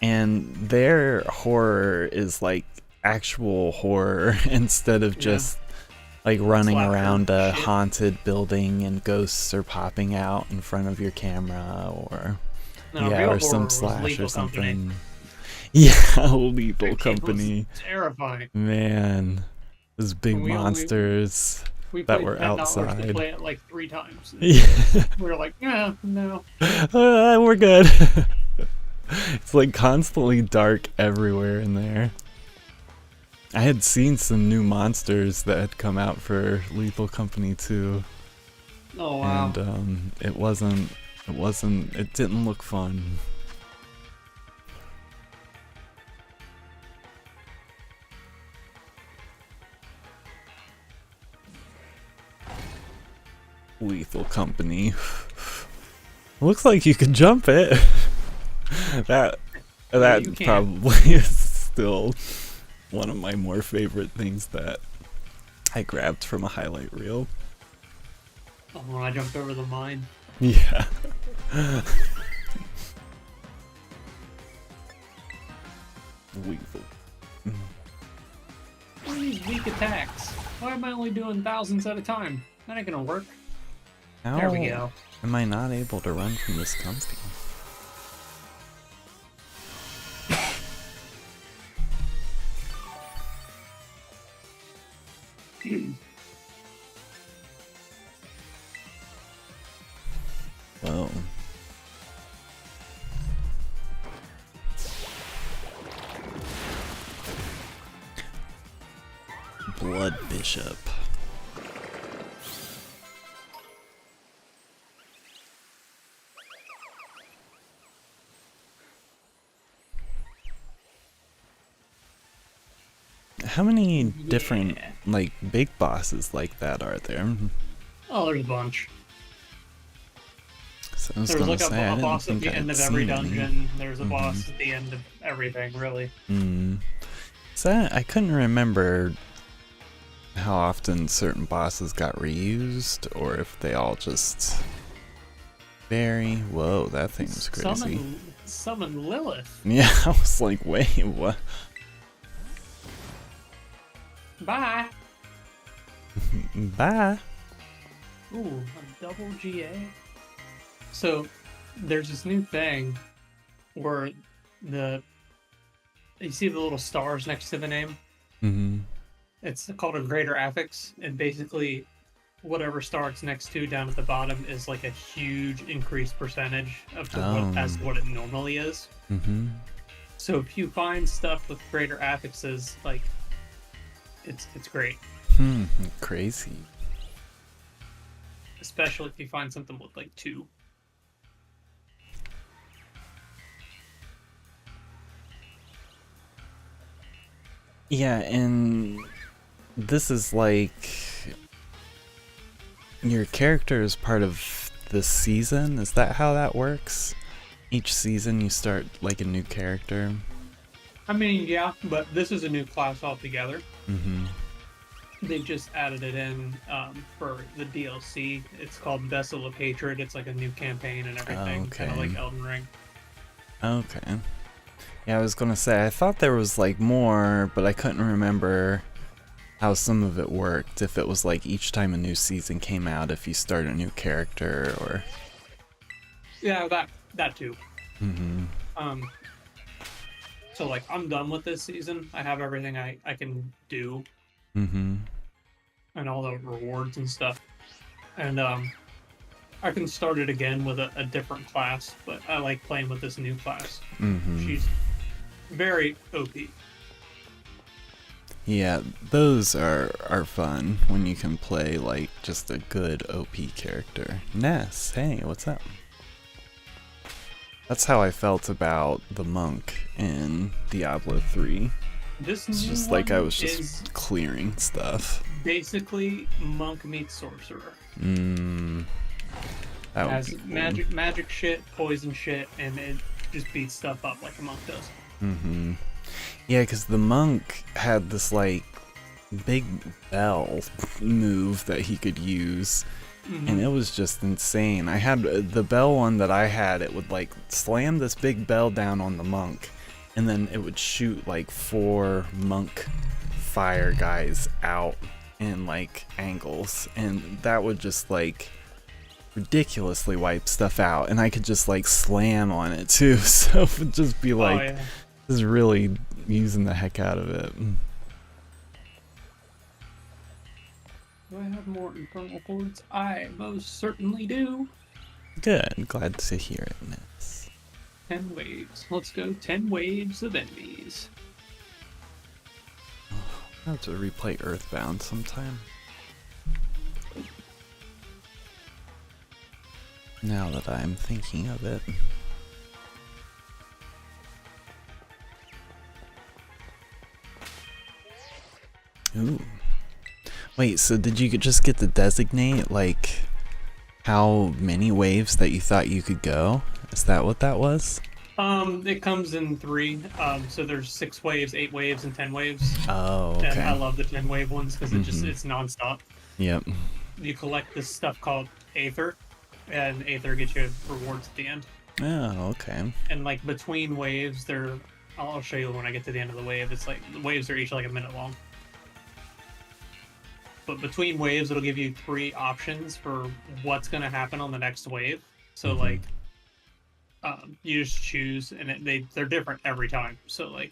and their horror is like actual horror instead of just like running around a haunted building and ghosts are popping out in front of your camera, or or some slash or something. Company. Yeah, Lethal Company. Terrifying. Man, those big monsters that were outside. We played it like 3 times. Yeah. We were like, no. We're good. It's like constantly dark everywhere in there. I had seen some new monsters that had come out for Lethal Company too. Oh wow. And it didn't look fun. Lethal Company. Looks like you could jump it. that probably is still one of my more favorite things that I grabbed from a highlight reel. Oh, when I jumped over the mine. Yeah. Lethal. What are these weak attacks? Why am I only doing thousands at a time? That ain't gonna work. How there we go. Am I not able to run from this company? Whoa. Blood Bishop. How many different, like, big bosses like that are there? Oh, there's a bunch. So I was There's gonna like say, I a didn't boss at think the I'd end of every seen any. dungeon. There's a boss at the end of everything, really. So I couldn't remember how often certain bosses got reused, or if they all just vary. Whoa, that thing was crazy. Summon Lilith. Yeah, I was like, wait, what? Bye. Bye. Ooh, a double GA. So there's this new thing where you see the little stars next to the name. It's called a greater affix, and basically whatever star it's next to down at the bottom is like a huge increased percentage of as what it normally is. So if you find stuff with greater affixes, like it's great. Crazy. Especially if you find something with like 2. Yeah, and this is like your character is part of the season. Is that how that works? Each season you start like a new character. I mean, yeah, but this is a new class altogether. They just added it in for the DLC. It's called Vessel of Hatred. It's like a new campaign and everything, kind of like Elden Ring. Okay. Yeah, I was gonna say, I thought there was like more, but I couldn't remember how some of it worked. If it was like each time a new season came out, if you start a new character, or... Yeah, that too. So like, I'm done with this season. I have everything I can do. And all the rewards and stuff. And I can start it again with a different class, but I like playing with this new class. She's very OP. Yeah, those are fun when you can play like just a good OP character. Ness, hey, what's up? That's how I felt about the monk in Diablo 3. This It's just like I was just clearing stuff. Basically, monk meets sorcerer. That Has would be cool. magic shit, poison shit, and it just beats stuff up like a monk does. Yeah, because the monk had this like big bell move that he could use, and it was just insane. I had the bell one that I had, it would like slam this big bell down on the monk, and then it would shoot like 4 monk fire guys out in like angles, and that would just like ridiculously wipe stuff out, and I could just like slam on it too, so it would just be like just really using the heck out of it. Do I have more infernal chords? I most certainly do. Good, glad to hear it, Ness. 10 waves. Let's go 10 waves of enemies. I'll have to replay Earthbound sometime. Now that I'm thinking of it. Ooh. Wait, so did you just get to designate, like, how many waves that you thought you could go? Is that what that was? It comes in 3. So there's 6 waves, 8 waves, and 10 waves. Oh, okay. And I love the 10 wave ones because it's nonstop. Yep. You collect this stuff called Aether, and Aether gets you rewards at the end. Oh, okay. And like between waves, I'll show you when I get to the end of the wave. It's like the waves are each like a minute long. But between waves, it'll give you 3 options for what's going to happen on the next wave. So like, you just choose, and they're different every time. So like,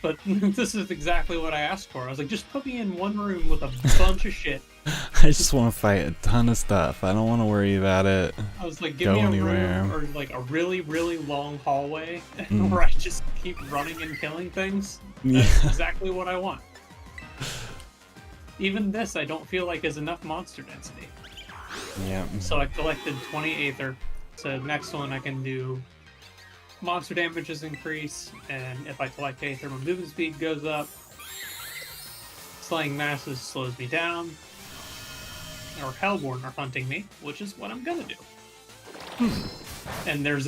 but this is exactly what I asked for. I was like, just put me in one room with a bunch of shit. I just want to fight a ton of stuff. I don't want to worry about it. I was like, give me a anywhere. room or like a really, really long hallway where I just keep running and killing things. That's exactly what I want. Even this, I don't feel like is enough monster density. Yeah. So I collected 20 Aether. So next one I can do monster damages increase, and if I collect Aether, my movement speed goes up. Slaying masses slows me down. Or Hellborn are hunting me, which is what I'm gonna do. And there's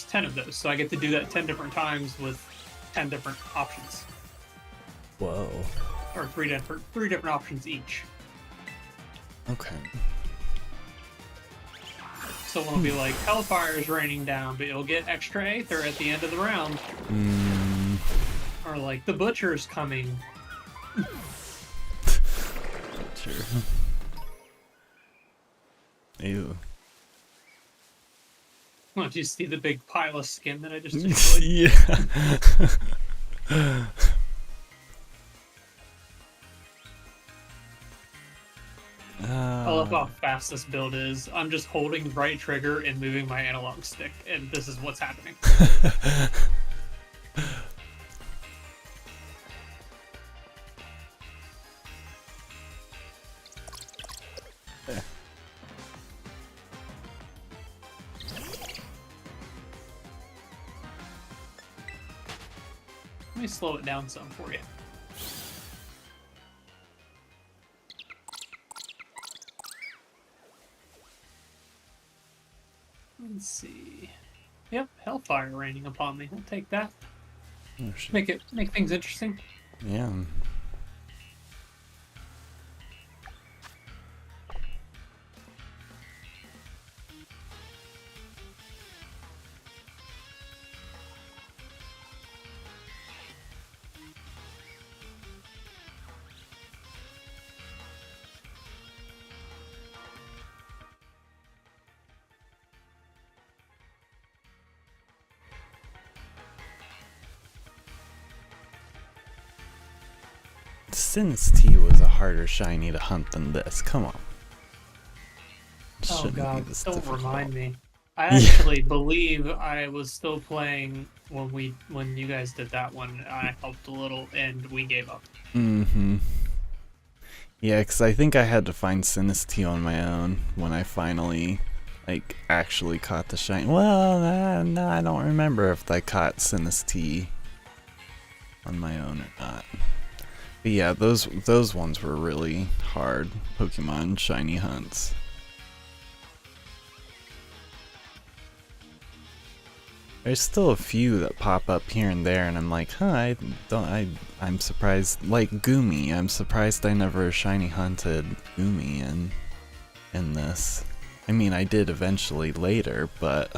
10 of those, so I get to do that 10 different times with 10 different options. Whoa. Or three different options each. Okay. So it'll be like Hellfire is raining down, but you'll get extra Aether at the end of the round. Or like the Butcher's coming. Sure. Ew. Well, do you see the big pile of skin that I just destroyed? Yeah. I love how fast this build is. I'm just holding right trigger and moving my analog stick, and this is what's happening. Let me slow it down some for you. Let's see. Yep, Hellfire raining upon me. I'll take that. Oh, shit. Make things interesting. Yeah. Since T was a harder shiny to hunt than this, come on. Oh god, be this don't difficult. remind me. I actually believe I was still playing when you guys did that one. I helped a little and we gave up. Mm-hmm. Yeah, because I think I had to find Sinistee on my own when I finally, like, actually caught the shiny. Well, no, I don't remember if I caught Sinistee on my own or not. But yeah, those ones were really hard Pokemon shiny hunts. There's still a few that pop up here and there, and I'm like, huh, I'm surprised. Like Goomy, I'm surprised I never shiny hunted Goomy in this. I mean, I did eventually later, but.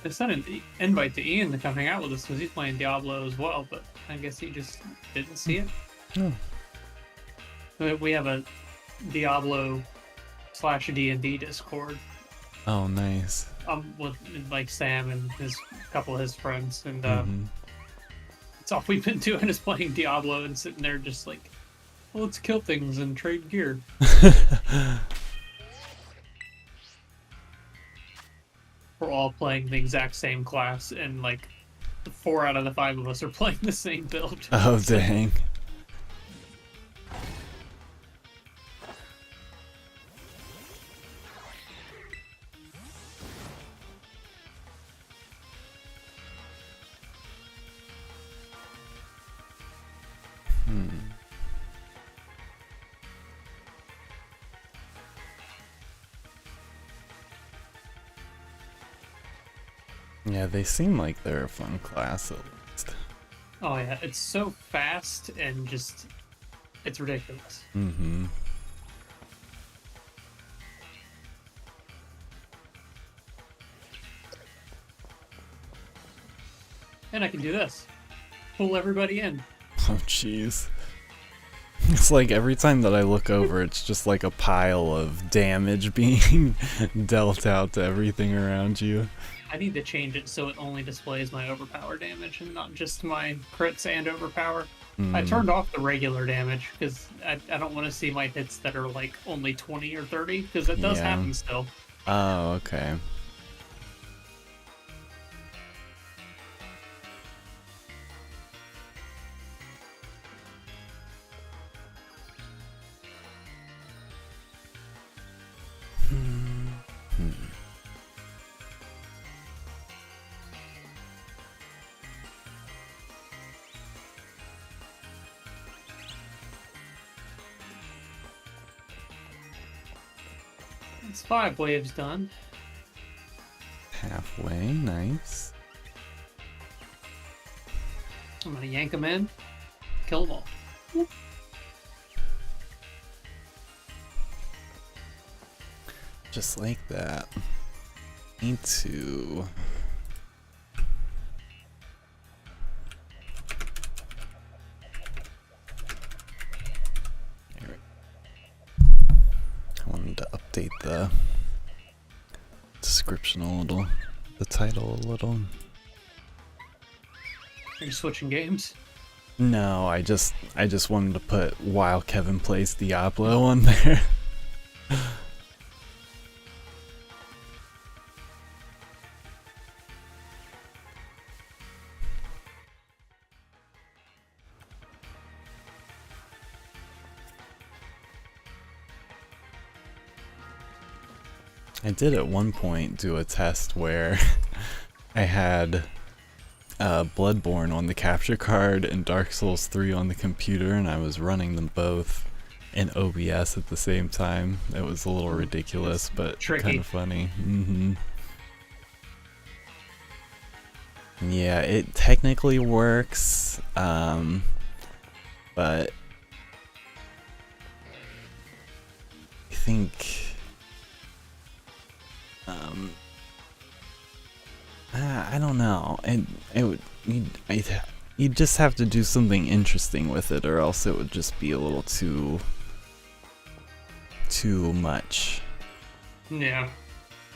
I sent an invite to Ian to come hang out with us because he's playing Diablo as well, but I guess he just didn't see it. Oh. We have a Diablo/D&D Discord. Oh, nice. With like Sam and his couple of his friends, and that's all we've been doing is playing Diablo and sitting there just like, well, let's kill things and trade gear. We're all playing the exact same class, and like 4 out of the 5 of us are playing the same build. Oh, dang. Yeah, they seem like they're a fun class at least. Oh yeah, it's so fast and just, it's ridiculous. Mm-hmm. And I can do this. pull everybody in. Oh, jeez. It's like every time that I look over, it's just like a pile of damage being dealt out to everything around you. I need to change it so it only displays my overpower damage and not just my crits and overpower. I turned off the regular damage because I don't want to see my hits that are like only 20 or 30 because that does happen still. Oh, okay. It's 5 waves done. Halfway, nice. I'm gonna yank them in, kill them all. Just like that. Need to... I wanted to update the description a little, the title a little. Are you switching games? No, I just wanted to put while Kevin plays Diablo on there. I did at one point do a test where I had Bloodborne on the capture card and Dark Souls 3 on the computer, and I was running them both in OBS at the same time. It was a little ridiculous, but kind of funny. Yeah, it technically works, but I think I don't know. You'd just have to do something interesting with it, or else it would just be a little too much. Yeah.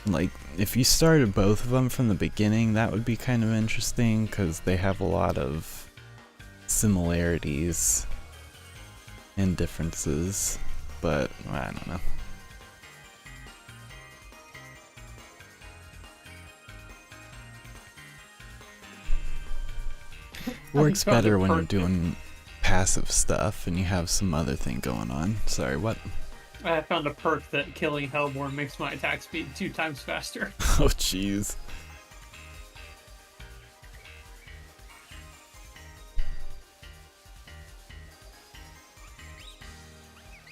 Like, if you started both of them from the beginning, that would be kind of interesting, because they have a lot of similarities and differences, but I don't know. Works better when you're doing passive stuff and you have some other thing going on. Sorry, what? I found a perk that killing Hellborn makes my attack speed 2 times faster. Oh, jeez.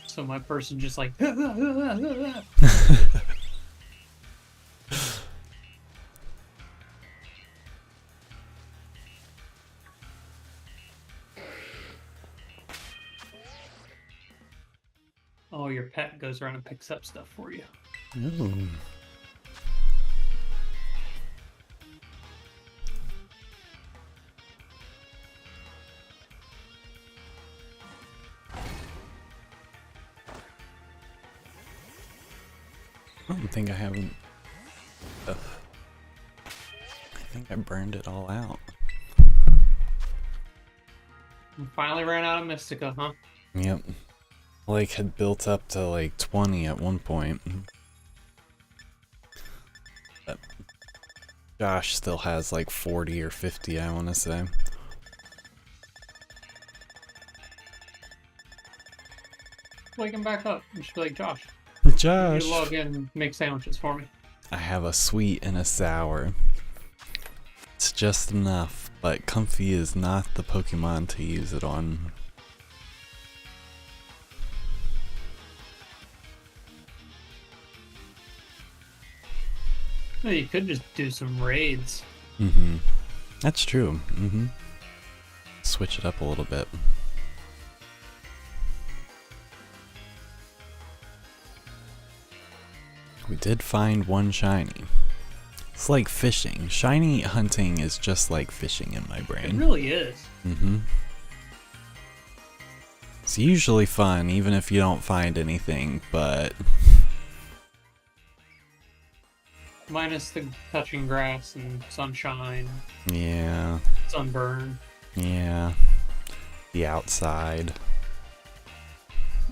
So my person just like... Oh, your pet goes around and picks up stuff for you. Ooh. I don't think I haven't... I think I burned it all out. You finally ran out of Mystica, huh? Yep. Like, had built up to like 20 at one point. But Josh still has like 40 or 50, I want to say. Wake him back up. You should be like, Josh. Josh! You log in and make sandwiches for me. I have a sweet and a sour. It's just enough, but Comfy is not the Pokemon to use it on. Well, you could just do some raids. Mm-hmm. That's true. Mm-hmm. Switch it up a little bit. We did find one shiny. It's like fishing. Shiny hunting is just like fishing in my It brain. really is. It's usually fun, even if you don't find anything, but... Minus the touching grass and sunshine, Yeah. sunburn, Yeah. The outside.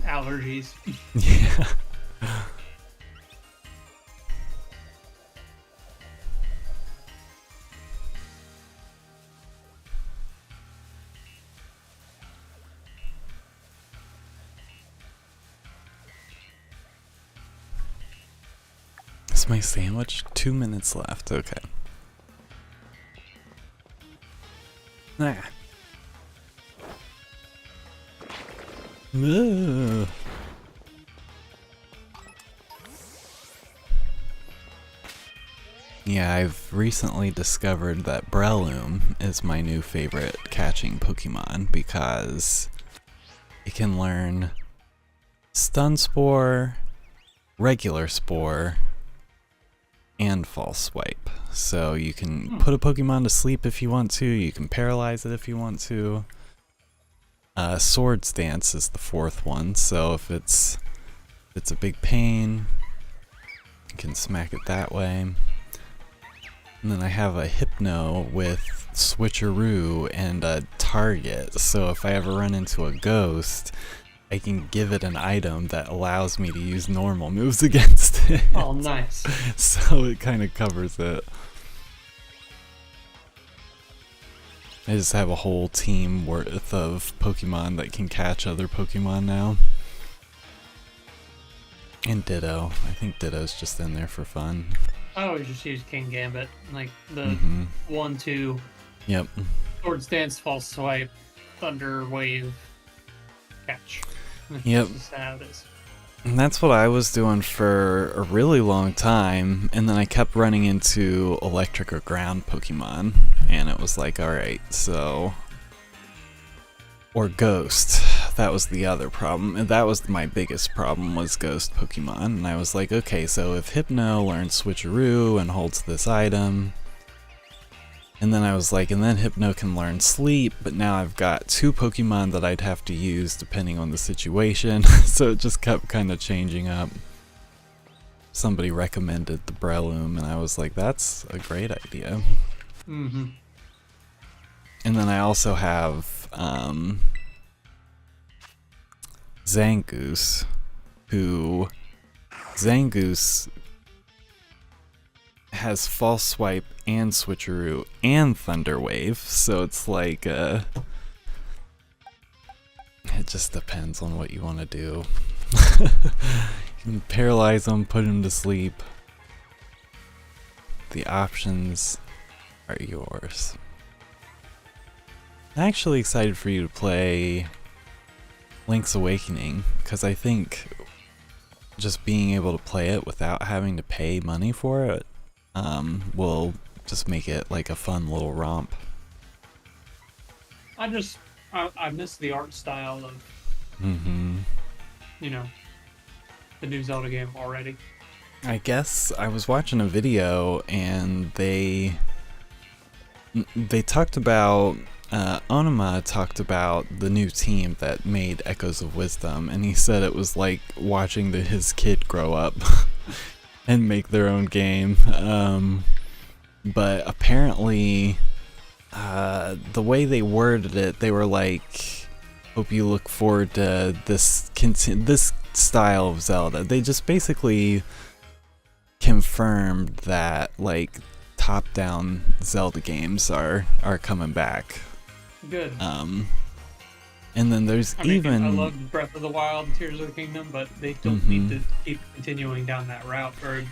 allergies. Yeah. Is my sandwich? 2 minutes left. Okay. Ah. Ugh. Yeah, I've recently discovered that Breloom is my new favorite catching Pokemon because it can learn Stun Spore, Regular Spore, and False Swipe. So you can put a Pokemon to sleep if you want to, you can paralyze it if you want to. Swords Dance is the fourth one, so if it's a big pain, you can smack it that way. And then I have a Hypno with Switcheroo and a Target, so if I ever run into a ghost, I can give it an item that allows me to use normal moves against it. Oh, nice. So it kind of covers it. I just have a whole team worth of Pokemon that can catch other Pokemon now. And Ditto. I think Ditto's just in there for fun. I always just use King Gambit, like the 1-2. Yep. Swords Dance, False Swipe, Thunder Wave, Catch. Yep. That's just how it is. And that's what I was doing for a really long time, and then I kept running into electric or ground Pokemon, and it was like, alright, so... Or ghost. That was the other problem, and that was my biggest problem, was ghost Pokemon, and I was like, okay, so if Hypno learns Switcheroo and holds this item... And then I was like, and then Hypno can learn Sleep, but now I've got 2 Pokemon that I'd have to use depending on the situation, so it just kept kind of changing up. Somebody recommended the Breloom, and I was like, that's a great idea. And then I also have Zangoose, who... Zangoose has False Swipe and Switcheroo and Thunder Wave, so it's like it just depends on what you want to do. You can paralyze them, put them to sleep. The options are yours. I'm actually excited for you to play Link's Awakening, because I think just being able to play it without having to pay money for it will just make it like a fun little romp. I miss the art style of, you know, the new Zelda game already. I guess I was watching a video and they talked about, Onuma talked about the new team that made Echoes of Wisdom, and he said it was like watching his kid grow up and make their own game. But apparently, the way they worded it, they were like, hope you look forward to this style of Zelda. They just basically confirmed that like top-down Zelda games are coming back. Good. And then there's I love Breath of the Wild and Tears of the Kingdom, but they don't need to keep continuing down that route, or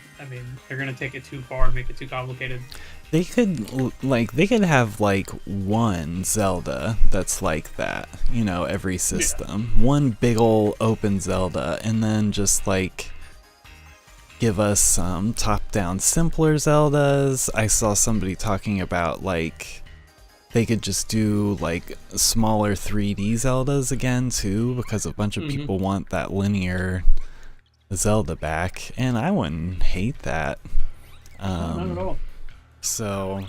they're gonna take it too far and make it too complicated. They could have like one Zelda that's like that, you know, every system. Yeah. One big ol' open Zelda, and then just like give us some top-down simpler Zeldas. I saw somebody talking about like they could just do like smaller 3D Zeldas again too, because a bunch of people want that linear Zelda back, and I wouldn't hate that. Not at all. So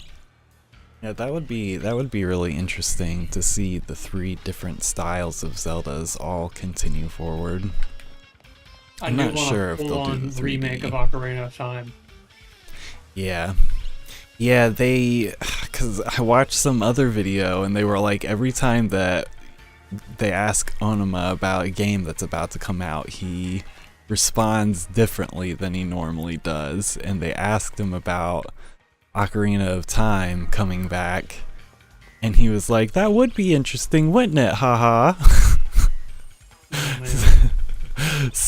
yeah, that would be really interesting to see the 3 different styles of Zeldas all continue forward. I'm not sure if they'll do the 3D remake of Ocarina of Time. Yeah. Yeah, because I watched some other video and they were like, every time that they ask Onuma about a game that's about to come out, he responds differently than he normally does. And they asked him about Ocarina of Time coming back, and he was like, that would be interesting, wouldn't it? Haha.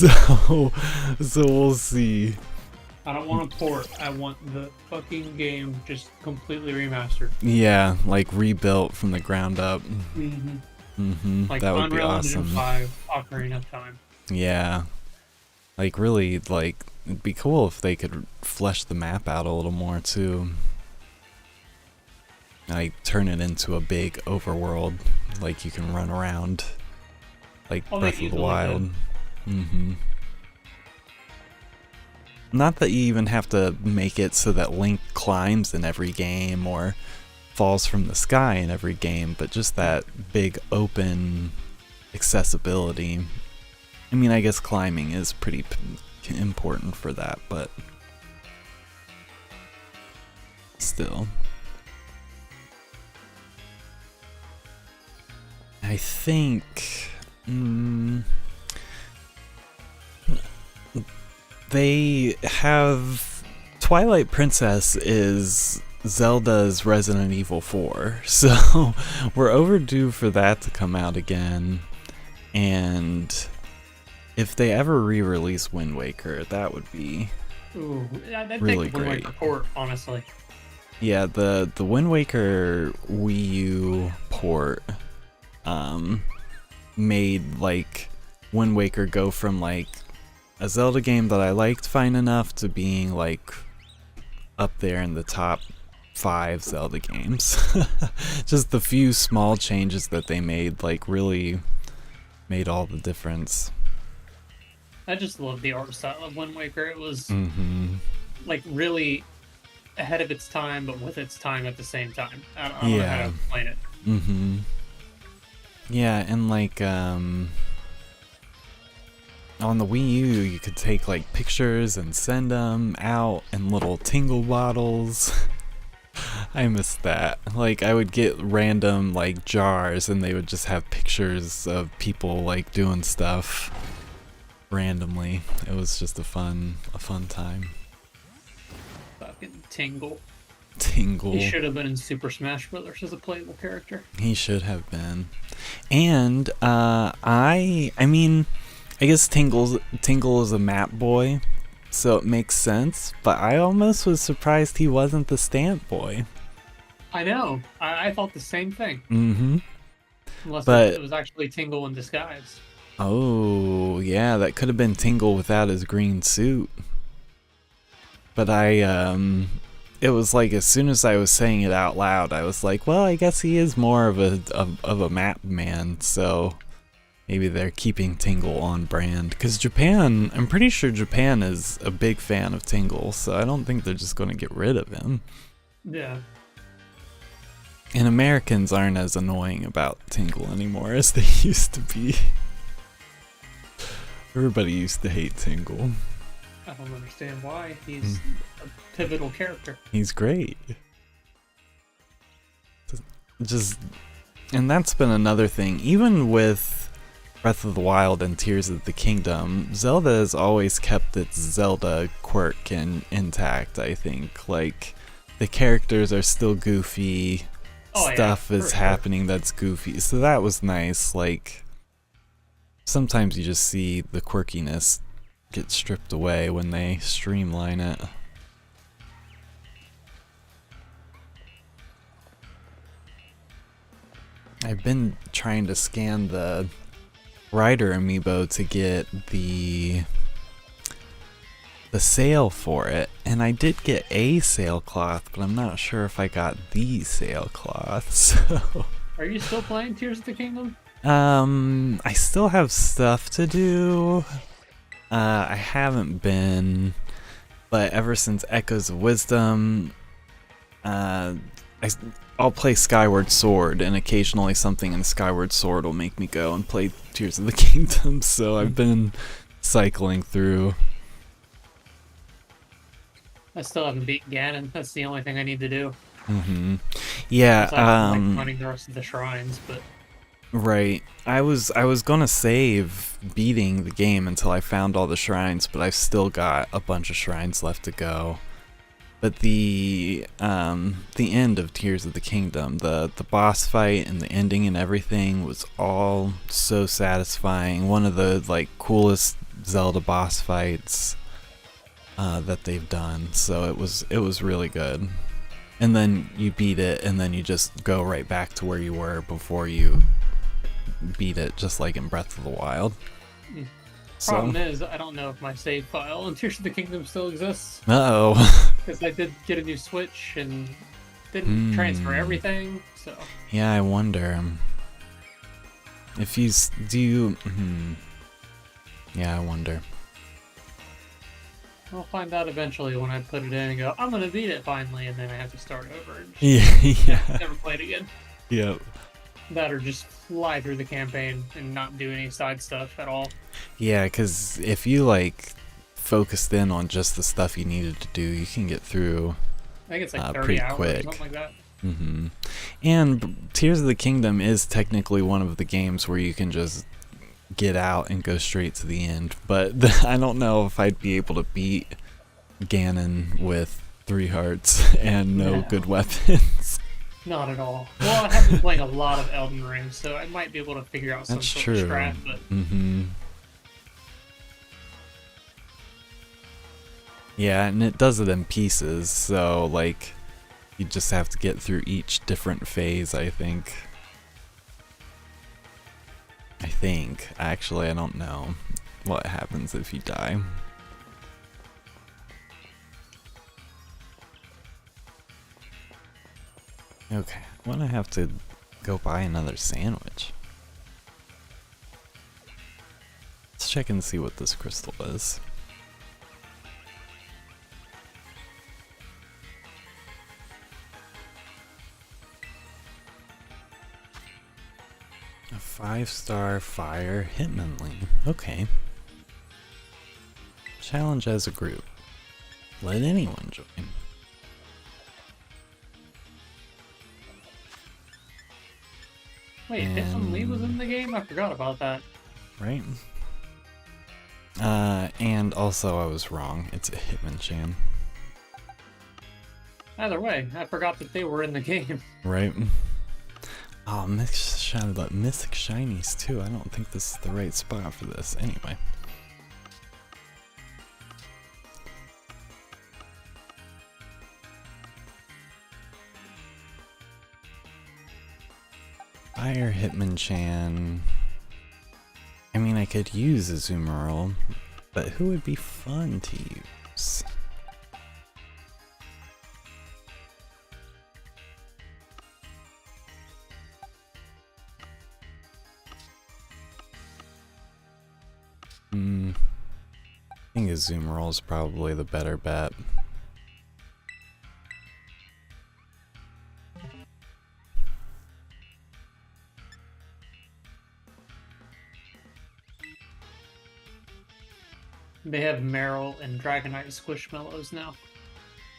Oh, so we'll see. I don't want a port. I want the fucking game just completely remastered. Yeah, like rebuilt from the ground up. Like that would be Unreal awesome. Engine 5 Ocarina of Time. Yeah. Like really, like it'd be cool if they could flesh the map out a little more too. Like turn it into a big overworld, like you can run around, like Breath of the Wild. Not that you even have to make it so that Link climbs in every game or falls from the sky in every game, but just that big open accessibility. I mean, I guess climbing is pretty important for that, but still. I think they have Twilight Princess is Zelda's Resident Evil 4, so we're overdue for that to come out again. And if they ever re-release Wind Waker, that would be really great. Wind Waker port, honestly. Yeah, the Wind Waker Wii U port made like Wind Waker go from like a Zelda game that I liked fine enough to being like up there in the top 5 Zelda games. Just the few small changes that they made like really made all the difference. I just love the art style of Wind Waker. It was like really ahead of its time, but with its time at the same time. I don't know how to explain it. Yeah, and like on the Wii U, you could take like pictures and send them out in little tingle bottles. I miss that. Like I would get random like jars and they would just have pictures of people like doing stuff randomly. It was just a fun time. Fucking Tingle. He should have been in Super Smash Brothers as a playable character. He should have been. And I mean, I guess Tingle is a map boy, so it makes sense, but I almost was surprised he wasn't the stamp boy. I know. I thought the same thing. Unless it was actually Tingle in disguise. Oh, yeah, that could have been Tingle without his green suit. But it was like as soon as I was saying it out loud, I was like, well, I guess he is more of a map man, so maybe they're keeping Tingle on brand. Because Japan, I'm pretty sure Japan is a big fan of Tingle, so I don't think they're just going to get rid of him. Yeah. And Americans aren't as annoying about Tingle anymore as they used to be. Everybody used to hate Tingle. I don't understand why. He's a pivotal character. He's great. And that's been another thing. Even with Breath of the Wild and Tears of the Kingdom, Zelda has always kept its Zelda quirk intact, I think. Like, the characters are still goofy. Stuff is happening that's goofy. So that was nice. Like, sometimes you just see the quirkiness get stripped away when they streamline it. I've been trying to scan the Rider amiibo to get the sail for it, and I did get a sailcloth, but I'm not sure if I got the sailcloth. So are you still playing Tears of the Kingdom? I still have stuff to do. I haven't been, but ever since Echoes of Wisdom, uh, I'll play Skyward Sword, and occasionally something in Skyward Sword will make me go and play Tears of the Kingdom, so I've been cycling through. I still haven't beat Ganon. That's the only thing I need to do. Yeah, like finding the rest of the shrines, but right. I was gonna save beating the game until I found all the shrines, but I've still got a bunch of shrines left to go. But the end of Tears of the Kingdom, the boss fight and the ending and everything was all so satisfying. One of the like coolest Zelda boss fights that they've done. So it was really good. And then you beat it, and then you just go right back to where you were before you beat it, just like in Breath of the Wild. Problem is, I don't know if my save file in Tears of the Kingdom still exists. Uh-oh. Because I did get a new Switch and didn't transfer everything, so... Yeah, I wonder. If you... Yeah, I wonder. I'll find out eventually when I put it in and go, I'm gonna beat it finally, and then I have to start over. And Yeah. never play it again. Yep. That or just fly through the campaign and not do any side stuff at all. Yeah, because if you, like, focused in on just the stuff you needed to do, you can get through I think it's like 30 pretty hours quick. or something like that. And Tears of the Kingdom is technically one of the games where you can just get out and go straight to the end. But I don't know if I'd be able to beat Ganon with 3 hearts and no good weapons. Not at all. Well, I have been playing a lot of Elden Ring, so I might be able to figure out some That's sort true. of strat, but... Yeah, and it does it in pieces, so, like, you just have to get through each different phase, I think. Actually, I don't know what happens if you die. Okay, I'm gonna have to go buy another sandwich. Let's check and see what this crystal is. A 5-star fire Hitmonlee. Okay. Challenge as a group. Let anyone join. Wait, Hitmonlee was in the game? I forgot about that. Right? And also I was wrong. It's a Hitmonchan. Either way, I forgot that they were in the game. Right? Oh, Mythic Shinies too. I don't think this is the right spot for this. Anyway. Fire Hitmonchan. I mean, I could use Azumarill, but who would be fun to use? I think Azumarill is probably the better bet. They have Meryl and Dragonite Squishmallows now.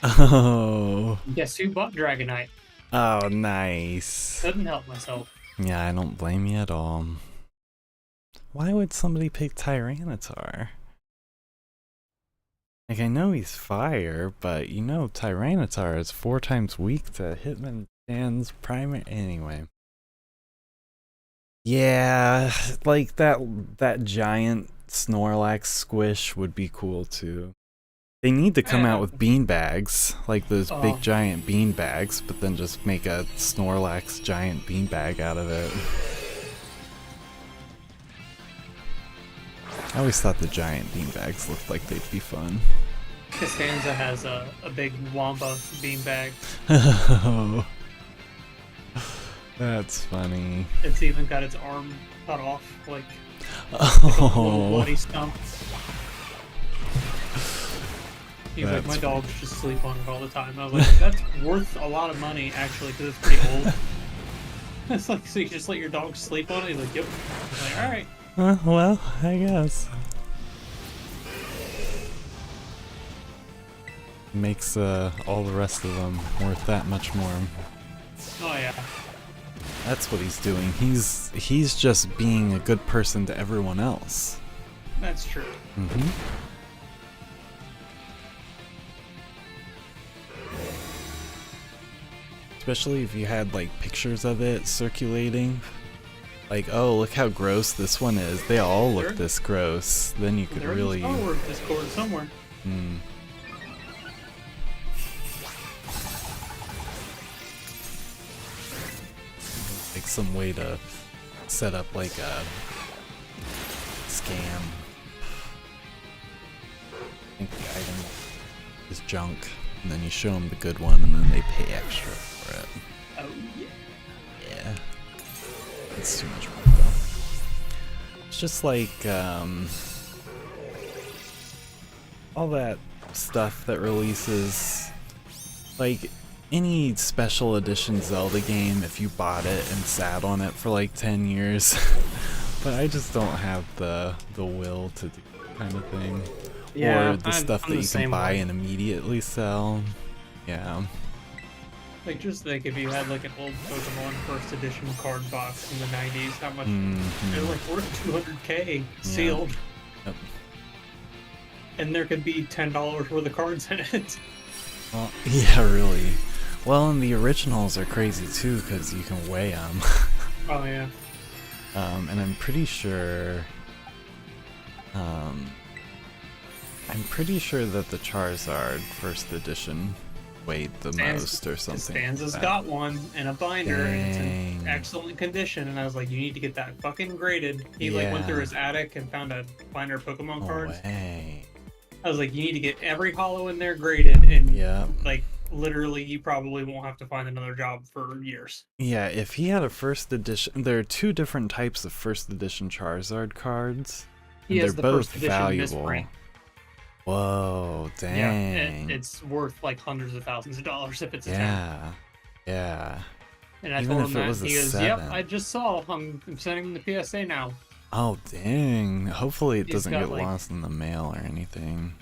Oh. Guess who bought Dragonite? Oh, nice. Couldn't help myself. Yeah, I don't blame you at all. Why would somebody pick Tyranitar? Like, I know he's fire, but you know Tyranitar is 4 times weak to Hitmonchan's primary. Anyway. Yeah, like that giant Snorlax squish would be cool too. They need to come out with beanbags, like those big giant beanbags, but then just make a Snorlax giant beanbag out of it. I always thought the giant beanbags looked like they'd be fun. Costanza has a big Wamba beanbag. Oh, that's funny. It's even got its arm cut off, like a little bloody stump. He's like, my That's dogs just sleep on it all the time. I was like, that's worth a lot of money, actually, because it's pretty old. It's like, so you just let your dog sleep on it? He's like, yep. I was like, alright. Well, I guess. Makes all the rest of them worth that much more. Oh, yeah. That's what he's doing. He's just being a good person to everyone else. That's true. Mm-hmm. Especially if you had like pictures of it circulating. Like, oh, look how gross this one is. They all look this gross. Then you could really... There's a Star Wars Discord somewhere. Hmm. Like some way to set up like a scam. I think the item is junk, and then you show them the good one, and then they pay extra for it. Oh, yeah. Yeah. It's too much work, though. It's just like, all that stuff that releases, like, any special edition Zelda game, if you bought it and sat on it for like 10 years, but I just don't have the will to do that kind of thing. Yeah, or the stuff that you can buy and immediately sell. Yeah. Like, just think if you had like an old Pokemon first edition card box in the 90s, how much they're like worth $200K sealed. Yep. And there could be $10 worth of cards in it. Well, yeah, really. Well, and the originals are crazy too, because you can weigh them. Oh, yeah. And I'm pretty sure... I'm pretty sure that the Charizard first edition weighed the most or something. Stanza's got one in a binder, and it's in excellent condition, and I was like, you need to get that fucking graded. He like went through his attic and found a binder of Pokemon cards. Way. I was like, you need to get every holo in there graded, and like, literally, you probably won't have to find another job for years. Yeah, if he had a first edition... There are two different types of first edition Charizard cards. He has they're the both first edition valuable. Misprint. Whoa, dang. Yeah, it's worth like hundreds of thousands of dollars if it's a 10. Yeah. And I Even told if him it that, was a he goes, 7. yep, I just saw, I'm sending him the PSA now. Oh, dang. Hopefully it He's doesn't got, get like, lost in the mail or anything.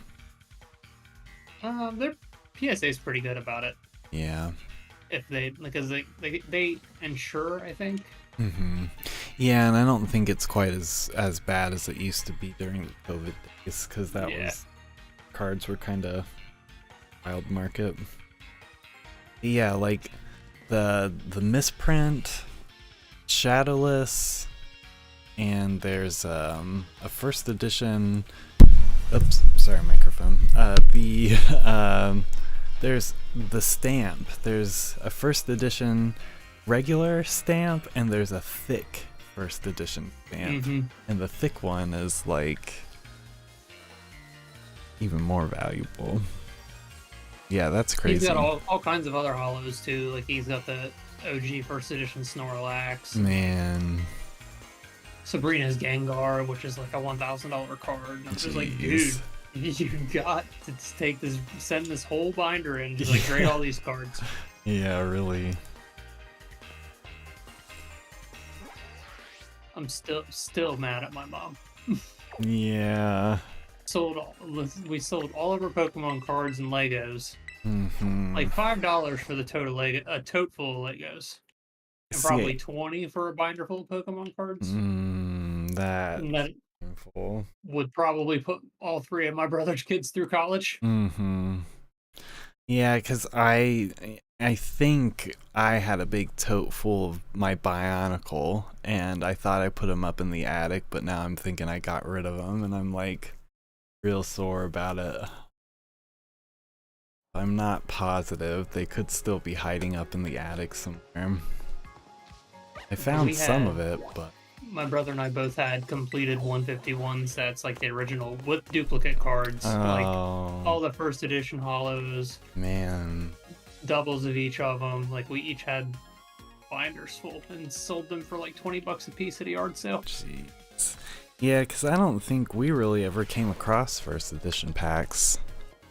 Their PSA's pretty good about it. Yeah. If they, because they insure, I think. Mm-hmm. Yeah, and I don't think it's quite as bad as it used to be during the COVID days, because that was... Cards were kind of wild market. Yeah, like the misprint, Shadowless, and there's a first edition. Oops, sorry, microphone. There's the stamp. There's a first edition regular stamp, and there's a thick first edition stamp. And the thick one is like even more valuable. Yeah, that's crazy. He's got all kinds of other holos too. Like he's got the OG first edition Snorlax. Man. Sabrina's Gengar, which is like a $1,000 card. And I'm just like, dude, you got to send this whole binder in, just like grade all these cards. Yeah, really. I'm still mad at my mom. Yeah. We sold all of our Pokemon cards and Legos. Like $5 for the a tote full of Legos. And probably $20 for a binder full of Pokemon cards. That painful. Would probably put all 3 of my brother's kids through college. Yeah, because I think I had a big tote full of my Bionicle, and I thought I put them up in the attic, but now I'm thinking I got rid of them, and I'm like real sore about it. I'm not positive. They could still be hiding up in the attic somewhere. I found some of it, but... My brother and I both had completed 151 sets, like the original, with duplicate cards. Like all the first edition holos. Man. Doubles of each of them. Like we each had binders full and sold them for like $20 a piece at a yard sale. Jeez. Yeah, because I don't think we really ever came across first edition packs.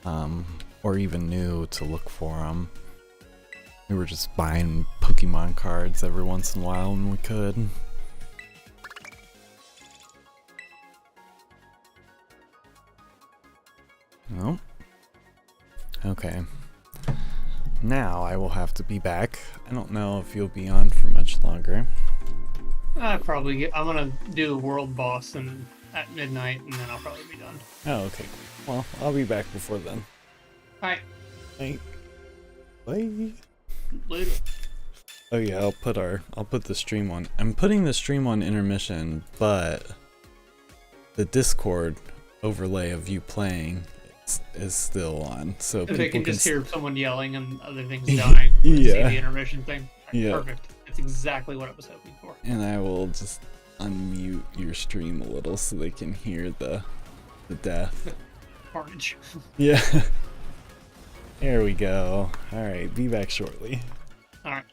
or even knew to look for them. We were just buying Pokemon cards every once in a while when we could. Nope. Okay. Now I will have to be back. I don't know if you'll be on for much longer. I'm gonna do the world boss at midnight, and then I'll probably be done. Oh, okay. Well, I'll be back before then. Alright. Bye. Bye. Later. Oh yeah, I'll put the stream on. I'm putting the stream on intermission, but the Discord overlay of you playing is still on, so If people they can just hear someone yelling and other things dying, Yeah. see the intermission thing. Yeah. Perfect. That's exactly what I was hoping for. And I will just unmute your stream a little so they can hear the death. Carnage. Yeah. There we go. Alright, be back shortly. Alright.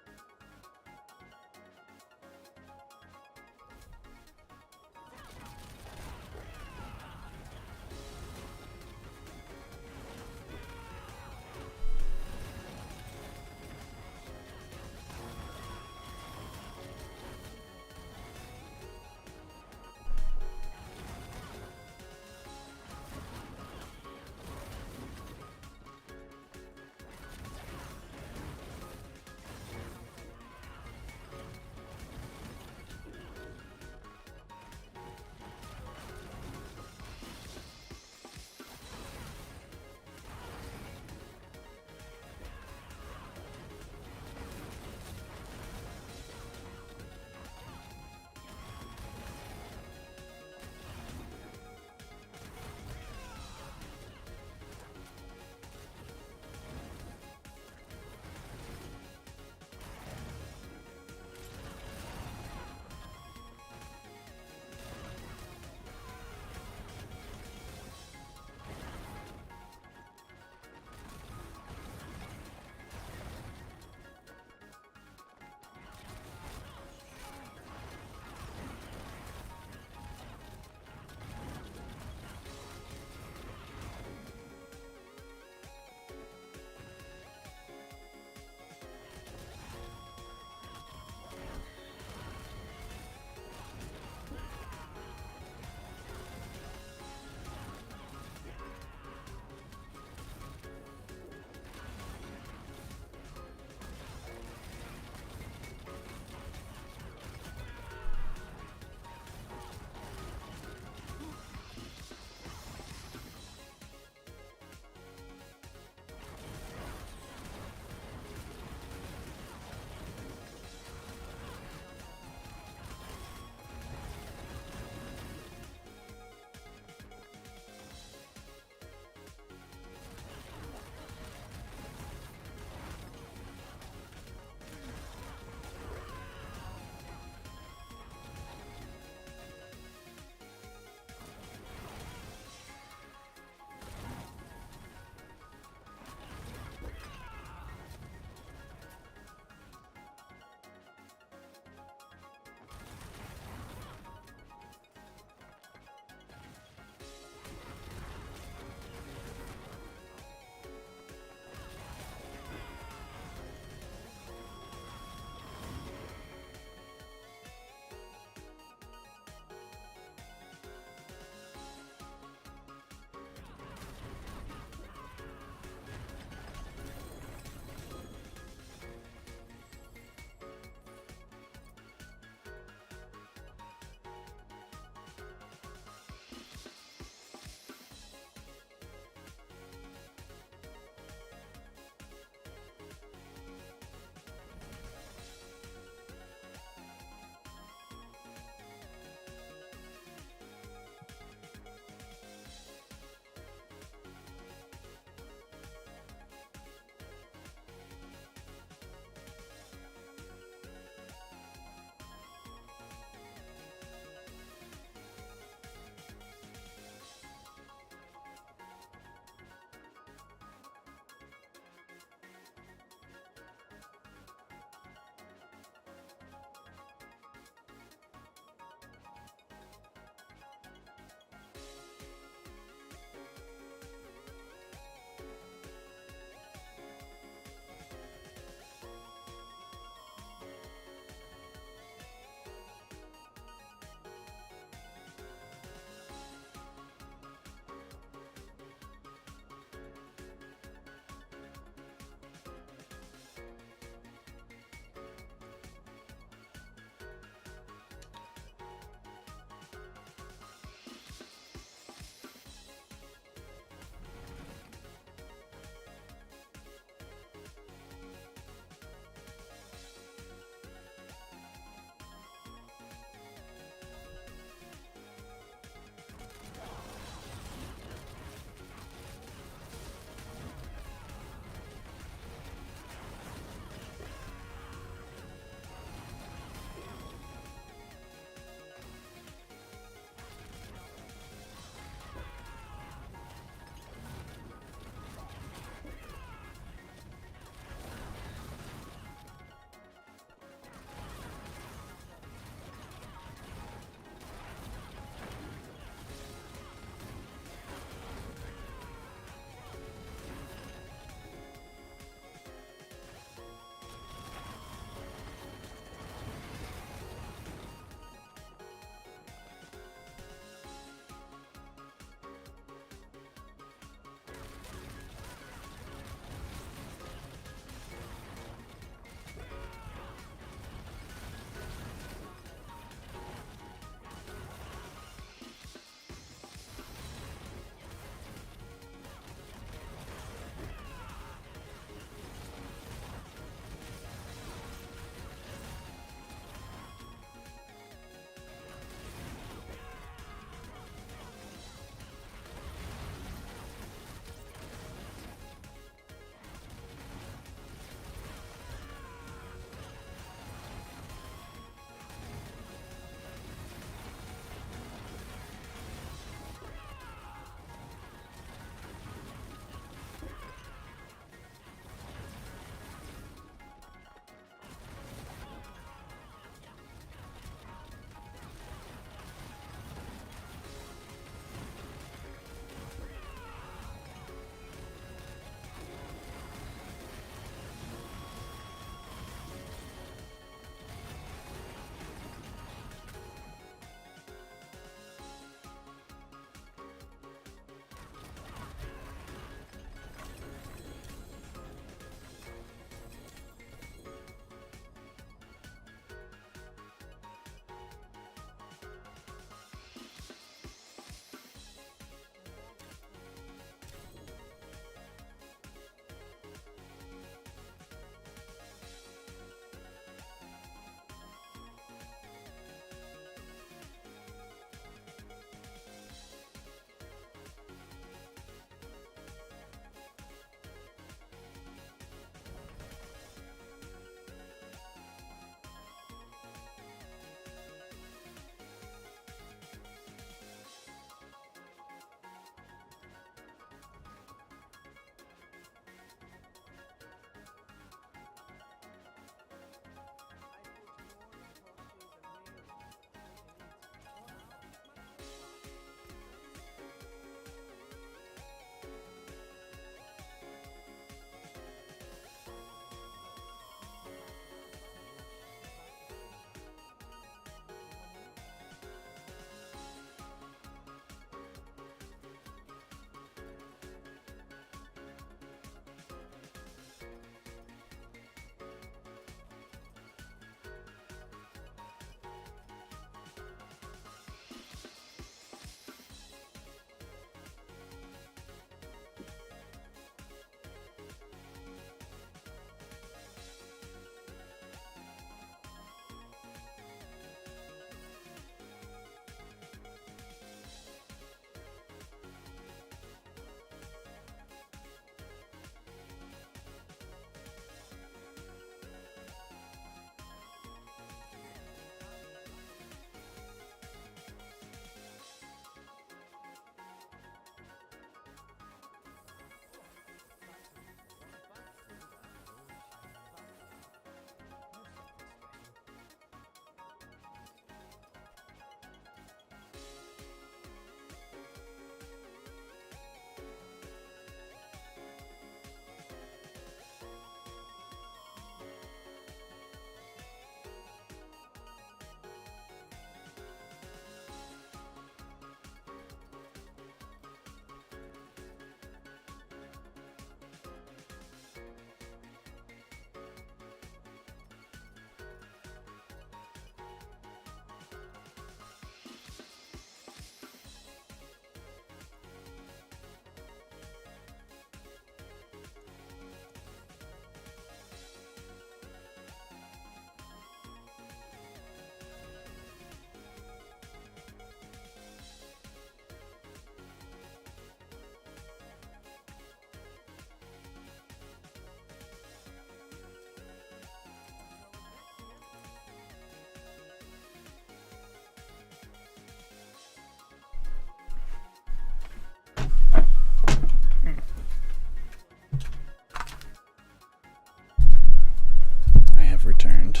returned.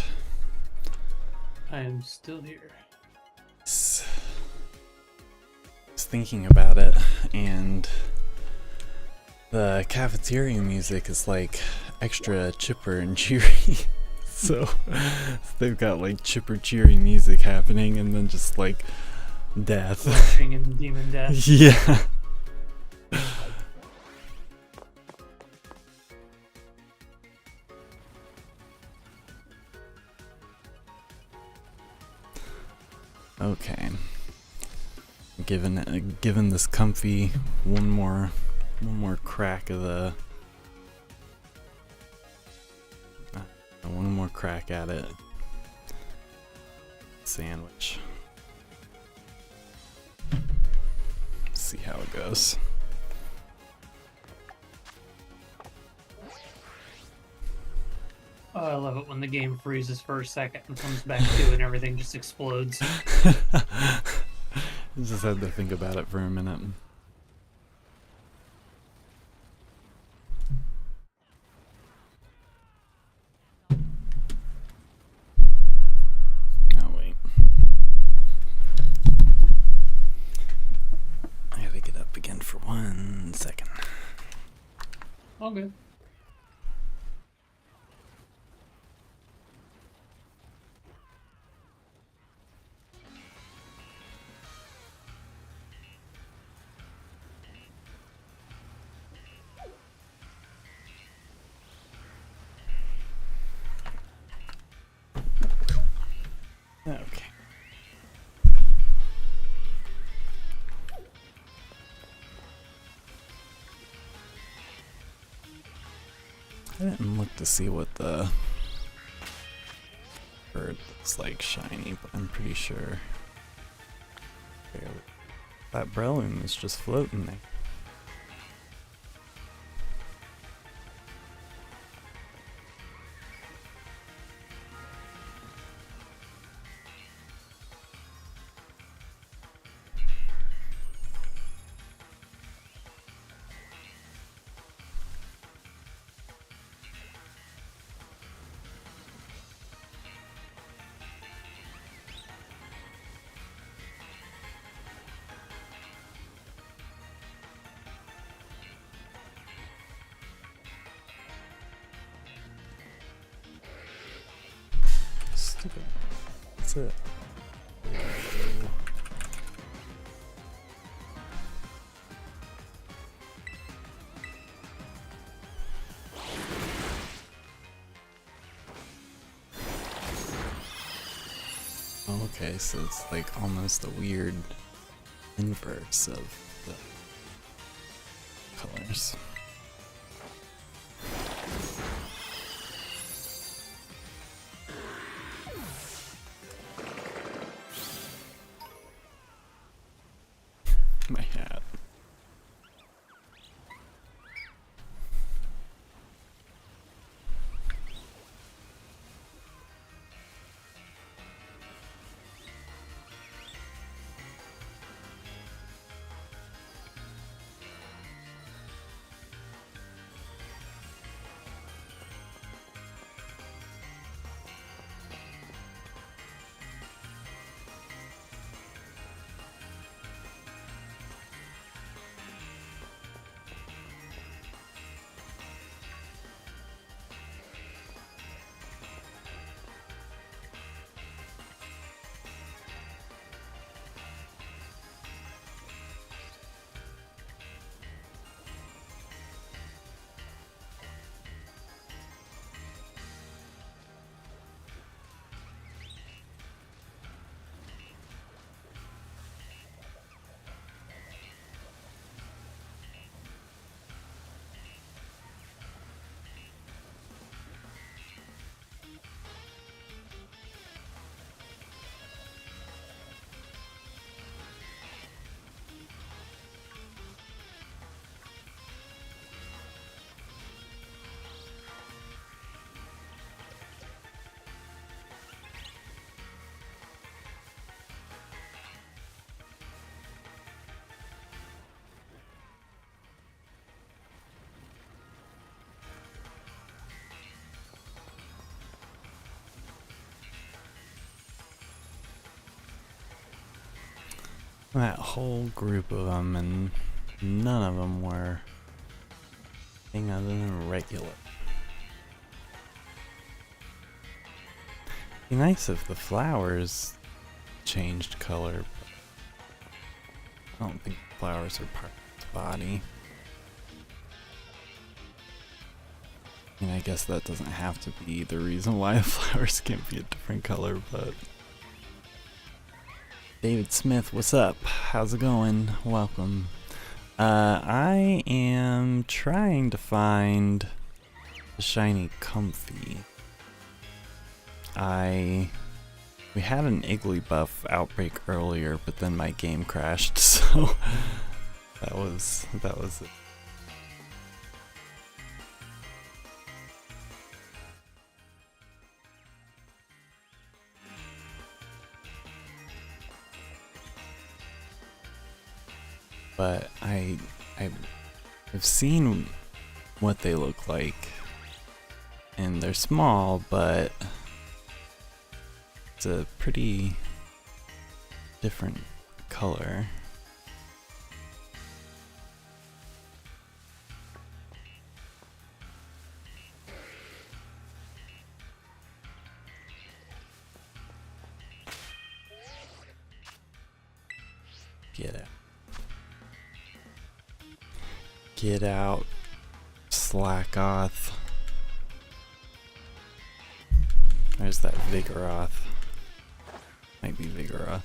I am still here. I was thinking about it, and the cafeteria music is like extra chipper and cheery. So they've got like chipper cheery music happening, and then just like death. Rushing and demon death. Yeah. Okay. Given this comfy one more crack of the one more crack at it. Sandwich. See how it goes. Oh, I love it when the game freezes for a second and comes back to and everything just explodes. Just had to think about it for a minute. Oh wait. I gotta get up again for 1 second. All good. Okay. I didn't look to see what the bird looks like shiny, but I'm pretty sure that Breloom is just floating there. Stupid. That's it. Okay, so it's like almost a weird inverse of the colors. My hat. That whole group of them, and none of them were anything other than regular. Be nice if the flowers changed color, but I don't think flowers are part of its body. I mean, I guess that doesn't have to be the reason why the flowers can't be a different color, but... David Smith, what's up? How's it going? Welcome. I am trying to find the shiny comfy. We had an Igglybuff outbreak earlier, but then my game crashed, so that was it. But I've seen what they look like, and they're small, but it's a pretty different color. Get out. Get out, Slackoth. There's that Vigoroth. Might be Vigoroth.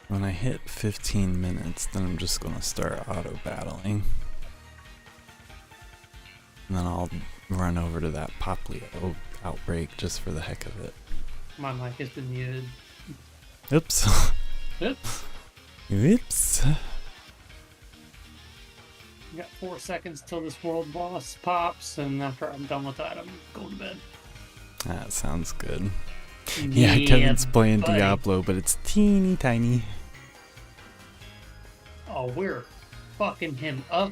When I hit 15 minutes, then I'm just gonna start auto-battling. And then I'll run over to that Poplio outbreak just for the heck of it. My mic has been muted. Oops. Oops. Oops. We got 4 seconds till this world boss pops, and after I'm done with that, I'm going to bed. That sounds good. Yeah, Kevin's playing buddy. Diablo, but it's teeny tiny. Oh, we're fucking him up.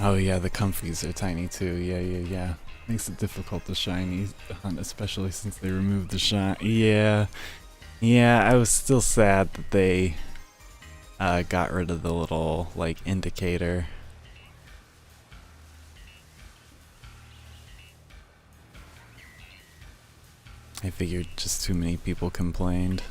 Oh yeah, the comfies are tiny too. Yeah. Makes it difficult to shiny hunt, especially since they removed the shine. Yeah, I was still sad that they got rid of the little, like, indicator. I figured just too many people complained.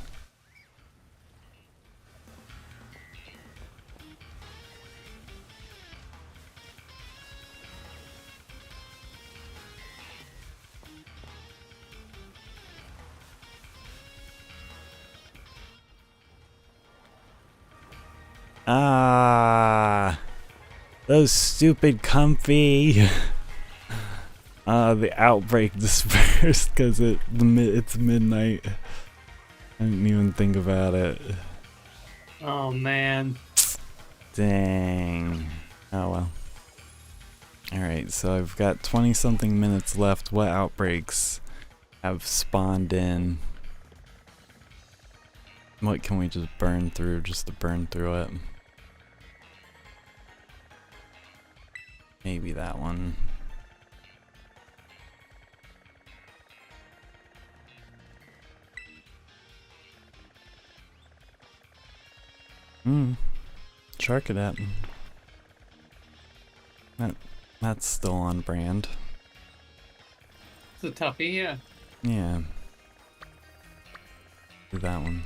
Ah, those stupid comfy. The outbreak dispersed because it's midnight. I didn't even think about it. Oh, man. Dang. Oh well. Alright, so I've got 20-something minutes left. What outbreaks have spawned in? What can we just burn through just to burn through it? Maybe that one. Charcadet. That's still on brand. It's a toughie, yeah. Yeah. Do that one.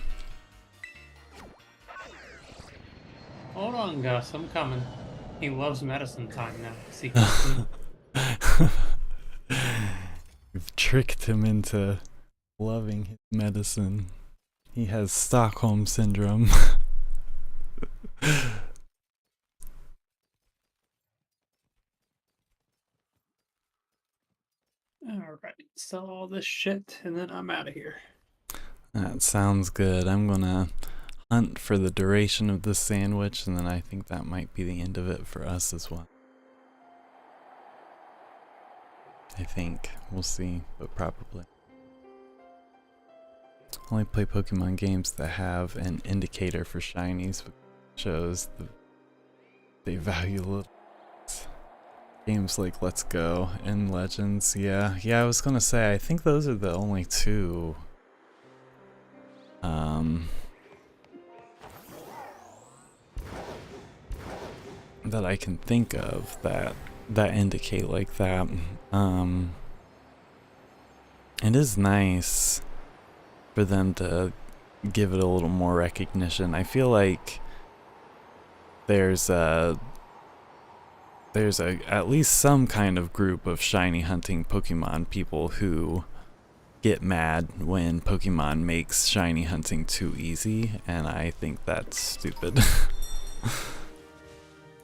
Hold on, Gus. I'm coming. He loves medicine time now. See, You've tricked him into loving his medicine. He has Stockholm syndrome. alright, sell all this shit, and then I'm out of here. That sounds good. I'm gonna hunt for the duration of this sandwich, and then I think that might be the end of it for us as well. I think. We'll see, but probably. Only play Pokemon games that have an indicator for shinies, which shows they value little. Games like Let's Go and Legends, yeah. Yeah, I was gonna say, I think those are the only two. That I can think of that indicate like that. It is nice for them to give it a little more recognition. I feel like there's at least some kind of group of shiny hunting Pokemon people who get mad when Pokemon makes shiny hunting too easy, and I think that's stupid.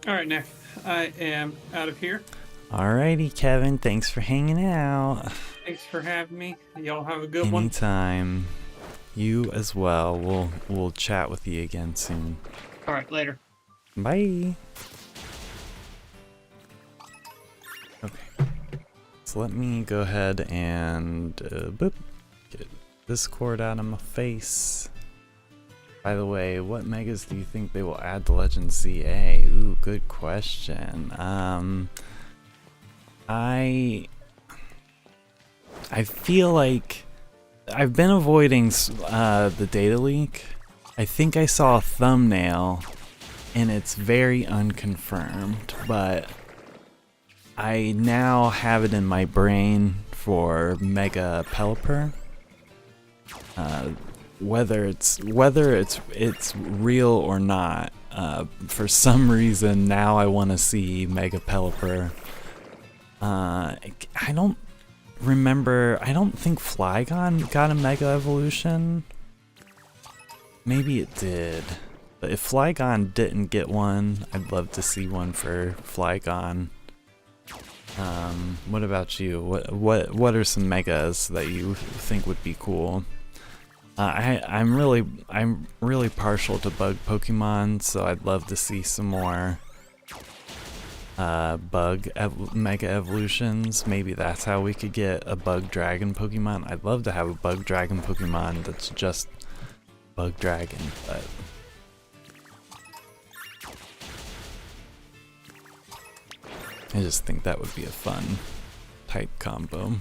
Alright, Nick. I am out of here. Alrighty, Kevin. Thanks for hanging out. Thanks for having me. Y'all have a good one. Anytime. You as well. We'll chat with you again soon. Alright, later. Bye. Okay. So let me go ahead and boop, get Discord out of my face. By the way, what megas do you think they will add to Legend CA? Ooh, good question. I feel like I've been avoiding the data leak. I think I saw a thumbnail and it's very unconfirmed, but I now have it in my brain for Mega Pelipper. Whether it's real or not, for some reason now I want to see Mega Pelipper. I don't remember. I don't think Flygon got a Mega Evolution. Maybe it did, but if Flygon didn't get one, I'd love to see one for Flygon. What about you? What are some megas that you think would be cool? I'm really partial to bug Pokemon, so I'd love to see some more mega evolutions. Maybe that's how we could get a bug dragon Pokemon. I'd love to have a bug dragon Pokemon that's just bug dragon, but I just think that would be a fun type combo.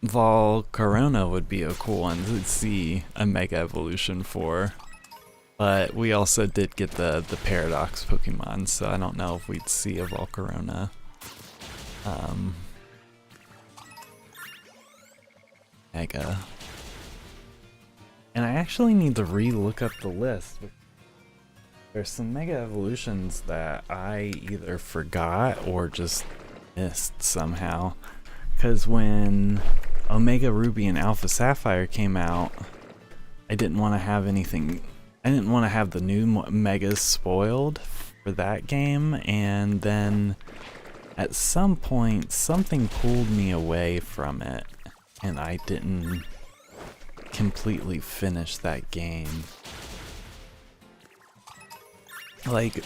Volcarona would be a cool one to see a Mega Evolution for, but we also did get the Paradox Pokemon, so I don't know if we'd see a Volcarona. Mega. And I actually need to re-look up the list. There's some Mega Evolutions that I either forgot or just missed somehow. Because when Omega Ruby and Alpha Sapphire came out, I didn't want to have anything. I didn't want to have the new Megas spoiled for that game, and then at some point something pulled me away from it, and I didn't completely finish that game. Like,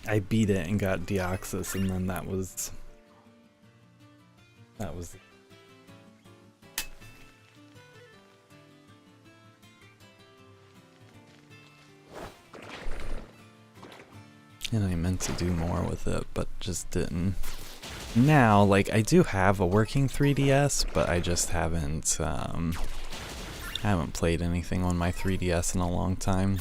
I beat it and got Deoxys, and then that was and I meant to do more with it, but just didn't. Now, like, I do have a working 3DS, but I just haven't played anything on my 3DS in a long time.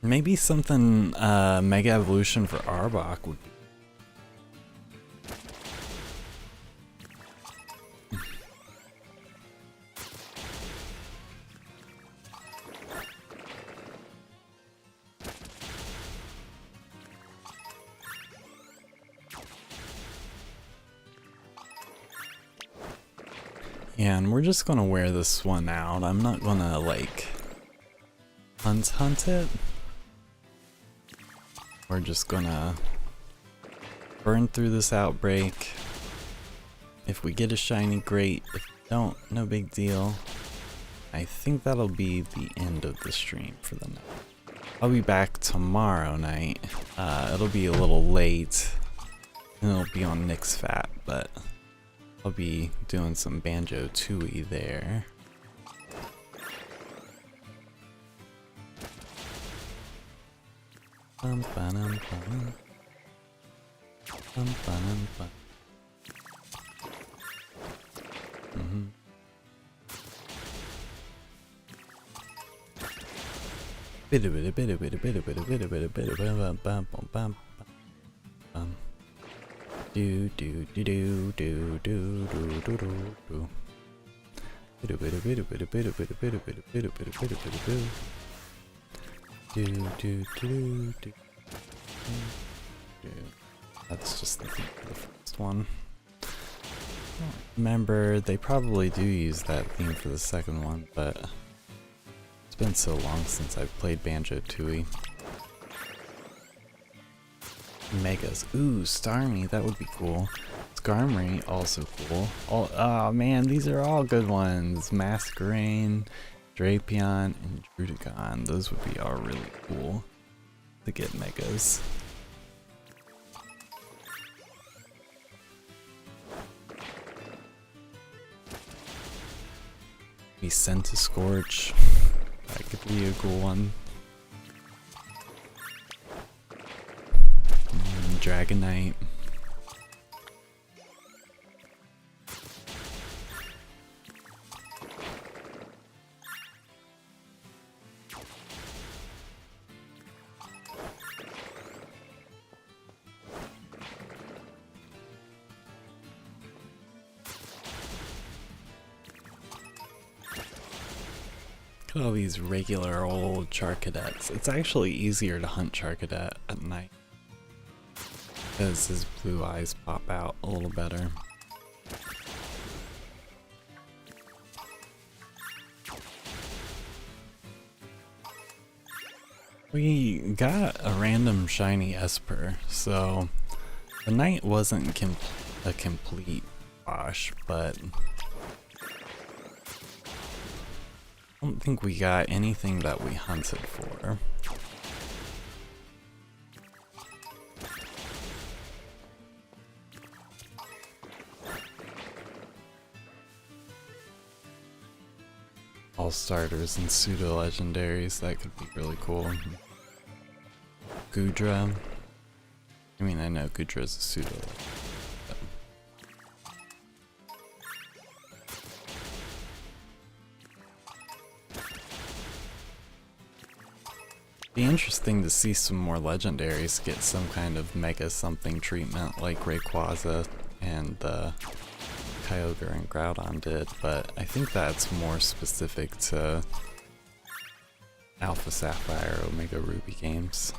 Maybe something Mega Evolution for Arbok would be. Yeah, and we're just gonna wear this one out. I'm not gonna, like, hunt it. We're just gonna burn through this outbreak. If we get a shiny, great. If we don't, no big deal. I think that'll be the end of the stream for the night. I'll be back tomorrow night. It'll be a little late. And it'll be on Nixphat, but I'll be doing some Banjo-Tooie there. Bum, ba-dum, bum. Bum, ba-dum, bum. Do do do do do do do do do. That's just the thing for the first one. Remember, they probably do use that theme for the second one, but it's been so long since I've played Banjo-Tooie. Megas. Ooh, Starmie, that would be cool. Skarmory, also cool. Oh man, these are all good ones. Masquerain, Drapion, and Drudicon. Those would be all really cool to get Megas. Be Scorch. That could be a cool one. Dragonite. Look at all these regular old Charcadets. It's actually easier to hunt Charcadet at night, because his blue eyes pop out a little better. We got a random shiny Esper, so the night wasn't a complete wash, but I don't think we got anything that we hunted for. All starters and pseudo legendaries, that could be really cool. Goodra. I mean, I know Goodra's a pseudo. Be interesting to see some more legendaries get some kind of mega something treatment like Rayquaza and Kyogre and Groudon did, but I think that's more specific to Alpha Sapphire, Omega Ruby games.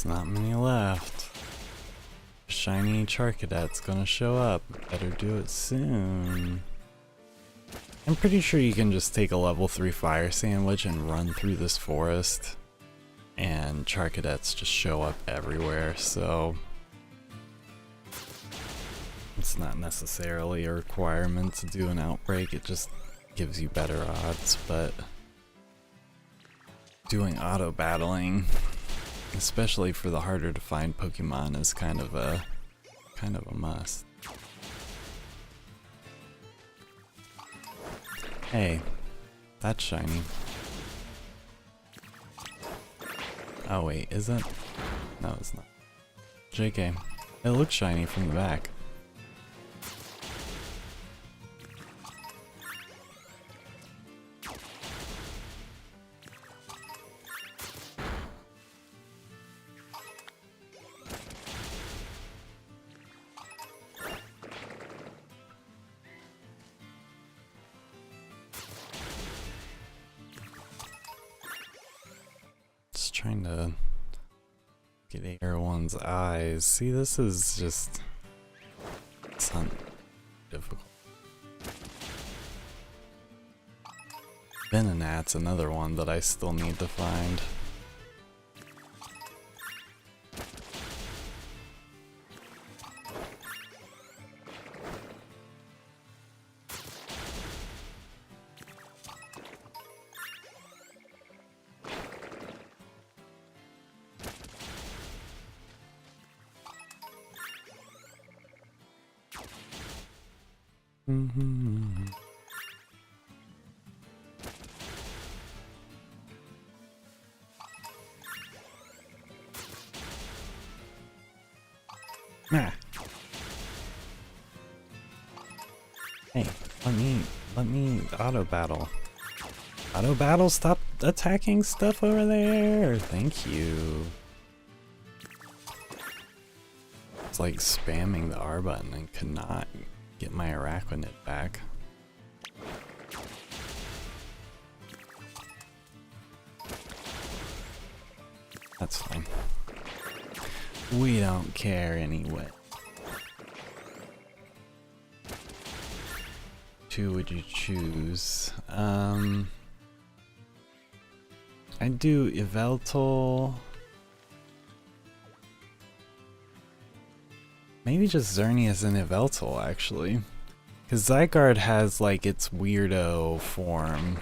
Not many left. Shiny Charcadet's gonna show up. Better do it soon. I'm pretty sure you can just take a level 3 Fire Sandwich and run through this forest, and Charcadets just show up everywhere, so it's not necessarily a requirement to do an outbreak, it just gives you better odds, but doing auto battling, especially for the harder to find Pokemon, is kind of a must. Hey, that's shiny. Oh wait, is it? No, it's not. JK. It looks shiny from the back. trying to get everyone's eyes. See, this is just... It's not difficult. Venonat's another one that I still need to find. Ah. Hey, let me auto battle. Auto battle, stop attacking stuff over there. Thank you. It's like spamming the R button and could not get my Araquanid back. That's fine. We don't care anyway. Who would you choose? I do Yveltal. Maybe just Xerneas and Yveltal, actually. Because Zygarde has, like, its weirdo form.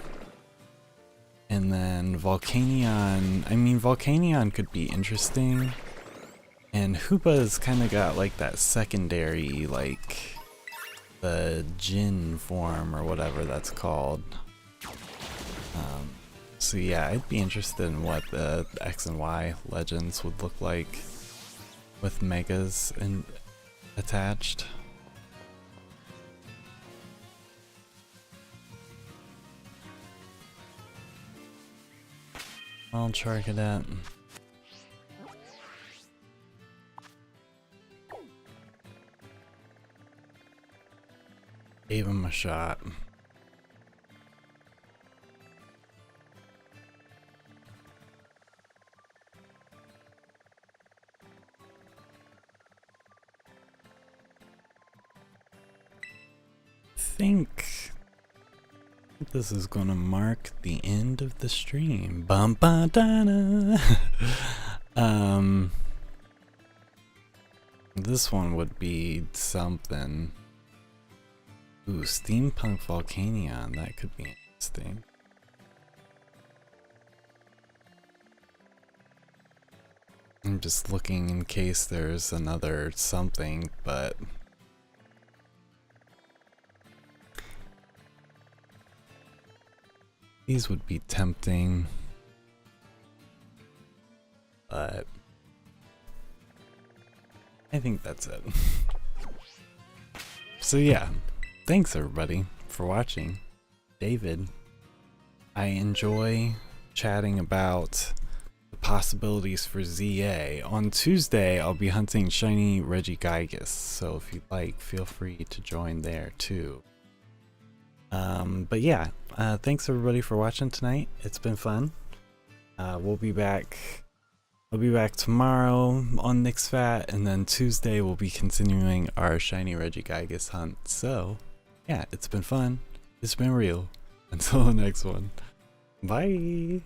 And then Volcanion... I mean, Volcanion could be interesting. And Hoopa's kind of got, like, that secondary, like... the Jin form, or whatever that's called. So yeah, I'd be interested in what the X and Y legends would look like with Megas and attached. I'll try that. Gave him a shot. I think this is gonna mark the end of the stream. Bum ba da da. This one would be something. Ooh, Steampunk Volcanion, that could be interesting. I'm just looking in case there's another something, but... these would be tempting. But... I think that's it. So yeah. Thanks everybody for watching. David. I enjoy chatting about the possibilities for ZA. On Tuesday, I'll be hunting shiny Regigigas, so if you'd like, feel free to join there too. But yeah, thanks everybody for watching tonight. It's been fun. We'll be back tomorrow on Nixphat, and then Tuesday we'll be continuing our shiny Regigigas hunt. So yeah, it's been fun. It's been real. Until the next one. Bye.